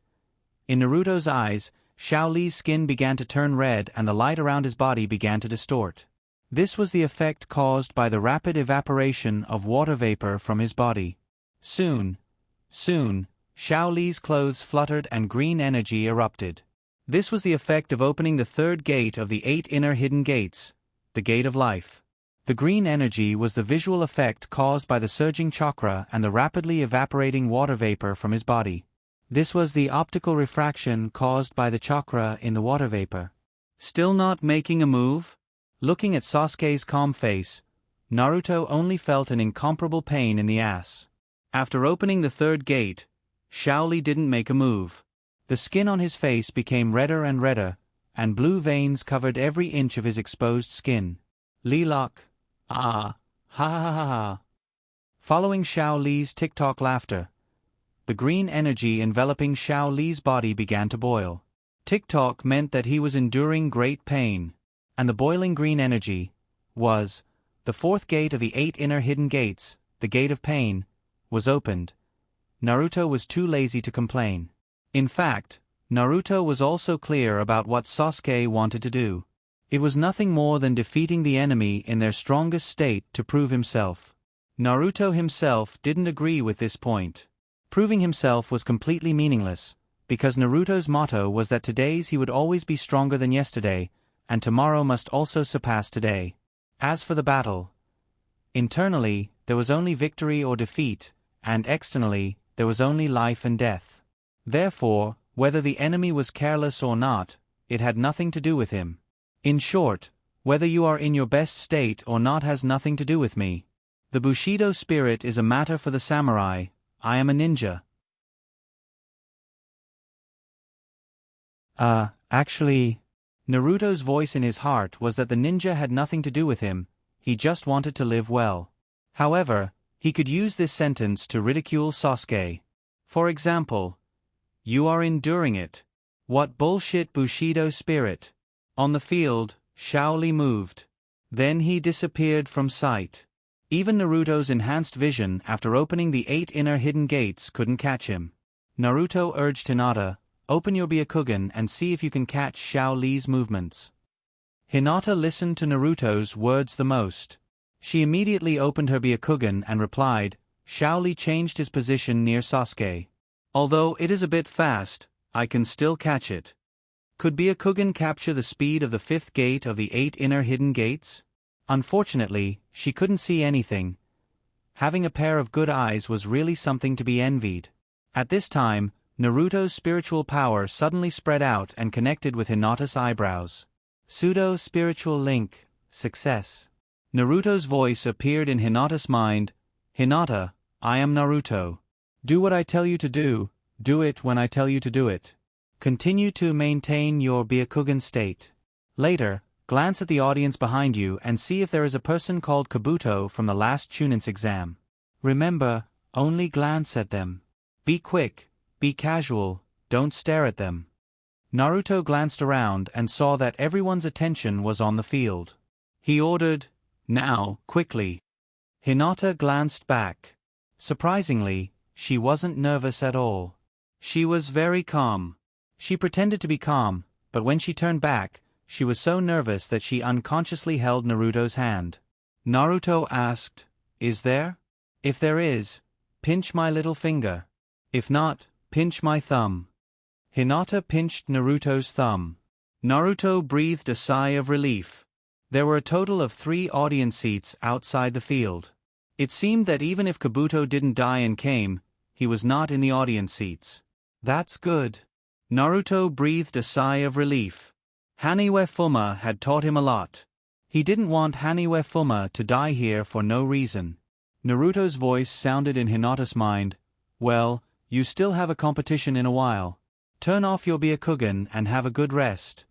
Speaker 1: In Naruto's eyes, Xiao Li's skin began to turn red and the light around his body began to distort. This was the effect caused by the rapid evaporation of water vapor from his body. Soon, Xiao Li's clothes fluttered and green energy erupted. This was the effect of opening the third gate of the 8 inner hidden gates, the Gate of Life. The green energy was the visual effect caused by the surging chakra and the rapidly evaporating water vapor from his body. This was the optical refraction caused by the chakra in the water vapor. Still not making a move? Looking at Sasuke's calm face, Naruto only felt an incomparable pain in the ass. After opening the third gate, Xiao Li didn't make a move. The skin on his face became redder and redder, and blue veins covered every inch of his exposed skin. Li-lock. Ha ha ha ha. Following Xiao Li's tick-tock laughter, the green energy enveloping Xiao Li's body began to boil. Tick-tock meant that he was enduring great pain, and the boiling green energy was the fourth gate of the 8 inner hidden gates, the Gate of Pain, was opened. Naruto was too lazy to complain. In fact, Naruto was also clear about what Sasuke wanted to do. It was nothing more than defeating the enemy in their strongest state to prove himself. Naruto himself didn't agree with this point. Proving himself was completely meaningless, because Naruto's motto was that today's he would always be stronger than yesterday, and tomorrow must also surpass today. As for the battle, internally, there was only victory or defeat, and externally, there was only life and death. Therefore, whether the enemy was careless or not, it had nothing to do with him. In short, whether you are in your best state or not has nothing to do with me. The Bushido spirit is a matter for the samurai. I am a ninja. Actually, Naruto's voice in his heart was that the ninja had nothing to do with him, he just wanted to live well. However, he could use this sentence to ridicule Sasuke. For example, you are enduring it. What bullshit Bushido spirit. On the field, Xiao Li moved. Then he disappeared from sight. Even Naruto's enhanced vision after opening the 8 inner hidden gates couldn't catch him. Naruto urged Hinata, open your Byakugan and see if you can catch Xiao Li's movements. Hinata listened to Naruto's words the most. She immediately opened her Byakugan and replied, Xiao Li changed his position near Sasuke. Although it is a bit fast, I can still catch it. Could Byakugan capture the speed of the 5th gate of the 8 inner hidden gates? Unfortunately, she couldn't see anything. Having a pair of good eyes was really something to be envied. At this time, Naruto's spiritual power suddenly spread out and connected with Hinata's eyebrows. Pseudo-spiritual link, success. Naruto's voice appeared in Hinata's mind. Hinata, I am Naruto. Do what I tell you to do it when I tell you to do it. Continue to maintain your Byakugan state. Later, glance at the audience behind you and see if there is a person called Kabuto from the last Chunin's exam. Remember, only glance at them. Be quick, be casual, don't stare at them. Naruto glanced around and saw that everyone's attention was on the field. He ordered, now, quickly. Hinata glanced back. Surprisingly, she wasn't nervous at all. She was very calm. She pretended to be calm, but when she turned back, she was so nervous that she unconsciously held Naruto's hand. Naruto asked, is there? If there is, pinch my little finger. If not, pinch my thumb. Hinata pinched Naruto's thumb. Naruto breathed a sigh of relief. There were a total of 3 audience seats outside the field. It seemed that even if Kabuto didn't die and came, he was not in the audience seats. That's good. Naruto breathed a sigh of relief. Haniwe Fuma had taught him a lot. He didn't want Haniwe Fuma to die here for no reason. Naruto's voice sounded in Hinata's mind, well, you still have a competition in a while. Turn off your Byakugan and have a good rest.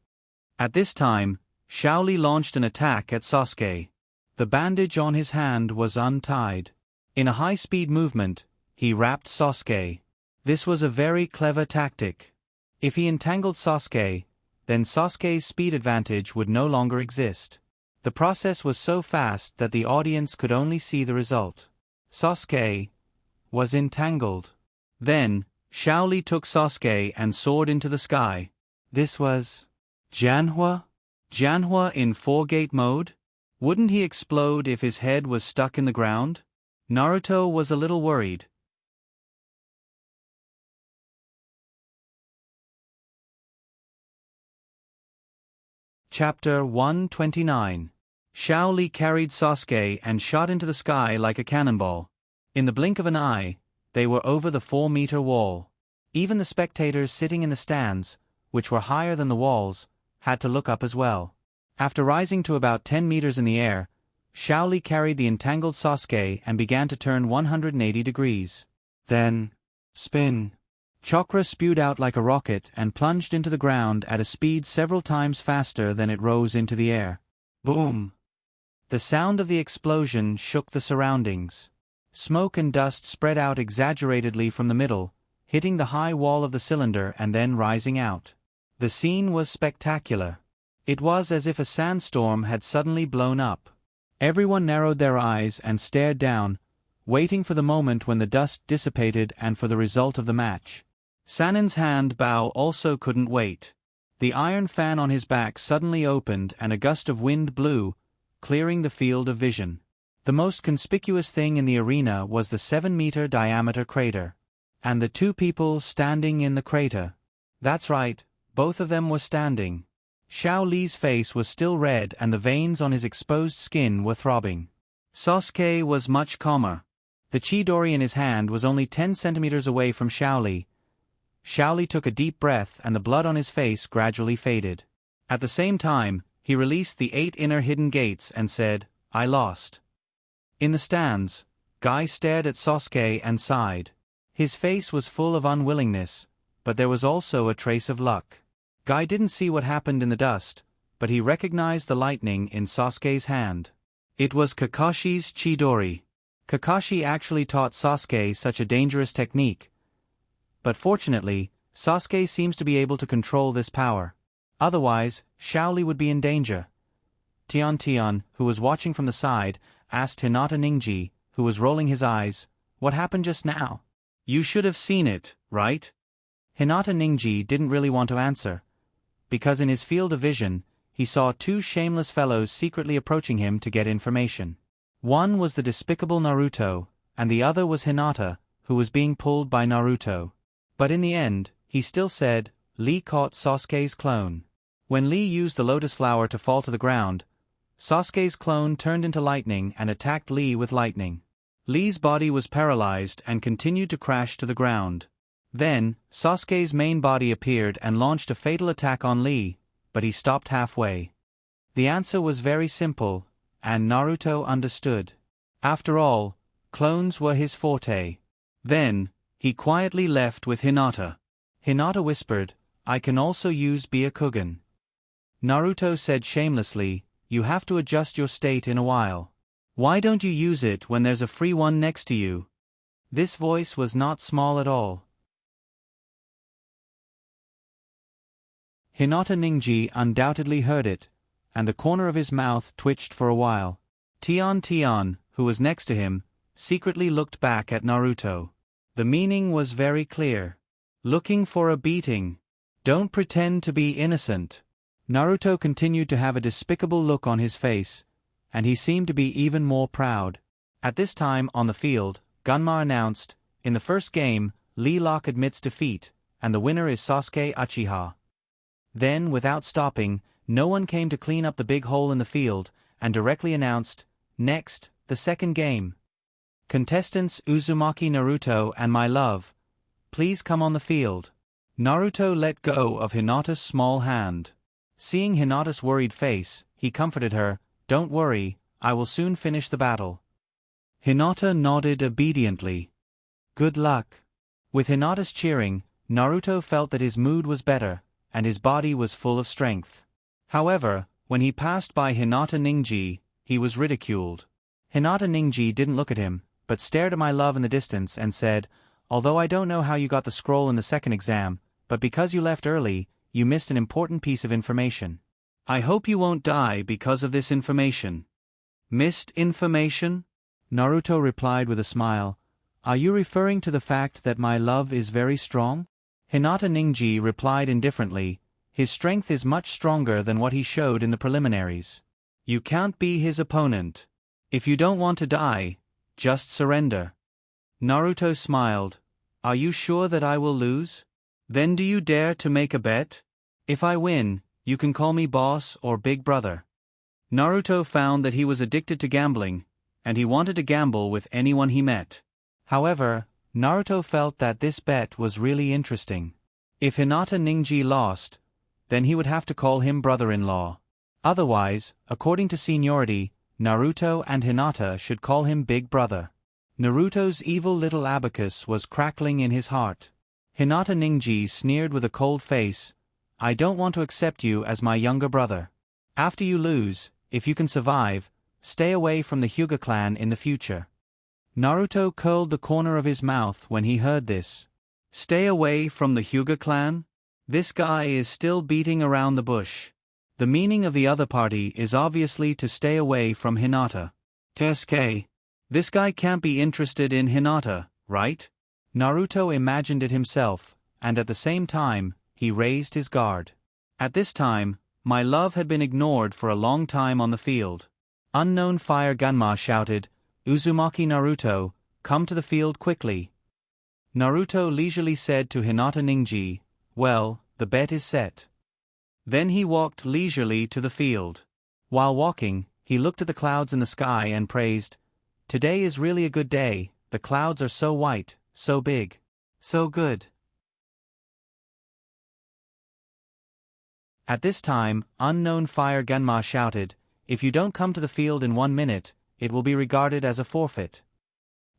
Speaker 1: At this time, Xiao Li launched an attack at Sasuke. The bandage on his hand was untied. In a high-speed movement, he wrapped Sasuke. This was a very clever tactic. If he entangled Sasuke, then Sasuke's speed advantage would no longer exist. The process was so fast that the audience could only see the result. Sasuke was entangled. Then, Shaoli took Sasuke and soared into the sky. This was Janhua? Janhua in 4-gate mode? Wouldn't he explode if his head was stuck in the ground? Naruto was a little worried. Chapter 129. Shaoli carried Sasuke and shot into the sky like a cannonball. In the blink of an eye, they were over the 4-meter wall. Even the spectators sitting in the stands, which were higher than the walls, had to look up as well. After rising to about 10 meters in the air, Shaoli carried the entangled Sasuke and began to turn 180 degrees. Then, spin. Chakra spewed out like a rocket and plunged into the ground at a speed several times faster than it rose into the air. Boom! The sound of the explosion shook the surroundings. Smoke and dust spread out exaggeratedly from the middle, hitting the high wall of the cylinder and then rising out. The scene was spectacular. It was as if a sandstorm had suddenly blown up. Everyone narrowed their eyes and stared down, waiting for the moment when the dust dissipated and for the result of the match. Sanin's hand Bao also couldn't wait. The iron fan on his back suddenly opened and a gust of wind blew, clearing the field of vision. The most conspicuous thing in the arena was the 7-meter diameter crater. And the two people standing in the crater. That's right, both of them were standing. Shaoli's face was still red and the veins on his exposed skin were throbbing. Sasuke was much calmer. The Chidori in his hand was only 10 centimeters away from Shaoli. Shaoli took a deep breath and the blood on his face gradually faded. At the same time, he released the 8 inner hidden gates and said, "I lost." In the stands, Guy stared at Sasuke and sighed. His face was full of unwillingness, but there was also a trace of luck. Guy didn't see what happened in the dust, but he recognized the lightning in Sasuke's hand. It was Kakashi's Chidori. Kakashi actually taught Sasuke such a dangerous technique. But fortunately, Sasuke seems to be able to control this power. Otherwise, Shaoli would be in danger. Tian, who was watching from the side, asked Hinata Ningji, who was rolling his eyes, "What happened just now? You should have seen it, right?" Hinata Ningji didn't really want to answer, because in his field of vision, he saw 2 shameless fellows secretly approaching him to get information. One was the despicable Naruto, and the other was Hinata, who was being pulled by Naruto. But in the end, he still said, Lee caught Sasuke's clone. When Lee used the lotus flower to fall to the ground, Sasuke's clone turned into lightning and attacked Lee with lightning. Lee's body was paralyzed and continued to crash to the ground. Then, Sasuke's main body appeared and launched a fatal attack on Lee, but he stopped halfway. The answer was very simple, and Naruto understood. After all, clones were his forte. Then, he quietly left with Hinata. Hinata whispered, "I can also use Byakugan." Naruto said shamelessly, "You have to adjust your state in a while. Why don't you use it when there's a free one next to you?" This voice was not small at all. Hinata Ningji undoubtedly heard it, and the corner of his mouth twitched for a while. Tian, who was next to him, secretly looked back at Naruto. The meaning was very clear. Looking for a beating. Don't pretend to be innocent. Naruto continued to have a despicable look on his face, and he seemed to be even more proud. At this time on the field, Gunma announced, "In the first game, Lee Lock admits defeat, and the winner is Sasuke Uchiha." Then, without stopping, no one came to clean up the big hole in the field, and directly announced, "Next, the second game. Contestants Uzumaki Naruto and my love, please come on the field." Naruto let go of Hinata's small hand. Seeing Hinata's worried face, he comforted her, "Don't worry, I will soon finish the battle." Hinata nodded obediently. "Good luck." With Hinata's cheering, Naruto felt that his mood was better, and his body was full of strength. However, when he passed by Hinata Ningji, he was ridiculed. Hinata Ningji didn't look at him, but stared at my love in the distance and said, although I don't know how you got the scroll in the second exam, but because you left early, you missed an important piece of information. I hope you won't die because of this information. Missed information? Naruto replied with a smile. Are you referring to the fact that my love is very strong? Hinata Ninji replied indifferently. His strength is much stronger than what he showed in the preliminaries. You can't be his opponent. If you don't want to die, just surrender. Naruto smiled. Are you sure that I will lose? Then do you dare to make a bet? If I win, you can call me boss or big brother. Naruto found that he was addicted to gambling, and he wanted to gamble with anyone he met. However, Naruto felt that this bet was really interesting. If Hinata Ninji lost, then he would have to call him brother-in-law. Otherwise, according to seniority, Naruto and Hinata should call him big brother. Naruto's evil little abacus was crackling in his heart. Hinata Ninji sneered with a cold face. I don't want to accept you as my younger brother. After you lose, if you can survive, stay away from the Hyuga clan in the future. Naruto curled the corner of his mouth when he heard this. Stay away from the Hyuga clan? This guy is still beating around the bush. The meaning of the other party is obviously to stay away from Hinata. Tesuke. This guy can't be interested in Hinata, right? Naruto imagined it himself, and at the same time, he raised his guard. At this time, my love had been ignored for a long time on the field. Unknown Fire Ganma shouted, Uzumaki Naruto, come to the field quickly. Naruto leisurely said to Hinata Ninji, well, the bet is set. Then he walked leisurely to the field. While walking, he looked at the clouds in the sky and praised, today is really a good day, the clouds are so white, so big, so good. At this time, Unknown Fire Ganma shouted, if you don't come to the field in 1 minute, it will be regarded as a forfeit.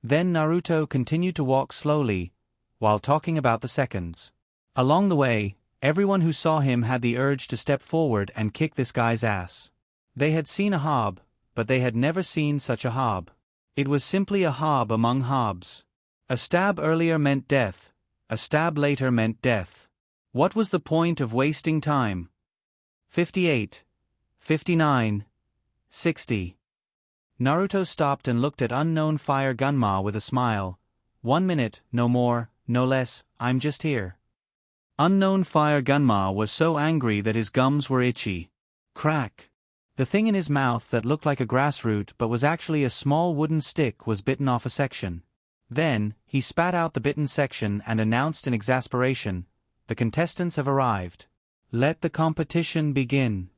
Speaker 1: Then Naruto continued to walk slowly, while talking about the seconds. Along the way, everyone who saw him had the urge to step forward and kick this guy's ass. They had seen a hob, but they had never seen such a hob. It was simply a hob among hobs. A stab earlier meant death, a stab later meant death. What was the point of wasting time? 58, 59, 60. Naruto stopped and looked at Unknown Fire Ganma with a smile. 1 minute, no more, no less, I'm just here. Unknown Fire Ganma was so angry that his gums were itchy. Crack. The thing in his mouth that looked like a grass root but was actually a small wooden stick was bitten off a section. Then, he spat out the bitten section and announced in exasperation, the contestants have arrived. Let the competition begin.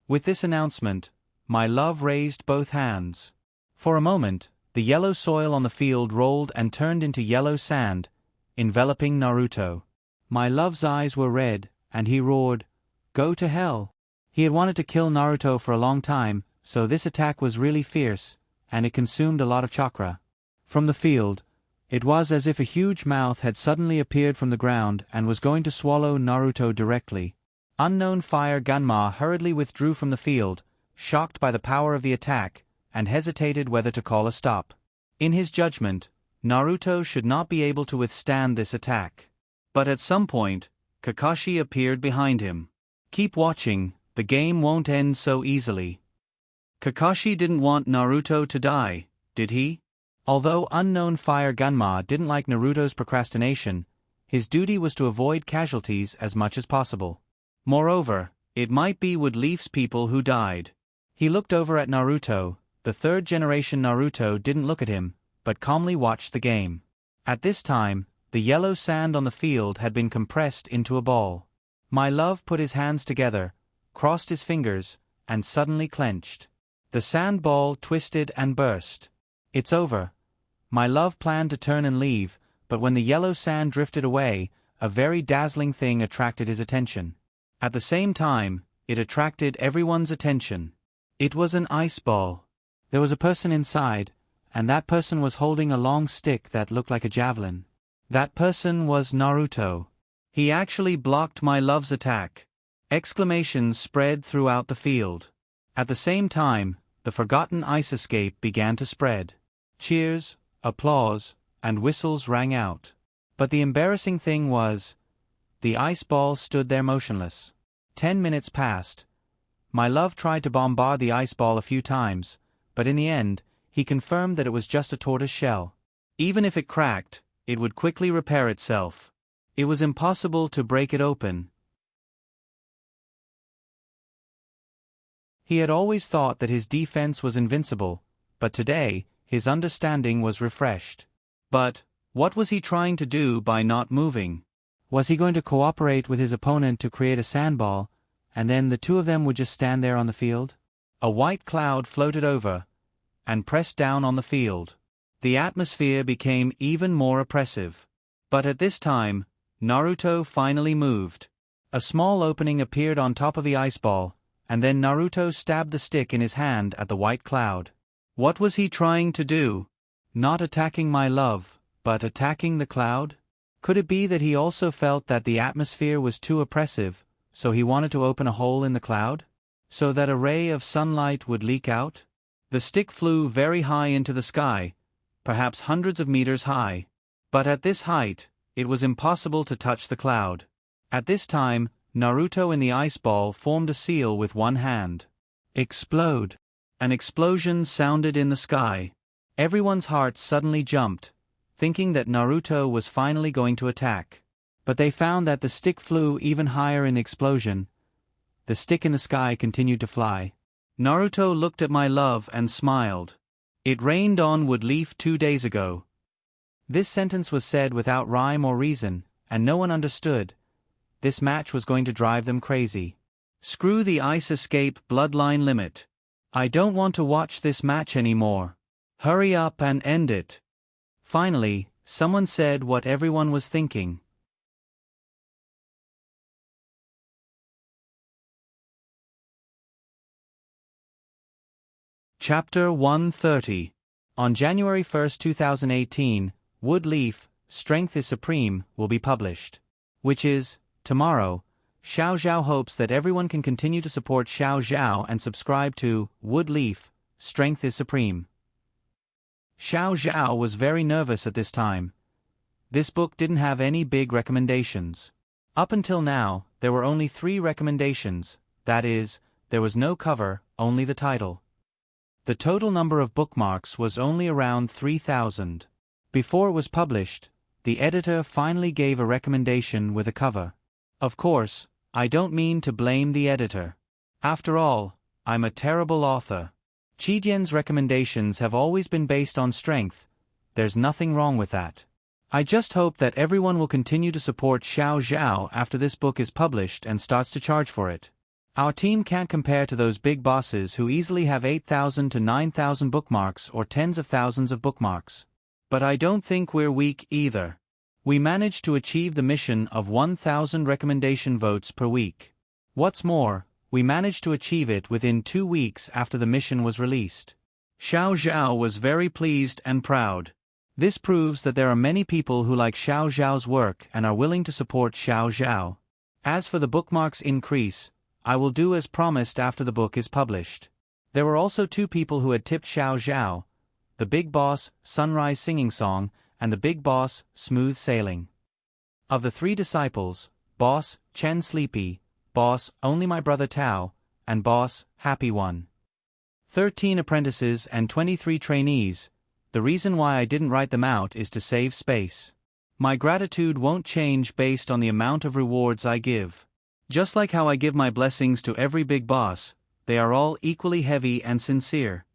Speaker 1: With this announcement, my love raised both hands. For a moment, the yellow soil on the field rolled and turned into yellow sand, enveloping Naruto. My love's eyes were red, and he roared, go to hell. He had wanted to kill Naruto for a long time, so this attack was really fierce, and it consumed a lot of chakra. From the field, it was as if a huge mouth had suddenly appeared from the ground and was going to swallow Naruto directly. Unknown Fire Ganma hurriedly withdrew from the field, shocked by the power of the attack, and hesitated whether to call a stop. In his judgment, Naruto should not be able to withstand this attack. But at some point, Kakashi appeared behind him. Keep watching, the game won't end so easily. Kakashi didn't want Naruto to die, did he? Although Unknown Fire Ganma didn't like Naruto's procrastination, his duty was to avoid casualties as much as possible. Moreover, it might be Wood Leaf's people who died. He looked over at Naruto. The third-generation Naruto didn't look at him, but calmly watched the game. At this time, the yellow sand on the field had been compressed into a ball. My love put his hands together, crossed his fingers, and suddenly clenched. The sand ball twisted and burst. It's over. My love planned to turn and leave, but when the yellow sand drifted away, a very dazzling thing attracted his attention. At the same time, it attracted everyone's attention. It was an ice ball. There was a person inside, and that person was holding a long stick that looked like a javelin. That person was Naruto. He actually blocked my love's attack. Exclamations spread throughout the field. At the same time, the forgotten ice escape began to spread. Cheers, applause, and whistles rang out. But the embarrassing thing was, the ice ball stood there motionless. 10 minutes passed. My love tried to bombard the ice ball a few times, but in the end, he confirmed that it was just a tortoise shell. Even if it cracked, it would quickly repair itself. It was impossible to break it open. He had always thought that his defense was invincible, but today, his understanding was refreshed. But, what was he trying to do by not moving? Was he going to cooperate with his opponent to create a sandball, and then the two of them would just stand there on the field? A white cloud floated over, and pressed down on the field. The atmosphere became even more oppressive. But at this time, Naruto finally moved. A small opening appeared on top of the ice ball, and then Naruto stabbed the stick in his hand at the white cloud. What was he trying to do? Not attacking my love, but attacking the cloud? Could it be that he also felt that the atmosphere was too oppressive, so he wanted to open a hole in the cloud? So that a ray of sunlight would leak out? The stick flew very high into the sky, perhaps hundreds of meters high. But at this height, it was impossible to touch the cloud. At this time, Naruto in the ice ball formed a seal with one hand. Explode! An explosion sounded in the sky. Everyone's hearts suddenly jumped, thinking that Naruto was finally going to attack. But they found that the stick flew even higher in the explosion. The stick in the sky continued to fly. Naruto looked at my love and smiled. It rained on wood leaf 2 days ago. This sentence was said without rhyme or reason, and no one understood. This match was going to drive them crazy. Screw the ice escape bloodline limit. I don't want to watch this match anymore. Hurry up and end it. Finally, someone said what everyone was thinking. Chapter 130. On January 1, 2018, Wood Leaf, Strength is Supreme, will be published. Which is, tomorrow. Xiao Zhao hopes that everyone can continue to support Xiao Zhao and subscribe to Wood Leaf, Strength is Supreme. Xiao Zhao was very nervous at this time. This book didn't have any big recommendations. Up until now, there were only 3 recommendations, that is, there was no cover, only the title. The total number of bookmarks was only around 3,000. Before it was published, the editor finally gave a recommendation with a cover. Of course, I don't mean to blame the editor. After all, I'm a terrible author. Chidian's recommendations have always been based on strength. There's nothing wrong with that. I just hope that everyone will continue to support Xiao Zhao after this book is published and starts to charge for it. Our team can't compare to those big bosses who easily have 8,000 to 9,000 bookmarks or tens of thousands of bookmarks. But I don't think we're weak either. We managed to achieve the mission of 1,000 recommendation votes per week. What's more, we managed to achieve it within 2 weeks after the mission was released. Xiao Zhao was very pleased and proud. This proves that there are many people who like Xiao Zhao's work and are willing to support Xiao Zhao. As for the bookmarks increase, I will do as promised after the book is published. There were also 2 people who had tipped Xiao Zhao, the Big Boss, Sunrise Singing Song, and the Big Boss, Smooth Sailing. Of the 3 disciples, Boss, Chen Sleepy, Boss, Only My Brother Tao, and Boss, Happy One. 13 apprentices and 23 trainees. The reason why I didn't write them out is to save space. My gratitude won't change based on the amount of rewards I give. Just like how I give my blessings to every big boss, they are all equally heavy and sincere.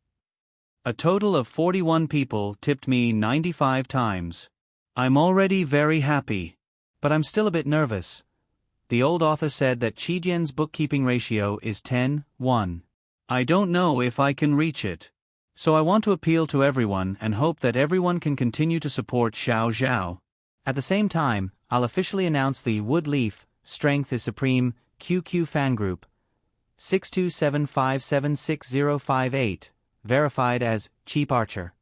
Speaker 1: A total of 41 people tipped me 95 times. I'm already very happy. But I'm still a bit nervous. The old author said that Chidian's bookkeeping ratio is 10:1. I don't know if I can reach it. So I want to appeal to everyone and hope that everyone can continue to support Xiao Zhao. At the same time, I'll officially announce the Wood Leaf, Strength is Supreme, QQ fan group, 627576058, verified as Cheap Archer.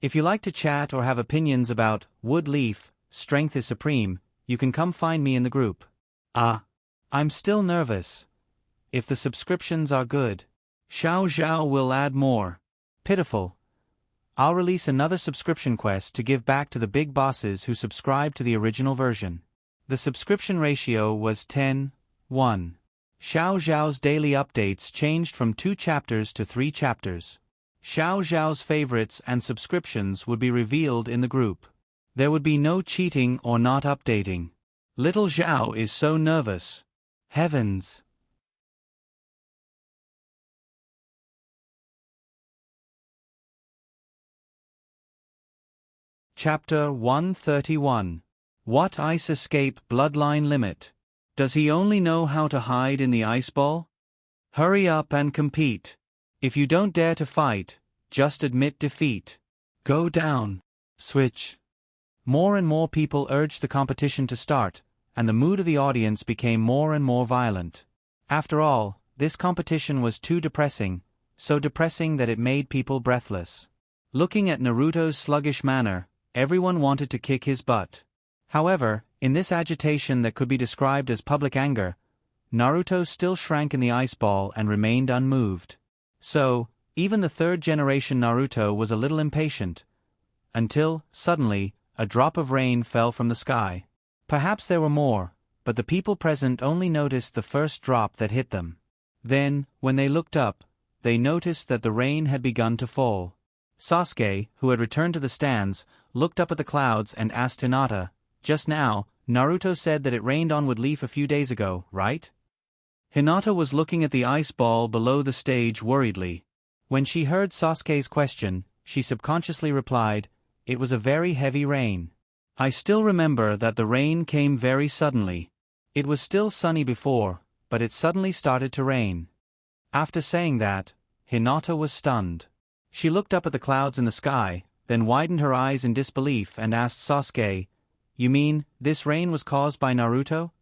Speaker 1: If you like to chat or have opinions about Wood Leaf, Strength is Supreme, you can come find me in the group. I'm still nervous. If the subscriptions are good, Xiao Zhao will add more. Pitiful. I'll release another subscription quest to give back to the big bosses who subscribed to the original version. The subscription ratio was 10:1. Xiao Zhao's daily updates changed from 2 chapters to 3 chapters. Xiao Zhao's favorites and subscriptions would be revealed in the group. There would be no cheating or not updating. Little Zhao is so nervous. Heavens! Chapter 131. What Ice Escape Bloodline Limit? Does he only know how to hide in the ice ball? Hurry up and compete. If you don't dare to fight, just admit defeat. Go down. Switch. More and more people urged the competition to start, and the mood of the audience became more and more violent. After all, this competition was too depressing, so depressing that it made people breathless. Looking at Naruto's sluggish manner, everyone wanted to kick his butt. However, in this agitation that could be described as public anger, Naruto still shrank in the ice ball and remained unmoved. So, even the third-generation Naruto was a little impatient. Until, suddenly, a drop of rain fell from the sky. Perhaps there were more, but the people present only noticed the first drop that hit them. Then, when they looked up, they noticed that the rain had begun to fall. Sasuke, who had returned to the stands, looked up at the clouds and asked Hinata, "Just now, Naruto said that it rained on Wood Leaf a few days ago, right?" Hinata was looking at the ice ball below the stage worriedly. When she heard Sasuke's question, she subconsciously replied, "It was a very heavy rain. I still remember that the rain came very suddenly. It was still sunny before, but it suddenly started to rain." After saying that, Hinata was stunned. She looked up at the clouds in the sky, then widened her eyes in disbelief and asked Sasuke, "You mean, this rain was caused by Naruto?"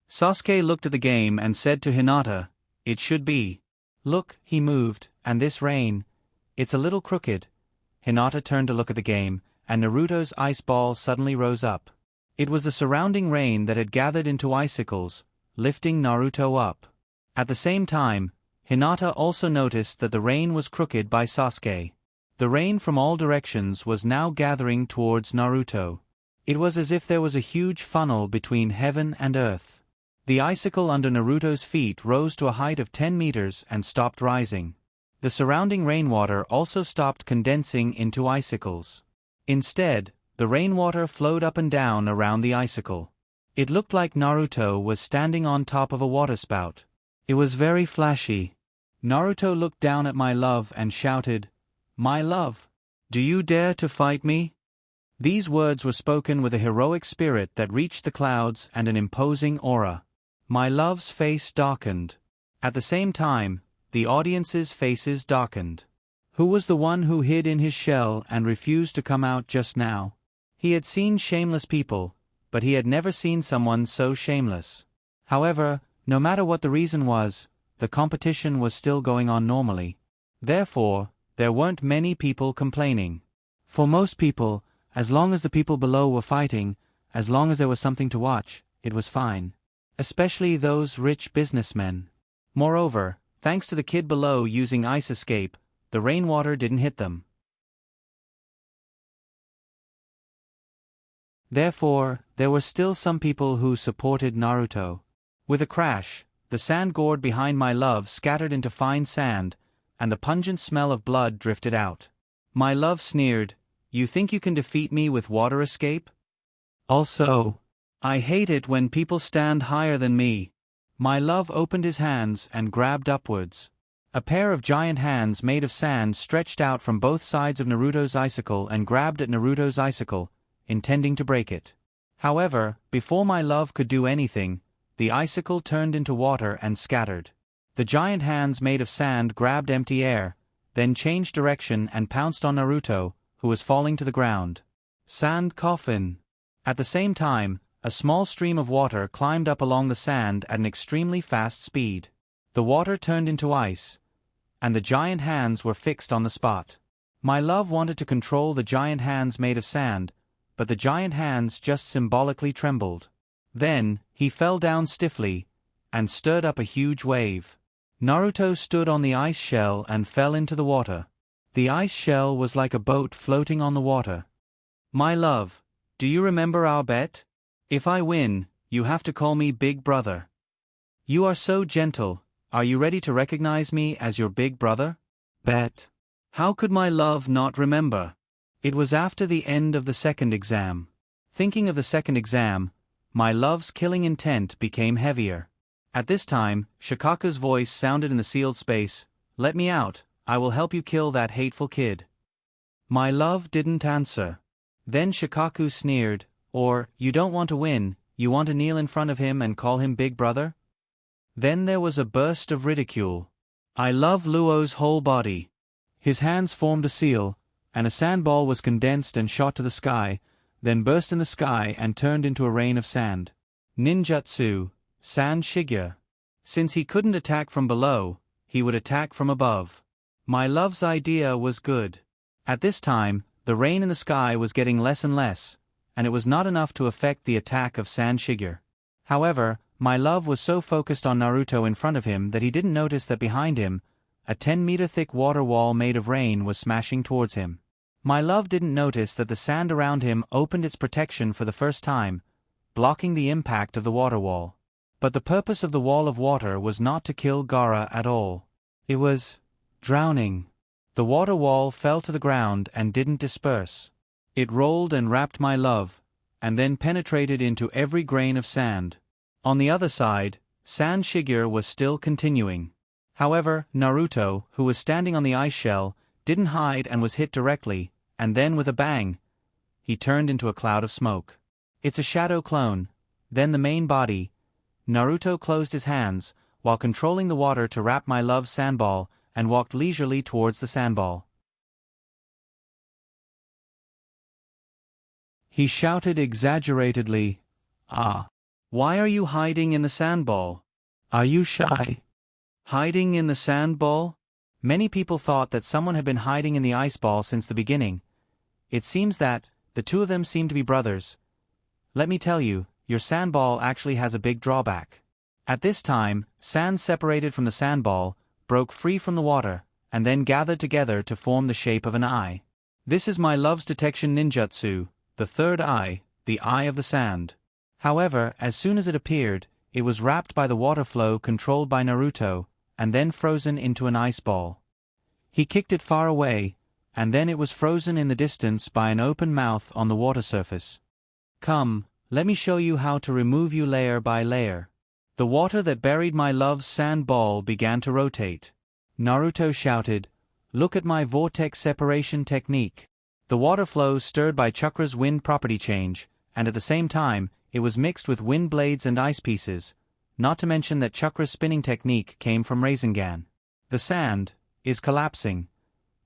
Speaker 1: Sasuke looked at the game and said to Hinata, "It should be. Look, he moved, and this rain, it's a little crooked." Hinata turned to look at the game, and Naruto's ice ball suddenly rose up. It was the surrounding rain that had gathered into icicles, lifting Naruto up. At the same time, Hinata also noticed that the rain was crooked by Sasuke. The rain from all directions was now gathering towards Naruto. It was as if there was a huge funnel between heaven and earth. The icicle under Naruto's feet rose to a height of 10 meters and stopped rising. The surrounding rainwater also stopped condensing into icicles. Instead, the rainwater flowed up and down around the icicle. It looked like Naruto was standing on top of a waterspout. It was very flashy. Naruto looked down at my love and shouted, "My love, do you dare to fight me?" These words were spoken with a heroic spirit that reached the clouds and an imposing aura. My love's face darkened. At the same time, the audience's faces darkened. Who was the one who hid in his shell and refused to come out just now? He had seen shameless people, but he had never seen someone so shameless. However, no matter what the reason was, the competition was still going on normally. Therefore, there weren't many people complaining. For most people, as long as the people below were fighting, as long as there was something to watch, it was fine. Especially those rich businessmen. Moreover, thanks to the kid below using ice escape, the rainwater didn't hit them. Therefore, there were still some people who supported Naruto. With a crash, the sand gourd behind my love scattered into fine sand, and the pungent smell of blood drifted out. My love sneered, "You think you can defeat me with water escape? Also, I hate it when people stand higher than me." My love opened his hands and grabbed upwards. A pair of giant hands made of sand stretched out from both sides of Naruto's icicle and grabbed at Naruto's icicle, intending to break it. However, before my love could do anything, the icicle turned into water and scattered. The giant hands made of sand grabbed empty air, then changed direction and pounced on Naruto, who was falling to the ground. Sand coffin. At the same time, a small stream of water climbed up along the sand at an extremely fast speed. The water turned into ice, and the giant hands were fixed on the spot. My love wanted to control the giant hands made of sand, but the giant hands just symbolically trembled. Then, he fell down stiffly, and stirred up a huge wave. Naruto stood on the ice shell and fell into the water. The ice shell was like a boat floating on the water. My love, do you remember our bet? If I win, you have to call me Big Brother. You are so gentle, are you ready to recognize me as your big brother? Bet. How could my love not remember? It was after the end of the second exam. Thinking of the second exam, my love's killing intent became heavier. At this time, Shikaku's voice sounded in the sealed space, "Let me out, I will help you kill that hateful kid." My love didn't answer. Then Shikaku sneered, "Or, you don't want to win, you want to kneel in front of him and call him Big Brother?" Then there was a burst of ridicule. I love Luo's whole body. His hands formed a seal, and a sandball was condensed and shot to the sky, then burst in the sky and turned into a rain of sand. Ninjutsu, Sand Shigure. Since he couldn't attack from below, he would attack from above. My love's idea was good. At this time, the rain in the sky was getting less and less, and it was not enough to affect the attack of Sand Shigure. However, my love was so focused on Naruto in front of him that he didn't notice that behind him, a 10-meter-thick water wall made of rain was smashing towards him. My love didn't notice that the sand around him opened its protection for the first time, blocking the impact of the water wall. But the purpose of the wall of water was not to kill Gaara at all. It was drowning. The water wall fell to the ground and didn't disperse. It rolled and wrapped my love, and then penetrated into every grain of sand. On the other side, Sand Shigure was still continuing. However, Naruto, who was standing on the ice shell, didn't hide and was hit directly, and then with a bang, he turned into a cloud of smoke. It's a shadow clone. Then the main body. Naruto closed his hands, while controlling the water to wrap my love's sandball, and walked leisurely towards the sandball. He shouted exaggeratedly, "Ah! Why are you hiding in the sandball? Are you shy?" Hiding in the sandball? Many people thought that someone had been hiding in the ice ball since the beginning. It seems that the two of them seem to be brothers. Let me tell you, your sandball actually has a big drawback. At this time, sand separated from the sandball, broke free from the water, and then gathered together to form the shape of an eye. This is my love's detection ninjutsu, the third eye, the eye of the sand. However, as soon as it appeared, it was wrapped by the water flow controlled by Naruto, and then frozen into an ice ball. He kicked it far away, and then it was frozen in the distance by an open mouth on the water surface. Come, let me show you how to remove you layer by layer. The water that buried my love's sand ball began to rotate. Naruto shouted, "Look at my vortex separation technique." The water flow stirred by Chakra's wind property change, and at the same time, it was mixed with wind blades and ice pieces, not to mention that Chakra's spinning technique came from Rasengan. The sand is collapsing.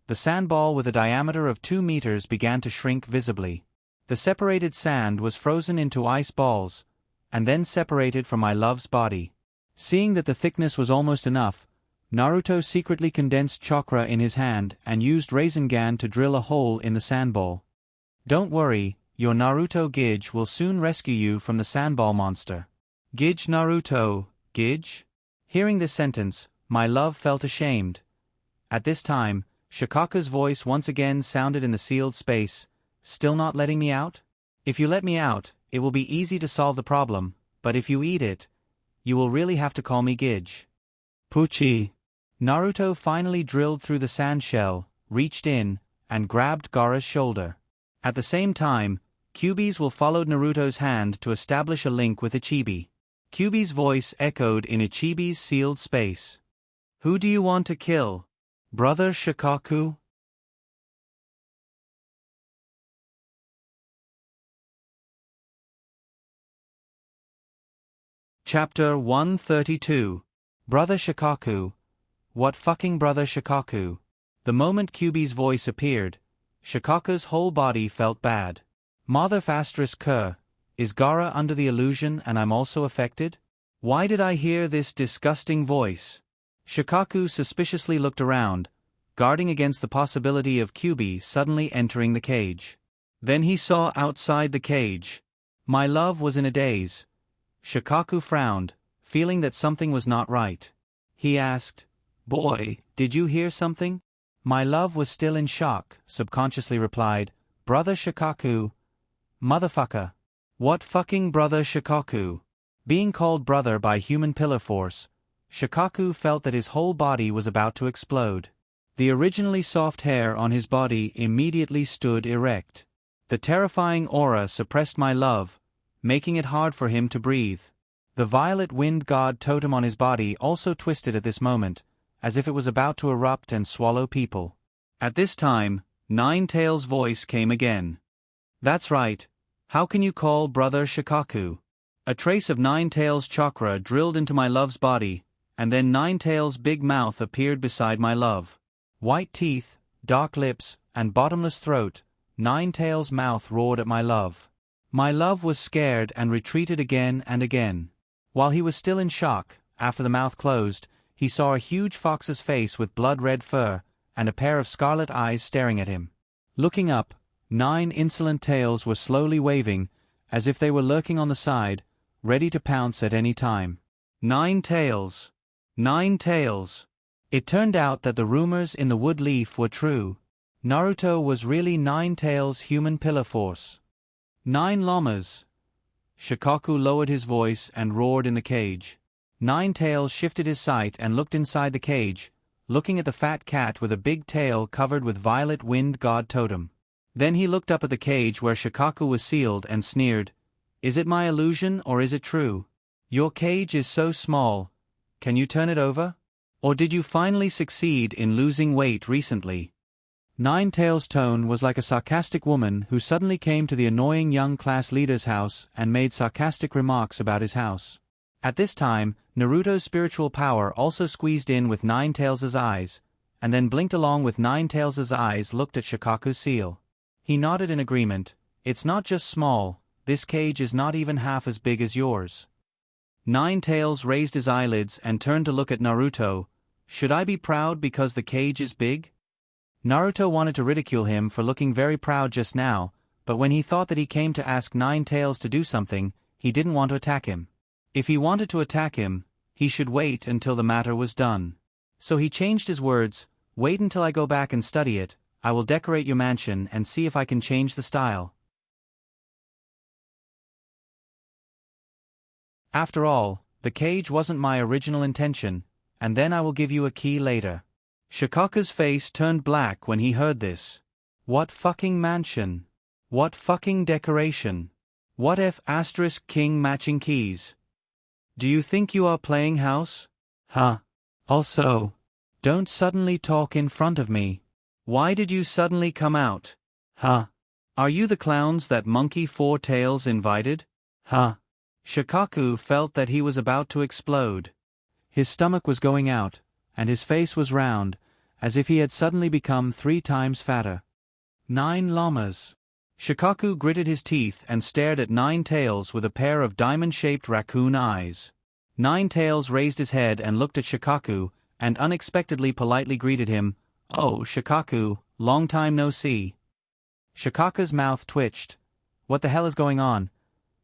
Speaker 1: The sandball with a diameter of 2 meters began to shrink visibly. The separated sand was frozen into ice balls, and then separated from my love's body. Seeing that the thickness was almost enough, Naruto secretly condensed chakra in his hand and used Rasengan to drill a hole in the sandball. Don't worry, your Naruto Gige will soon rescue you from the sandball monster. Gige Naruto, Gige? Hearing this sentence, my love felt ashamed. At this time, Shikaku's voice once again sounded in the sealed space, "Still not letting me out? If you let me out, it will be easy to solve the problem, but if you eat it, you will really have to call me Gige." Pucci. Naruto finally drilled through the sand shell, reached in, and grabbed Gaara's shoulder. At the same time, Kyuubi's will followed Naruto's hand to establish a link with Ichibi. Kyuubi's voice echoed in Ichibi's sealed space. "Who do you want to kill? Brother Shikaku?" Chapter 132. Brother Shikaku. What fucking Brother Shikaku? The moment Kyuubi's voice appeared, Shikaku's whole body felt bad. Mother ****, is Gaara under the illusion and I'm also affected? Why did I hear this disgusting voice? Shikaku suspiciously looked around, guarding against the possibility of Kyuubi suddenly entering the cage. Then he saw outside the cage. My love was in a daze. Shikaku frowned, feeling that something was not right. He asked, "Boy, did you hear something?" My love was still in shock, subconsciously replied, "Brother Shikaku. Motherfucker. What fucking brother Shikaku?" Being called brother by human pillar force, Shikaku felt that his whole body was about to explode. The originally soft hair on his body immediately stood erect. The terrifying aura suppressed my love, making it hard for him to breathe. The violet wind god totem on his body also twisted at this moment, as if it was about to erupt and swallow people. At this time, Nine-Tails' voice came again. "That's right. How can you call brother Shikaku?" A trace of Nine-Tails' chakra drilled into my love's body, and then Nine-Tails' big mouth appeared beside my love. White teeth, dark lips, and bottomless throat, Nine-Tails' mouth roared at my love. My love was scared and retreated again and again. While he was still in shock, after the mouth closed, he saw a huge fox's face with blood-red fur, and a pair of scarlet eyes staring at him. Looking up, 9 insolent tails were slowly waving, as if they were lurking on the side, ready to pounce at any time. 9 tails! 9 tails! It turned out that the rumors in the wood leaf were true. Naruto was really Nine-Tails' human pillar force. 9 llamas! Shikaku lowered his voice and roared in the cage. Nine-Tails shifted his sight and looked inside the cage, looking at the fat cat with a big tail covered with violet wind god totem. Then he looked up at the cage where Shikaku was sealed and sneered, "Is it my illusion or is it true? Your cage is so small. Can you turn it over? Or did you finally succeed in losing weight recently?" Nine-Tails' tone was like a sarcastic woman who suddenly came to the annoying young class leader's house and made sarcastic remarks about his house. At this time, Naruto's spiritual power also squeezed in with Nine-Tails' eyes, and then blinked along with Nine-Tails' eyes looked at Shikaku's seal. He nodded in agreement. "It's not just small, this cage is not even half as big as yours." Nine-Tails raised his eyelids and turned to look at Naruto. "Should I be proud because the cage is big?" Naruto wanted to ridicule him for looking very proud just now, but when he thought that he came to ask Nine-Tails to do something, he didn't want to attack him. If he wanted to attack him, he should wait until the matter was done. So he changed his words, "Wait until I go back and study it, I will decorate your mansion and see if I can change the style." After all, the cage wasn't my original intention, and then I will give you a key later. Shikaku's face turned black when he heard this. What fucking mansion? What fucking decoration? What F** king matching keys? Do you think you are playing house? Huh. Also, don't suddenly talk in front of me. Why did you suddenly come out? Huh. Are you the clowns that Monkey Four Tails invited? Huh. Shikaku felt that he was about to explode. His stomach was going out, and his face was round, as if he had suddenly become 3 times fatter. 9 llamas. Shikaku gritted his teeth and stared at Nine-Tails with a pair of diamond-shaped raccoon eyes. Nine-Tails raised his head and looked at Shikaku, and unexpectedly politely greeted him, "Oh, Shikaku, long time no see." Shikaku's mouth twitched. What the hell is going on?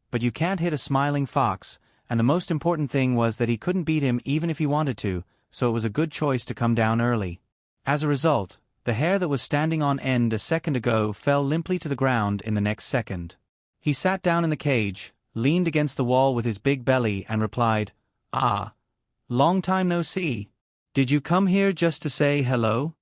Speaker 1: But you can't hit a smiling fox, and the most important thing was that he couldn't beat him even if he wanted to, so it was a good choice to come down early. As a result, the hair that was standing on end a second ago fell limply to the ground in the next second. He sat down in the cage, leaned against the wall with his big belly and replied, "Ah. Long time no see. Did you come here just to say hello?"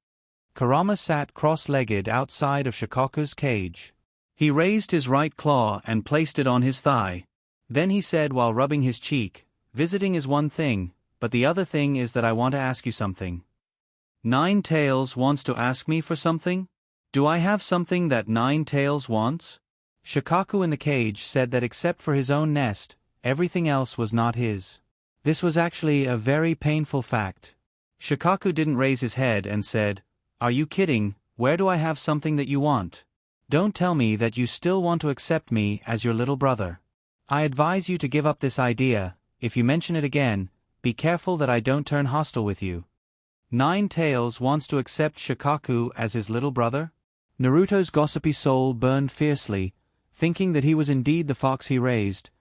Speaker 1: Kurama sat cross-legged outside of Shikaku's cage. He raised his right claw and placed it on his thigh. Then he said while rubbing his cheek, "Visiting is one thing, but the other thing is that I want to ask you something." Nine-Tails wants to ask me for something? Do I have something that Nine-Tails wants? Shikaku in the cage said that except for his own nest, everything else was not his. This was actually a very painful fact. Shikaku didn't raise his head and said, "Are you kidding? Where do I have something that you want? Don't tell me that you still want to accept me as your little brother. I advise you to give up this idea. If you mention it again, be careful that I don't turn hostile with you." Nine-Tails wants to accept Shikaku as his little brother? Naruto's gossipy soul burned fiercely, thinking that he was indeed the fox he raised.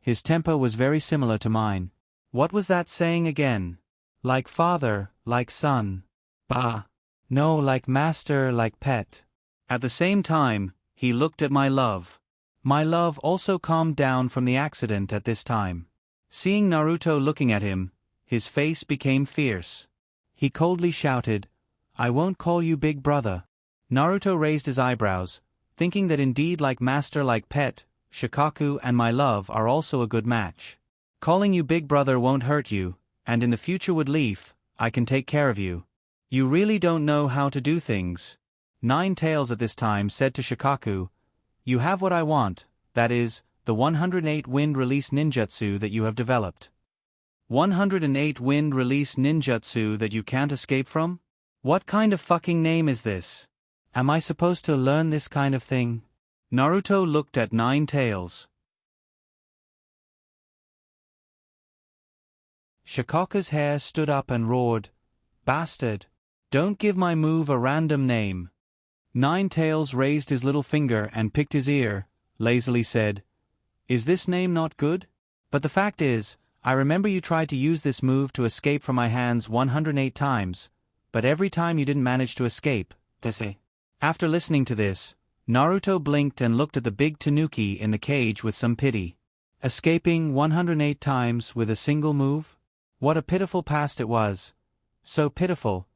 Speaker 1: His temper was very similar to mine. What was that saying again? Like father, like son. Bah. No, like master, like pet. At the same time, he looked at my love. My love also calmed down from the accident at this time. Seeing Naruto looking at him, his face became fierce. He coldly shouted, "I won't call you big brother." Naruto raised his eyebrows, thinking that indeed like master like pet, Shikaku and my love are also a good match. Calling you big brother won't hurt you, and in the future with Leaf, I can take care of you. You really don't know how to do things. Nine Tails at this time said to Shikaku, "You have what I want, that is, the 108 wind release ninjutsu that you have developed." 108 wind release ninjutsu that you can't escape from? What kind of fucking name is this? Am I supposed to learn this kind of thing? Naruto looked at Nine Tails. Shikaku's hair stood up and roared, "Bastard! Don't give my move a random name." Nine Tails raised his little finger and picked his ear, lazily said, "Is this name not good? But the fact is, I remember you tried to use this move to escape from my hands 108 times, but every time you didn't manage to escape, Tese." After listening to this, Naruto blinked and looked at the big tanuki in the cage with some pity. Escaping 108 times with a single move? What a pitiful past it was. So pitiful.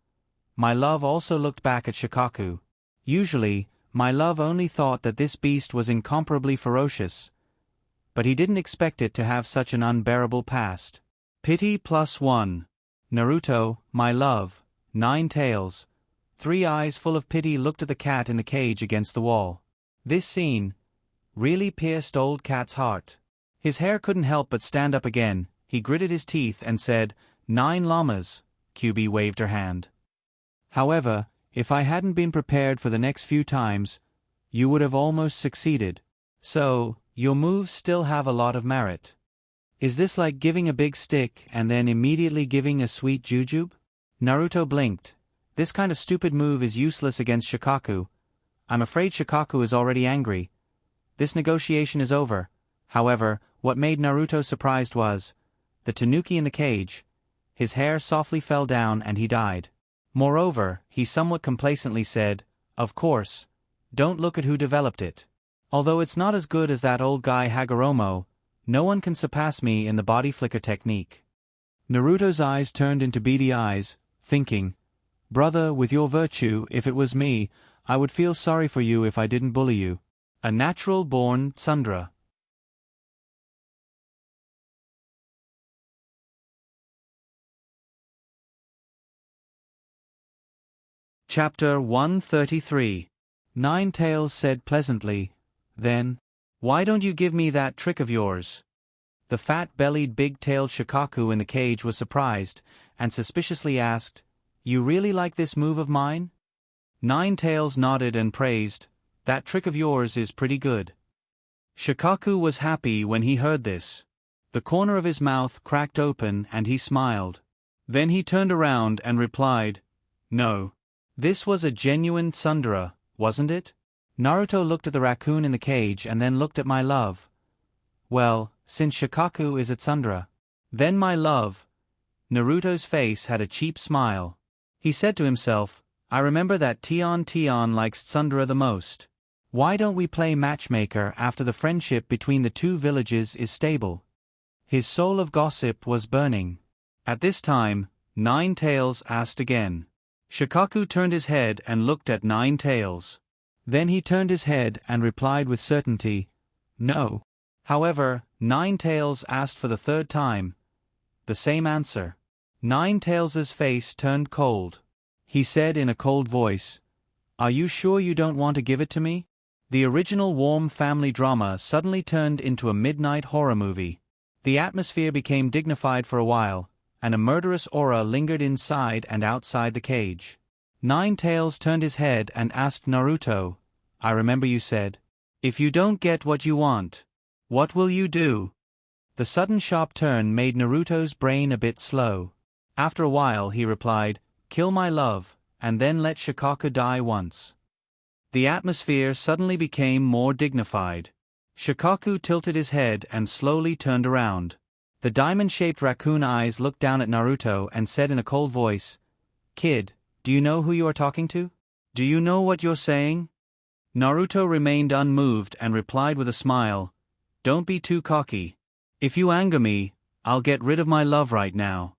Speaker 1: My love also looked back at Shikaku. Usually, my love only thought that this beast was incomparably ferocious, but he didn't expect it to have such an unbearable past. Pity +1. Naruto, my love, Nine Tails. Three eyes full of pity looked at the cat in the cage against the wall. This scene really pierced old cat's heart. His hair couldn't help but stand up again. He gritted his teeth and said, "9 llamas." Kyubi waved her hand. "However, if I hadn't been prepared for the next few times, you would have almost succeeded. So, your moves still have a lot of merit. Is this like giving a big stick and then immediately giving a sweet jujube?" Naruto blinked. This kind of stupid move is useless against Shikaku. I'm afraid Shikaku is already angry. This negotiation is over. However, what made Naruto surprised was the tanuki in the cage. His hair softly fell down and he died. Moreover, he somewhat complacently said, "Of course. Don't look at who developed it. Although it's not as good as that old guy Hagoromo, no one can surpass me in the body flicker technique." Naruto's eyes turned into beady eyes, thinking, "Brother, with your virtue, if it was me, I would feel sorry for you if I didn't bully you. A natural-born tsundere." Chapter 133. Nine Tails said pleasantly, then, "Why don't you give me that trick of yours?" The fat-bellied big-tailed Shikaku in the cage was surprised, and suspiciously asked, "You really like this move of mine?" Nine Tails nodded and praised, "That trick of yours is pretty good." Shikaku was happy when he heard this. The corner of his mouth cracked open and he smiled. Then he turned around and replied, "No. This was a genuine tsundere, wasn't it?" Naruto looked at the raccoon in the cage and then looked at my love. "Well, since Shikaku is a tsundere, then my love." Naruto's face had a cheap smile. He said to himself, "I remember that Tion likes tsundere the most. Why don't we play matchmaker after the friendship between the two villages is stable?" His soul of gossip was burning. At this time, Nine Tails asked again. Shikaku turned his head and looked at Nine Tails. Then he turned his head and replied with certainty, "No." However, Nine Tails asked for the third time. The same answer. Nine Tails's face turned cold. He said in a cold voice, "Are you sure you don't want to give it to me?" The original warm family drama suddenly turned into a midnight horror movie. The atmosphere became dignified for a while, and a murderous aura lingered inside and outside the cage. Nine Tails turned his head and asked Naruto, "I remember you said, if you don't get what you want, what will you do?" The sudden sharp turn made Naruto's brain a bit slow. After a while he replied, "Kill my love, and then let Shikaku die once." The atmosphere suddenly became more dignified. Shikaku tilted his head and slowly turned around. The diamond-shaped raccoon eyes looked down at Naruto and said in a cold voice, "Kid, Do you know who you are talking to? Do you know what you're saying? Naruto remained unmoved and replied with a smile, "Don't be too cocky. If you anger me, I'll get rid of my love right now."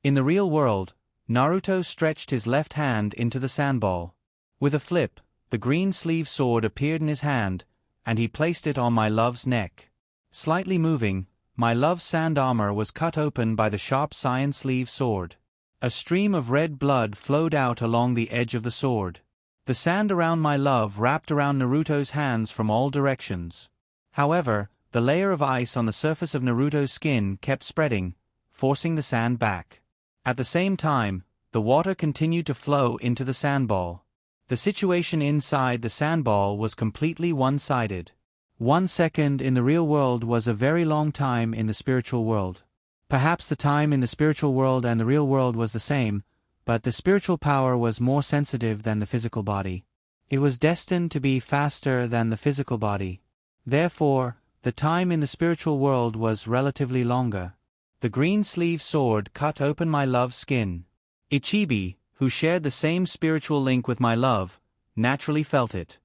Speaker 1: In the real world, Naruto stretched his left hand into the sandball. With a flip, the green sleeve sword appeared in his hand, and he placed it on my love's neck. Slightly moving, my love's sand armor was cut open by the sharp cyan sleeve sword. A stream of red blood flowed out along the edge of the sword. The sand around my love wrapped around Naruto's hands from all directions. However, the layer of ice on the surface of Naruto's skin kept spreading, forcing the sand back. At the same time, the water continued to flow into the sandball. The situation inside the sandball was completely one-sided. 1 second in the real world was a very long time in the spiritual world. Perhaps the time in the spiritual world and the real world was the same, but the spiritual power was more sensitive than the physical body. It was destined to be faster than the physical body. Therefore, the time in the spiritual world was relatively longer. The green sleeve sword cut open my love's skin. Ichibi, who shared the same spiritual link with my love, naturally felt it.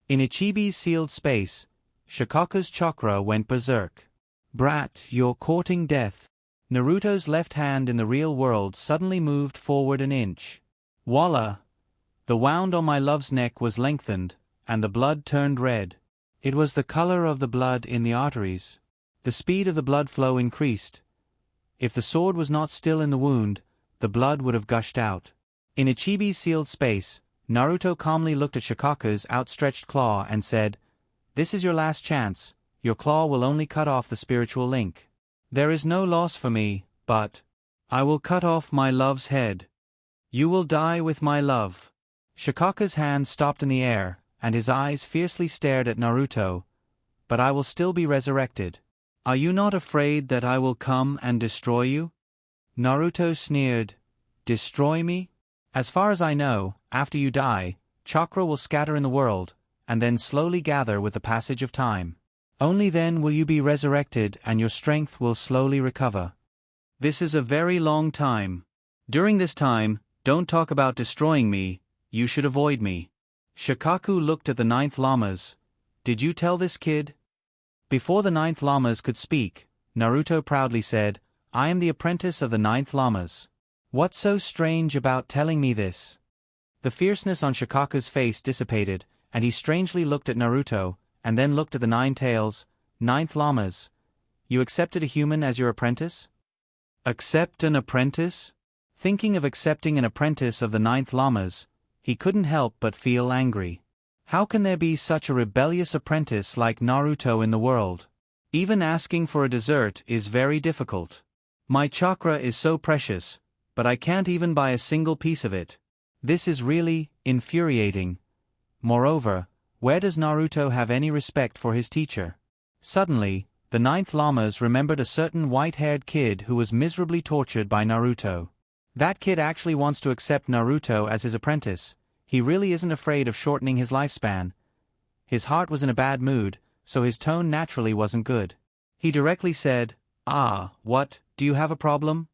Speaker 1: In Ichibi's sealed space, Shikaku's chakra went berserk. "Brat, you're courting death." Naruto's left hand in the real world suddenly moved forward an inch. Voila! The wound on my love's neck was lengthened, and the blood turned red. It was the color of the blood in the arteries. The speed of the blood flow increased. If the sword was not still in the wound, the blood would have gushed out. In Ichibi's sealed space, Naruto calmly looked at Shikaku's outstretched claw and said, "This is your last chance. Your claw will only cut off the spiritual link. There is no loss for me, but I will cut off my love's head. You will die with my love." Shikaku's hand stopped in the air, and his eyes fiercely stared at Naruto. "But I will still be resurrected. Are you not afraid that I will come and destroy you?" Naruto sneered. "Destroy me? As far as I know, after you die, chakra will scatter in the world, and then slowly gather with the passage of time. Only then will you be resurrected and your strength will slowly recover. This is a very long time. During this time, don't talk about destroying me, you should avoid me." Shikaku looked at the 9th Lamas. "Did you tell this kid?" Before the 9th Lamas could speak, Naruto proudly said, "I am the apprentice of the 9th Lamas. What's so strange about telling me this?" The fierceness on Shikaku's face dissipated, and he strangely looked at Naruto, and then looked at the 9 tails. 9th Lamas, you accepted a human as your apprentice?" Accept an apprentice? Thinking of accepting an apprentice of the 9th Lamas, he couldn't help but feel angry. How can there be such a rebellious apprentice like Naruto in the world? Even asking for a dessert is very difficult. My chakra is so precious, but I can't even buy a single piece of it. This is really infuriating. Moreover, where does Naruto have any respect for his teacher? Suddenly, the 9th Lamas remembered a certain white-haired kid who was miserably tortured by Naruto. That kid actually wants to accept Naruto as his apprentice. He really isn't afraid of shortening his lifespan. His heart was in a bad mood, so his tone naturally wasn't good. He directly said, "Ah, what, do you have a problem?"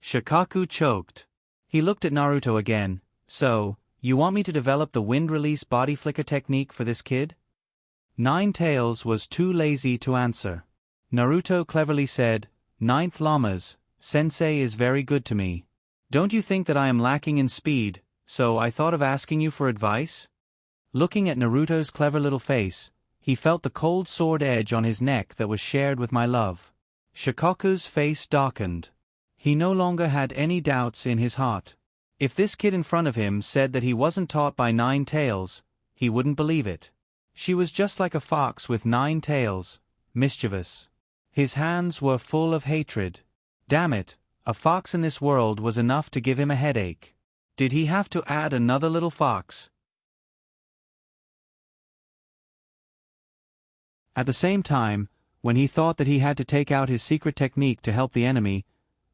Speaker 1: Shikaku choked. He looked at Naruto again. "So, you want me to develop the wind-release body flicker technique for this kid?" 9 Tails was too lazy to answer. Naruto cleverly said, "9th Lamas, Sensei is very good to me. Don't you think that I am lacking in speed, so I thought of asking you for advice?" Looking at Naruto's clever little face, he felt the cold sword edge on his neck that was shared with my love. Shikaku's face darkened. He no longer had any doubts in his heart. If this kid in front of him said that he wasn't taught by 9 Tails, he wouldn't believe it. She was just like a fox with 9 tails, mischievous. His hands were full of hatred. Damn it, a fox in this world was enough to give him a headache. Did he have to add another little fox? At the same time, when he thought that he had to take out his secret technique to help the enemy,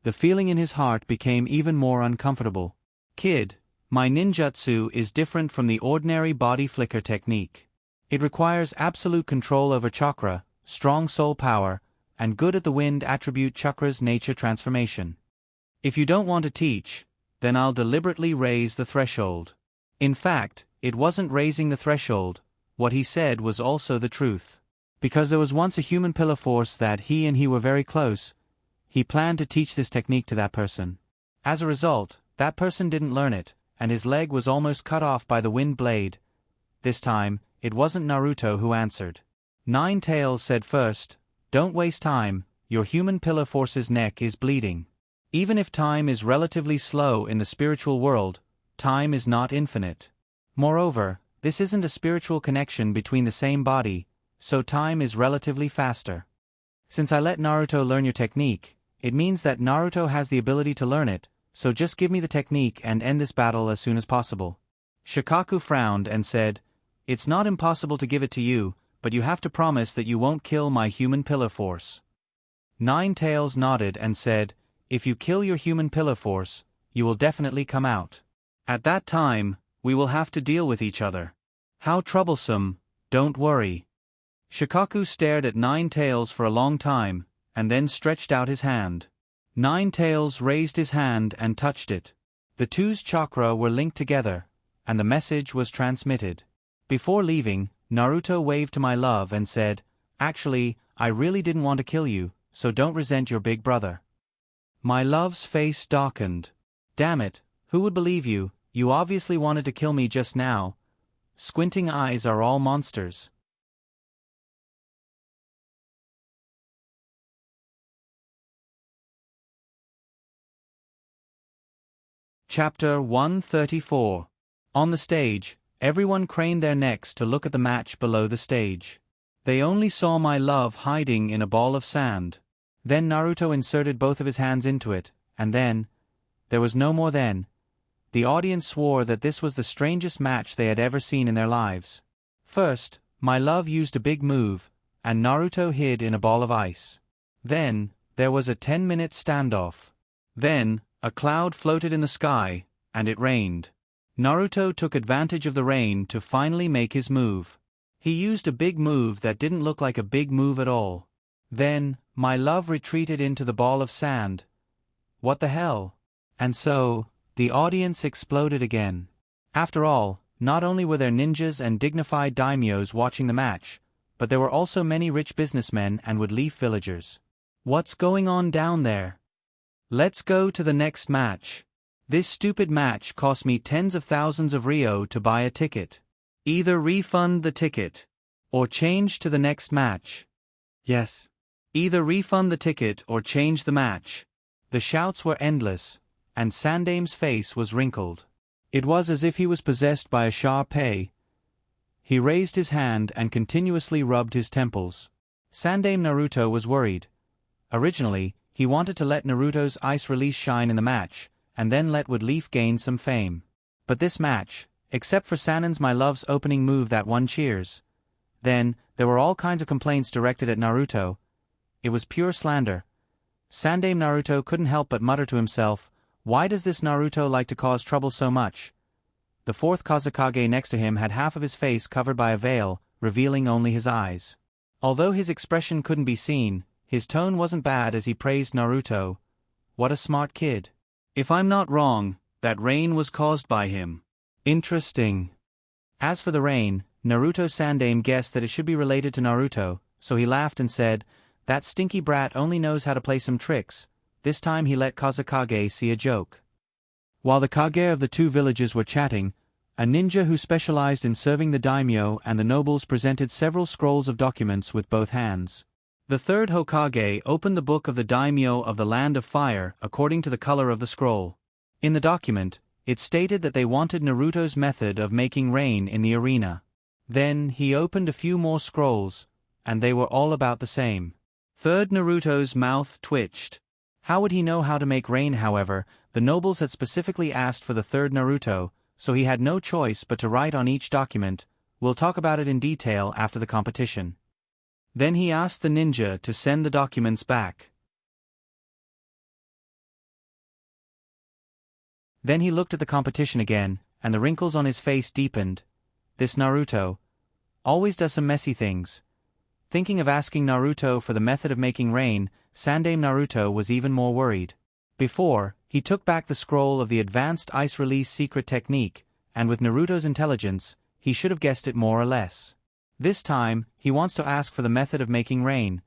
Speaker 1: the feeling in his heart became even more uncomfortable. "Kid, my ninjutsu is different from the ordinary body flicker technique. It requires absolute control over chakra, strong soul power, and good at the wind attribute chakra's nature transformation. If you don't want to teach, then I'll deliberately raise the threshold. In fact, it wasn't raising the threshold, what he said was also the truth. Because there was once a human pillar force that he were very close, he planned to teach this technique to that person. As a result, that person didn't learn it, and his leg was almost cut off by the wind blade. This time, it wasn't Naruto who answered. Nine Tails said first, "Don't waste time, your human pillar force's neck is bleeding." Even if time is relatively slow in the spiritual world, time is not infinite. Moreover, this isn't a spiritual connection between the same body, so time is relatively faster. Since I let Naruto learn your technique, it means that Naruto has the ability to learn it, so just give me the technique and end this battle as soon as possible. Shikaku frowned and said, "It's not impossible to give it to you, but you have to promise that you won't kill my human pillar force." Nine Tails nodded and said, "If you kill your human pillar force, you will definitely come out. At that time, we will have to deal with each other. How troublesome, don't worry." Shikaku stared at Nine Tails for a long time, and then stretched out his hand. Nine Tails raised his hand and touched it. The two's chakra were linked together, and the message was transmitted. Before leaving, Naruto waved to my love and said, "Actually, I really didn't want to kill you, so don't resent your big brother." My love's face darkened. "Damn it, who would believe you? You obviously wanted to kill me just now. Squinting eyes are all monsters." Chapter 134. On the stage, everyone craned their necks to look at the match below the stage. They only saw my love hiding in a ball of sand. Then Naruto inserted both of his hands into it, and then, there was no more then. The audience swore that this was the strangest match they had ever seen in their lives. First, my love used a big move, and Naruto hid in a ball of ice. Then, there was a 10-minute standoff. Then, a cloud floated in the sky, and it rained. Naruto took advantage of the rain to finally make his move. He used a big move that didn't look like a big move at all. Then, my love retreated into the ball of sand. What the hell? And so, the audience exploded again. After all, not only were there ninjas and dignified daimyos watching the match, but there were also many rich businessmen and wood-leaf villagers. What's going on down there? Let's go to the next match. This stupid match cost me tens of thousands of Rio to buy a ticket. Either refund the ticket, or change to the next match. Yes. Either refund the ticket or change the match. The shouts were endless, and Sandame's face was wrinkled. It was as if he was possessed by a Shar-Pei. He raised his hand and continuously rubbed his temples. Sandame Naruto was worried. Originally, he wanted to let Naruto's ice release shine in the match, and then let Woodleaf gain some fame. But this match, except for Sanan's My Love's opening move that won cheers. Then, there were all kinds of complaints directed at Naruto. It was pure slander. Sandame Naruto couldn't help but mutter to himself, "Why does this Naruto like to cause trouble so much?" The fourth Kazekage next to him had half of his face covered by a veil, revealing only his eyes. Although his expression couldn't be seen, his tone wasn't bad as he praised Naruto. What a smart kid. If I'm not wrong, that rain was caused by him. Interesting. As for the rain, Naruto Sandame guessed that it should be related to Naruto, so he laughed and said, "That stinky brat only knows how to play some tricks." This time he let Kazekage see a joke. While the Kage of the two villages were chatting, a ninja who specialized in serving the daimyo and the nobles presented several scrolls of documents with both hands. The third Hokage opened the book of the daimyo of the Land of Fire according to the color of the scroll. In the document, it stated that they wanted Naruto's method of making rain in the arena. Then he opened a few more scrolls, and they were all about the same. Third Naruto's mouth twitched. How would he know how to make rain? However, the nobles had specifically asked for the third Naruto, so he had no choice but to write on each document, "We'll talk about it in detail after the competition." Then he asked the ninja to send the documents back. Then he looked at the competition again, and the wrinkles on his face deepened. This Naruto always does some messy things. Thinking of asking Naruto for the method of making rain, Sandaime Naruto was even more worried. Before, he took back the scroll of the advanced ice release secret technique, and with Naruto's intelligence, he should have guessed it more or less. This time, he wants to ask for the method of making rain.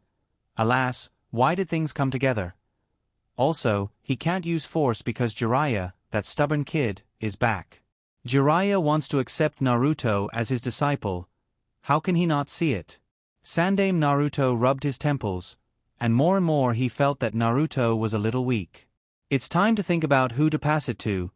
Speaker 1: Alas, why did things come together? Also, he can't use force because Jiraiya, that stubborn kid, is back. Jiraiya wants to accept Naruto as his disciple. How can he not see it? Sandaime Naruto rubbed his temples, and more he felt that Naruto was a little weak. It's time to think about who to pass it to.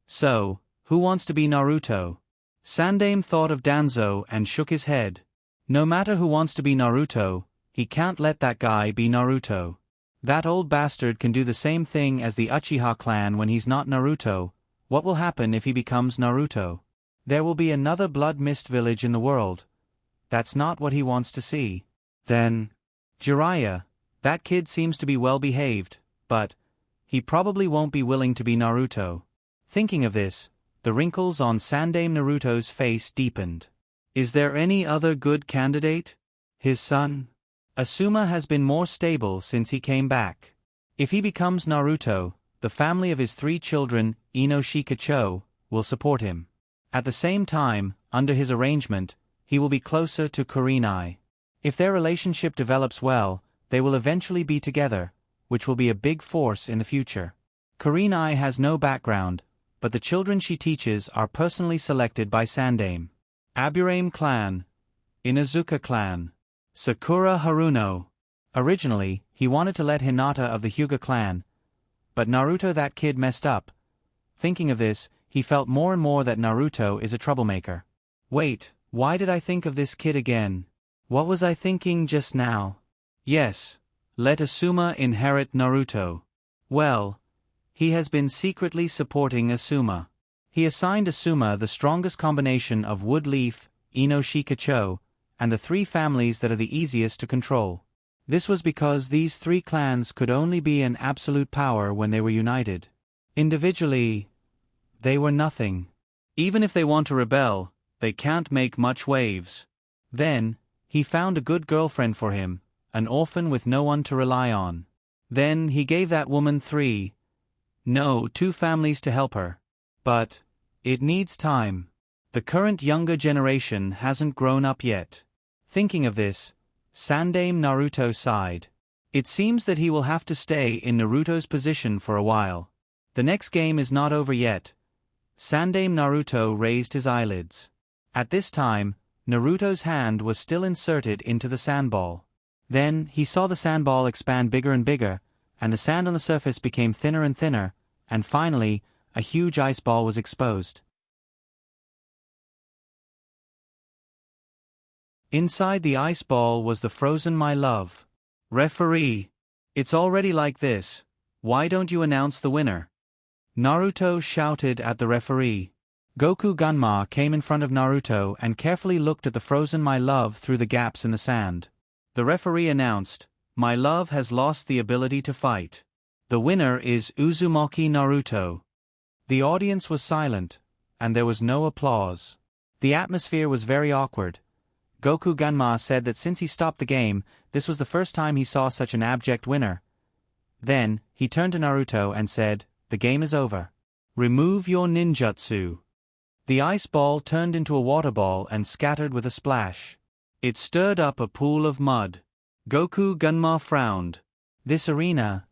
Speaker 1: So, who wants to be Naruto? Sandaime thought of Danzo and shook his head. No matter who wants to be Naruto, he can't let that guy be Naruto. That old bastard can do the same thing as the Uchiha clan when he's not Naruto. What will happen if he becomes Naruto? There will be another blood mist village in the world. That's not what he wants to see. Then, Jiraiya, that kid seems to be well behaved, but he probably won't be willing to be Naruto. Thinking of this, the wrinkles on Sandaime Naruto's face deepened. Is there any other good candidate? His son? Asuma has been more stable since he came back. If he becomes Naruto, the family of his 3 children, Ino Shikacho, will support him. At the same time, under his arrangement, he will be closer to Kurenai. If their relationship develops well, they will eventually be together, which will be a big force in the future. Kurenai has no background, but the children she teaches are personally selected by Sandaime. Aburame clan, Inuzuka clan, Sakura Haruno. Originally, he wanted to let Hinata of the Hyuga clan, but Naruto that kid messed up. Thinking of this, he felt more and more that Naruto is a troublemaker. Wait, why did I think of this kid again? What was I thinking just now? Yes, let Asuma inherit Naruto. Well, he has been secretly supporting Asuma. He assigned Asuma the strongest combination of Wood Leaf, Ino Shikacho, and the 3 families that are the easiest to control. This was because these 3 clans could only be an absolute power when they were united. Individually, they were nothing. Even if they want to rebel, they can't make much waves. Then, he found a good girlfriend for him, an orphan with no one to rely on. Then he gave that woman 2 families to help her. But it needs time. The current younger generation hasn't grown up yet. Thinking of this, Sandaime Naruto sighed. It seems that he will have to stay in Naruto's position for a while. The next game is not over yet. Sandaime Naruto raised his eyelids. At this time, Naruto's hand was still inserted into the sandball. Then, he saw the sandball expand bigger and bigger, and the sand on the surface became thinner and thinner, and finally, a huge ice ball was exposed. Inside the ice ball was the frozen my love. Referee. It's already like this. Why don't you announce the winner? Naruto shouted at the referee. Goku Ganma came in front of Naruto and carefully looked at the frozen my love through the gaps in the sand. The referee announced, "My love has lost the ability to fight. The winner is Uzumaki Naruto." The audience was silent, and there was no applause. The atmosphere was very awkward. Goku Ganma said that since he stopped the game, this was the first time he saw such an abject winner. Then, he turned to Naruto and said, "The game is over. Remove your ninjutsu." The ice ball turned into a water ball and scattered with a splash. It stirred up a pool of mud. Goku Ganma frowned. This arena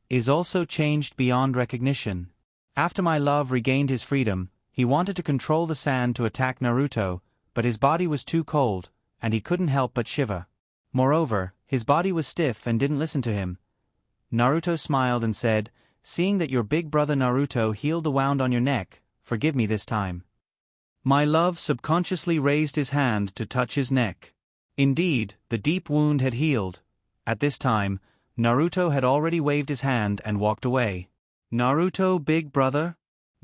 Speaker 1: is also changed beyond recognition. After my love regained his freedom, he wanted to control the sand to attack Naruto, but his body was too cold, and he couldn't help but shiver. Moreover, his body was stiff and didn't listen to him. Naruto smiled and said, "Seeing that your big brother Naruto healed the wound on your neck, forgive me this time." My love subconsciously raised his hand to touch his neck. Indeed, the deep wound had healed. At this time, Naruto had already waved his hand and walked away. "Naruto, big brother?"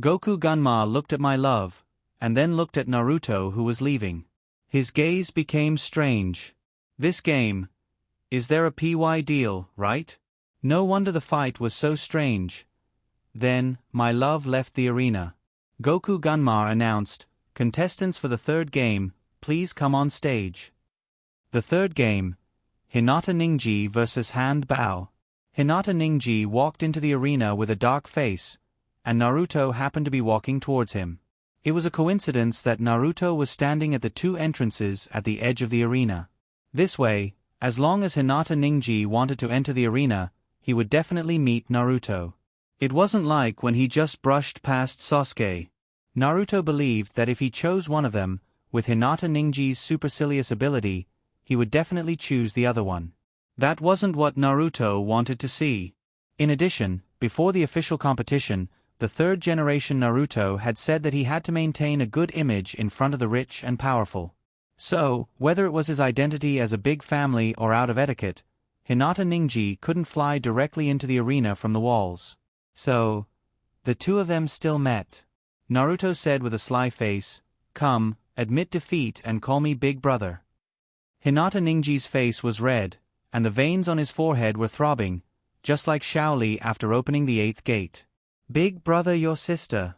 Speaker 1: Goku Ganma looked at my love, and then looked at Naruto who was leaving. His gaze became strange. "This game. Is there a PY deal, right?" No wonder the fight was so strange. Then, my love left the arena. Goku Ganma announced, "Contestants for the 3rd game, please come on stage." The third game, Hinata Ningji vs. Hand Bao. Hinata Ningji walked into the arena with a dark face, and Naruto happened to be walking towards him. It was a coincidence that Naruto was standing at the two entrances at the edge of the arena. This way, as long as Hinata Ningji wanted to enter the arena, he would definitely meet Naruto. It wasn't like when he just brushed past Sasuke. Naruto believed that if he chose one of them, with Hinata Ningji's supercilious ability, he would definitely choose the other one. That wasn't what Naruto wanted to see. In addition, before the official competition, the third-generation Naruto had said that he had to maintain a good image in front of the rich and powerful. So, whether it was his identity as a big family or out of etiquette, Hinata Ningji couldn't fly directly into the arena from the walls. So, the two of them still met. Naruto said with a sly face, "Come, admit defeat and call me big brother." Hinata Ningji's face was red, and the veins on his forehead were throbbing, just like Shaoli after opening the 8th gate. "Big brother, your sister!"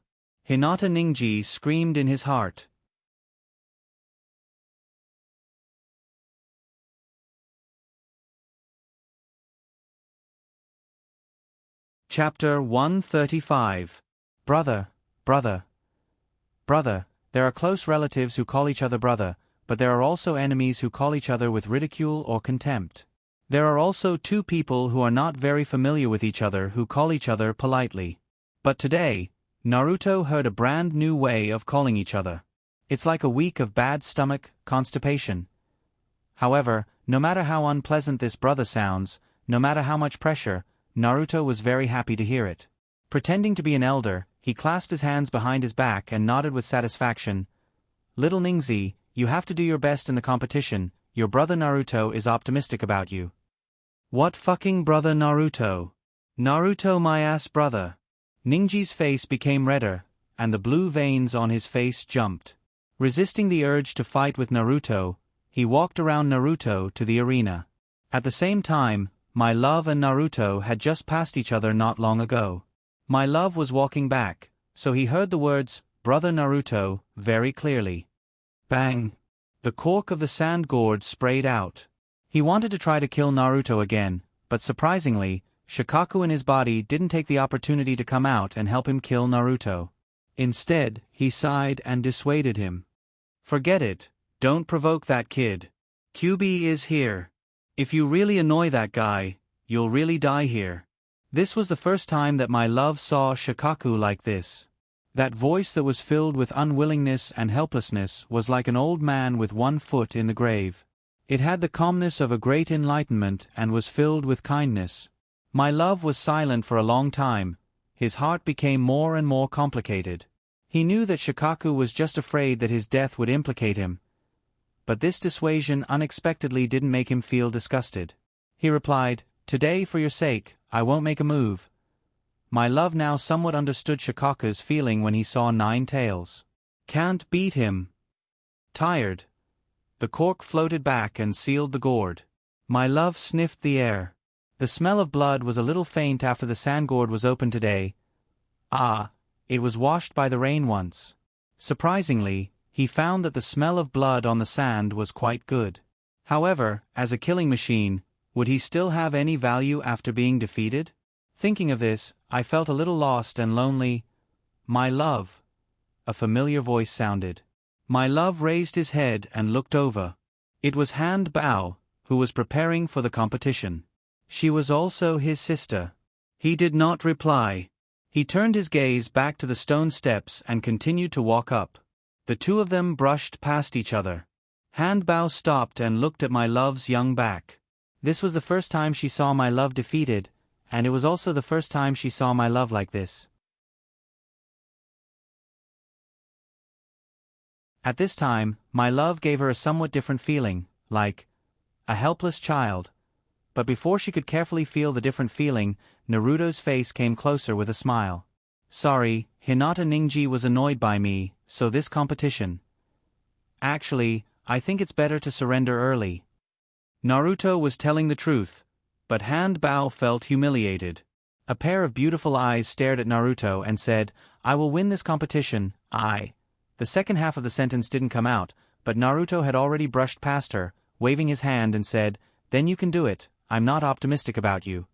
Speaker 1: Hinata Ningji screamed in his heart. Chapter 135. Brother, brother, brother. There are close relatives who call each other brother, but there are also enemies who call each other with ridicule or contempt. There are also two people who are not very familiar with each other who call each other politely. But today, Naruto heard a brand new way of calling each other. It's like a week of bad stomach constipation. However, no matter how unpleasant this brother sounds, no matter how much pressure, Naruto was very happy to hear it. Pretending to be an elder, he clasped his hands behind his back and nodded with satisfaction. "Little Ningzi, you have to do your best in the competition. Your brother Naruto is optimistic about you." "What fucking brother Naruto? Naruto my ass brother." Ningji's face became redder, and the blue veins on his face jumped. Resisting the urge to fight with Naruto, he walked around Naruto to the arena. At the same time, My Love and Naruto had just passed each other not long ago. My Love was walking back, so he heard the words, "Brother Naruto," very clearly. Bang! The cork of the sand gourd sprayed out. He wanted to try to kill Naruto again, but surprisingly, Shikaku in his body didn't take the opportunity to come out and help him kill Naruto. Instead, he sighed and dissuaded him. "Forget it, don't provoke that kid. QB is here. If you really annoy that guy, you'll really die here." This was the first time that My Love saw Shikaku like this. That voice that was filled with unwillingness and helplessness was like an old man with one foot in the grave. It had the calmness of a great enlightenment and was filled with kindness. My Love was silent for a long time. His heart became more and more complicated. He knew that Shikaku was just afraid that his death would implicate him. But this dissuasion unexpectedly didn't make him feel disgusted. He replied, "Today, for your sake, I won't make a move." My Love now somewhat understood Shikaku's feeling when he saw Nine Tails. "Can't beat him." Tired. The cork floated back and sealed the gourd. My Love sniffed the air. The smell of blood was a little faint after the sand gourd was opened today. It was washed by the rain once. Surprisingly, he found that the smell of blood on the sand was quite good. However, as a killing machine, would he still have any value after being defeated? Thinking of this, I felt a little lost and lonely. "My Love." A familiar voice sounded. My Love raised his head and looked over. It was Hand Bao, who was preparing for the competition. She was also his sister. He did not reply. He turned his gaze back to the stone steps and continued to walk up. The two of them brushed past each other. Hand Bao stopped and looked at My Love's young back. This was the first time she saw My Love defeated, and it was also the first time she saw My Love like this. At this time, My Love gave her a somewhat different feeling, like a helpless child. But before she could carefully feel the different feeling, Naruto's face came closer with a smile. "Sorry, Hinata Ningji was annoyed by me, so this competition. Actually, I think it's better to surrender early." Naruto was telling the truth, but Hand Bao felt humiliated. A pair of beautiful eyes stared at Naruto and said, "I will win this competition, I." The second half of the sentence didn't come out, but Naruto had already brushed past her, waving his hand, and said, "Then you can do it. I'm not optimistic about you."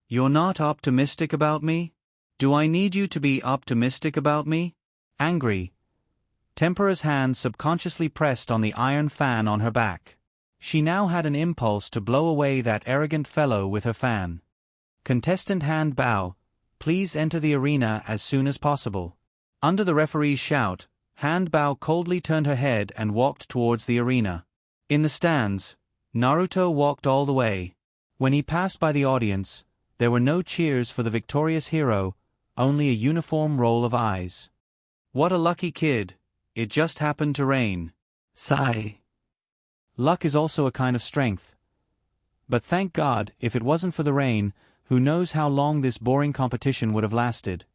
Speaker 1: "You're not optimistic about me? Do I need you to be optimistic about me?" Angry. Tempera's hand subconsciously pressed on the iron fan on her back. She now had an impulse to blow away that arrogant fellow with her fan. Contestant Hand Bao, please enter the arena as soon as possible. Under the referee's shout, Hand Bao coldly turned her head and walked towards the arena. In the stands, Naruto walked all the way. When he passed by the audience, there were no cheers for the victorious hero, only a uniform roll of eyes. "What a lucky kid. It just happened to rain." Sigh. Luck is also a kind of strength. But thank God, if it wasn't for the rain, who knows how long this boring competition would have lasted.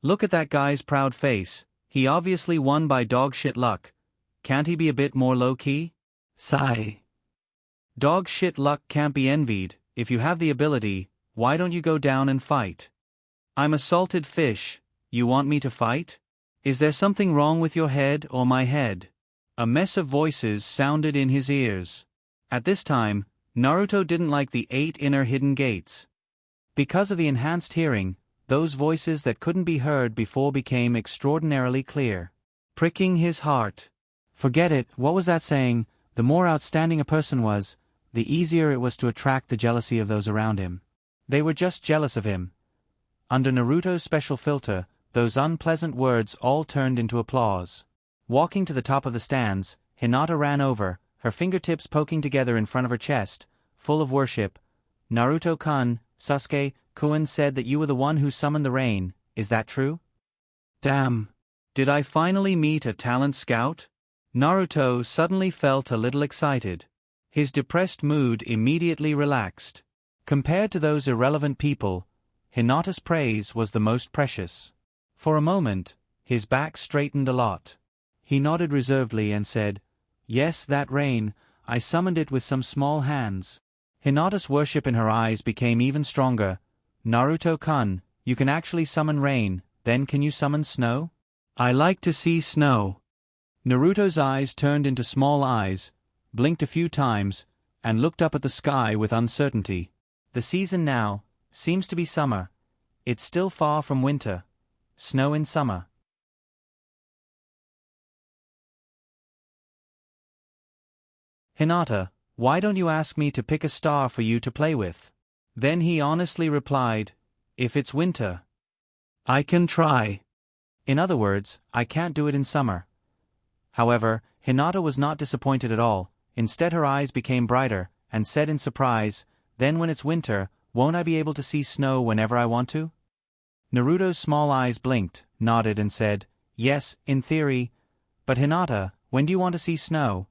Speaker 1: Look at that guy's proud face. He obviously won by dog shit luck. Can't he be a bit more low-key? Sigh. Dog shit luck can't be envied. If you have the ability, why don't you go down and fight? "I'm a salted fish. You want me to fight? Is there something wrong with your head or my head?" A mess of voices sounded in his ears. At this time, Naruto didn't like the 8 inner hidden gates. Because of the enhanced hearing, those voices that couldn't be heard before became extraordinarily clear. Pricking his heart. Forget it, what was that saying? The more outstanding a person was, the easier it was to attract the jealousy of those around him. They were just jealous of him. Under Naruto's special filter, those unpleasant words all turned into applause. Walking to the top of the stands, Hinata ran over, her fingertips poking together in front of her chest, full of worship. "Naruto-kun, Sasuke-kun said that you were the one who summoned the rain, is that true?" "Damn. Did I finally meet a talent scout?" Naruto suddenly felt a little excited. His depressed mood immediately relaxed. Compared to those irrelevant people, Hinata's praise was the most precious. For a moment, his back straightened a lot. He nodded reservedly and said, "Yes, that rain, I summoned it with some small hands." Hinata's worship in her eyes became even stronger. "Naruto-kun, you can actually summon rain, then can you summon snow?" "I like to see snow." Naruto's eyes turned into small eyes, blinked a few times, and looked up at the sky with uncertainty. The season now seems to be summer. It's still far from winter. Snow in summer. "Hinata, why don't you ask me to pick a star for you to play with?" Then he honestly replied, "If it's winter, I can try." In other words, I can't do it in summer. However, Hinata was not disappointed at all. Instead her eyes became brighter, and said in surprise, "Then when it's winter, won't I be able to see snow whenever I want to?" Naruto's small eyes blinked, nodded and said, "Yes, in theory. But Hinata, when do you want to see snow?"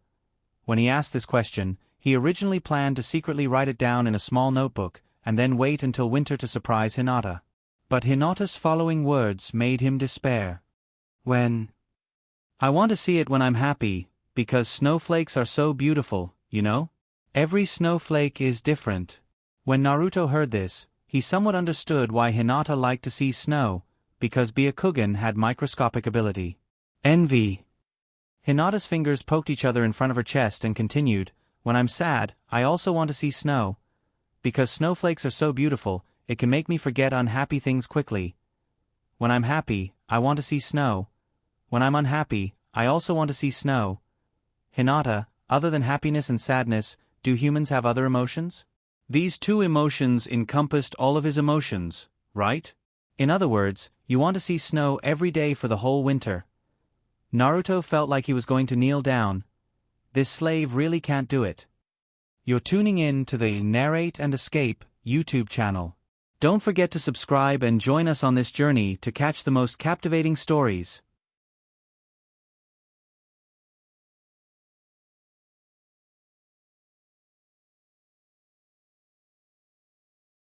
Speaker 1: When he asked this question, he originally planned to secretly write it down in a small notebook, and then wait until winter to surprise Hinata. But Hinata's following words made him despair. "When? I want to see it when I'm happy, because snowflakes are so beautiful, you know? Every snowflake is different." When Naruto heard this, he somewhat understood why Hinata liked to see snow, because Byakugan had microscopic ability. Envy. Hinata's fingers poked each other in front of her chest and continued, "When I'm sad, I also want to see snow. Because snowflakes are so beautiful, it can make me forget unhappy things quickly. When I'm happy, I want to see snow. When I'm unhappy, I also want to see snow." Hinata, other than happiness and sadness, do humans have other emotions? These two emotions encompassed all of his emotions, right? In other words, you want to see snow every day for the whole winter. Naruto felt like he was going to kneel down. This slave really can't do it. You're tuning in to the Narrate and Escape YouTube channel. Don't forget to subscribe and join us on this journey to catch the most captivating stories.